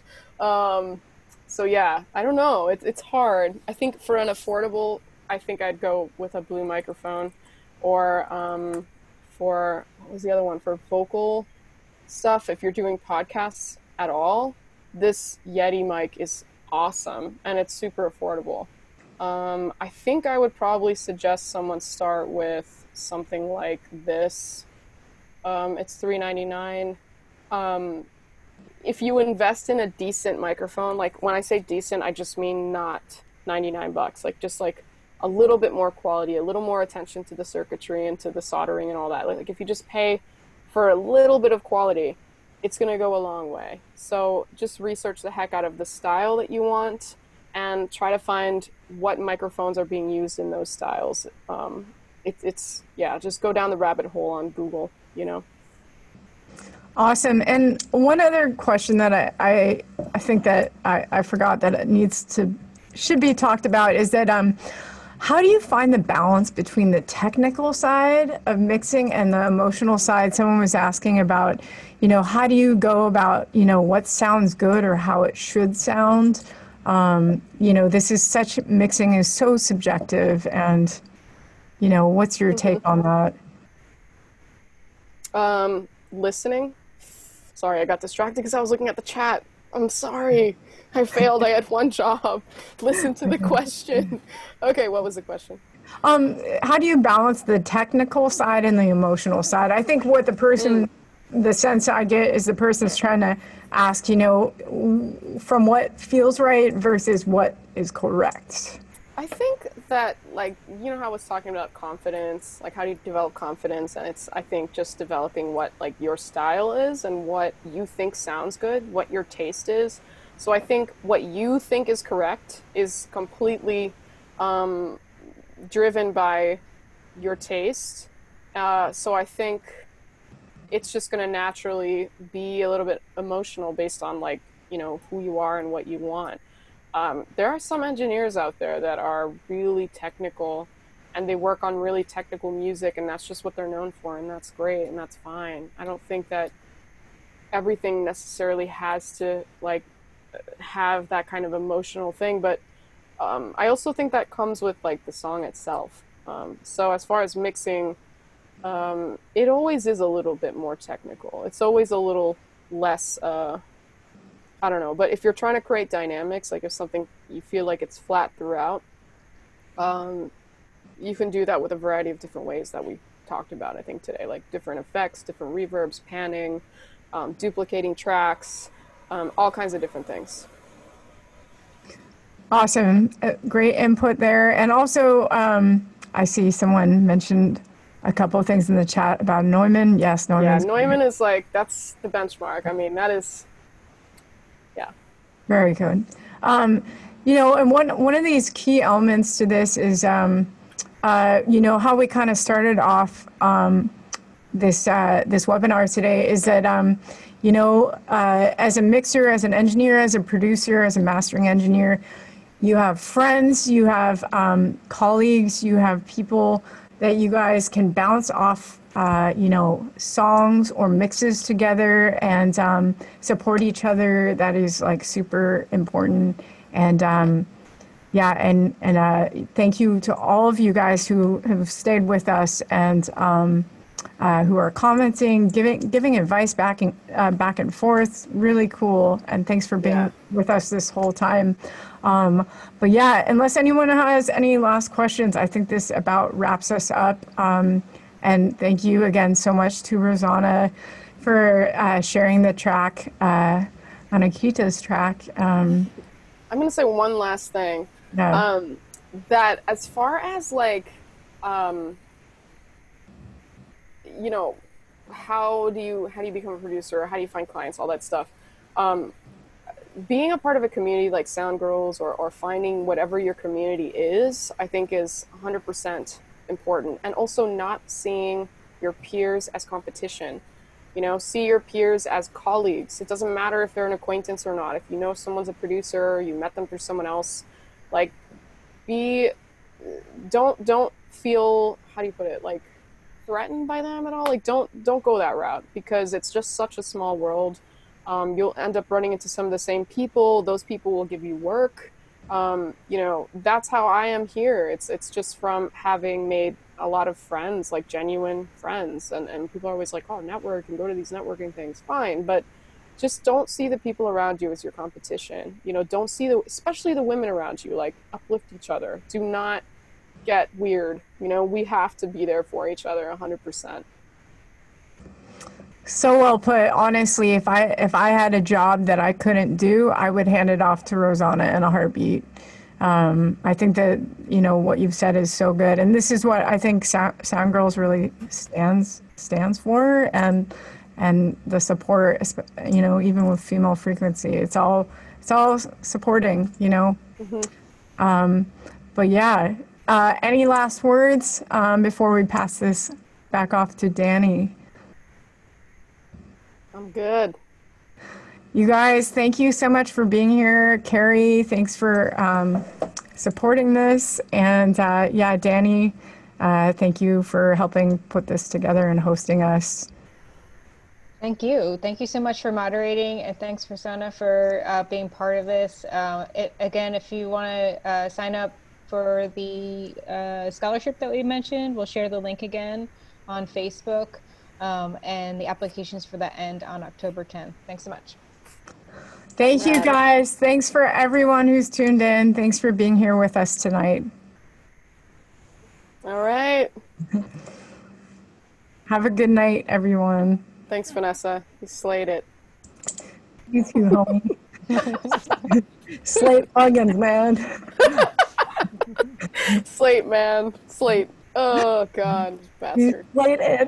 So yeah, I don't know, it's hard. I think for an affordable, I think I'd go with a Blue microphone, or for, what was the other one, for vocal stuff, if you're doing podcasts at all, this Yeti mic is awesome, and it's super affordable. I think I would probably suggest someone start with something like this. It's $399. If you invest in a decent microphone, like when I say decent, I just mean not $99, like just like a little bit more quality, a little more attention to the circuitry and to the soldering and all that. Like if you just pay for a little bit of quality, it's going to go a long way. So just research the heck out of the style that you want and try to find what microphones are being used in those styles. Yeah, just go down the rabbit hole on Google, you know. Awesome. And one other question that I think that I forgot that it should be talked about is that how do you find the balance between the technical side of mixing and the emotional side? Someone was asking about, you know, how do you go about, you know, what sounds good or how it should sound? You know, mixing is so subjective, and, you know, what's your take on that? Listening. Sorry, I got distracted because I was looking at the chat. I'm sorry. I failed. I had one job. Listen to the question. Okay, what was the question? How do you balance the technical side and the emotional side? I think what the sense I get is the person's trying to ask, you know, from what feels right versus what is correct. I think that, like, you know how I was talking about confidence, like how do you develop confidence, and it's, I think, just developing what, like, your style is and what you think sounds good, what your taste is. So I think what you think is correct is completely driven by your taste. So I think it's just going to naturally be a little bit emotional based on, like, you know, who you are and what you want. There are some engineers out there that are really technical and they work on really technical music, and that's just what they're known for, and that's great and that's fine. I don't think that everything necessarily has to, like, have that kind of emotional thing. But I also think that comes with like the song itself. So as far as mixing, it always is a little bit more technical. It's always a little less, I don't know. But if you're trying to create dynamics, like if something you feel like it's flat throughout, you can do that with a variety of different ways that we talked about, I think, today, like different effects, different reverbs, panning, duplicating tracks, all kinds of different things. Awesome. Great input there. And also, I see someone mentioned a couple of things in the chat about Neumann. Yes, Yeah, Neumann's Neumann is like, that's the benchmark. I mean, that is, yeah. very good. You know, and one of these key elements to this is, you know, how we kind of started off this webinar today is that, you know, as a mixer, as an engineer, as a producer, as a mastering engineer, you have friends, you have colleagues, you have people that you guys can bounce off, you know, songs or mixes together and support each other. That is like super important. And yeah, and thank you to all of you guys who have stayed with us and who are commenting, giving advice back and forth. Really cool. And thanks for being with us this whole time. But yeah, unless anyone has any last questions, I think this about wraps us up. And thank you again so much to Rosana for sharing the track, Anakita's track. I'm going to say one last thing. No. That as far as like, you know, how do you become a producer? How do you find clients? All that stuff. Being a part of a community like Sound Girls or finding whatever your community is, I think is 100% important. And also not seeing your peers as competition. You know, see your peers as colleagues. It doesn't matter if they're an acquaintance or not. If you know someone's a producer, you met them through someone else, like don't feel, how do you put it, like threatened by them at all. Like don't go that route, because it's just such a small world. You'll end up running into some of the same people. Those people will give you work. You know, that's how I am here. It's just from having made a lot of friends, like genuine friends. And people are always like, oh, network and go to these networking things. Fine, but just don't see the people around you as your competition. You know, don't see especially the women around you, like uplift each other. Do not get weird. You know, we have to be there for each other 100%. So well put. Honestly, if I had a job that I couldn't do, I would hand it off to Rosana in a heartbeat. I think that, you know, what you've said is so good, and this is what I think Sound Girls really stands for, and the support, you know, even with female frequency, it's all supporting, you know. Mm-hmm. But yeah, any last words before we pass this back off to Danny? I'm good. You guys, thank you so much for being here. Carrie, thanks for supporting this. And yeah, Danny, thank you for helping put this together and hosting us. Thank you. Thank you so much for moderating, and thanks, Rosana, for being part of this. Again, if you want to sign up for the scholarship that we mentioned, we'll share the link again on Facebook, and the applications for that end on October 10th. Thanks so much. Thank you, guys. Thanks for everyone who's tuned in. Thanks for being here with us tonight. All right. Have a good night, everyone. Thanks, Vanessa. You slayed it. You too, homie. Slate onions, man. Slate, man. Slate. Oh, God. Bastard. Slate it.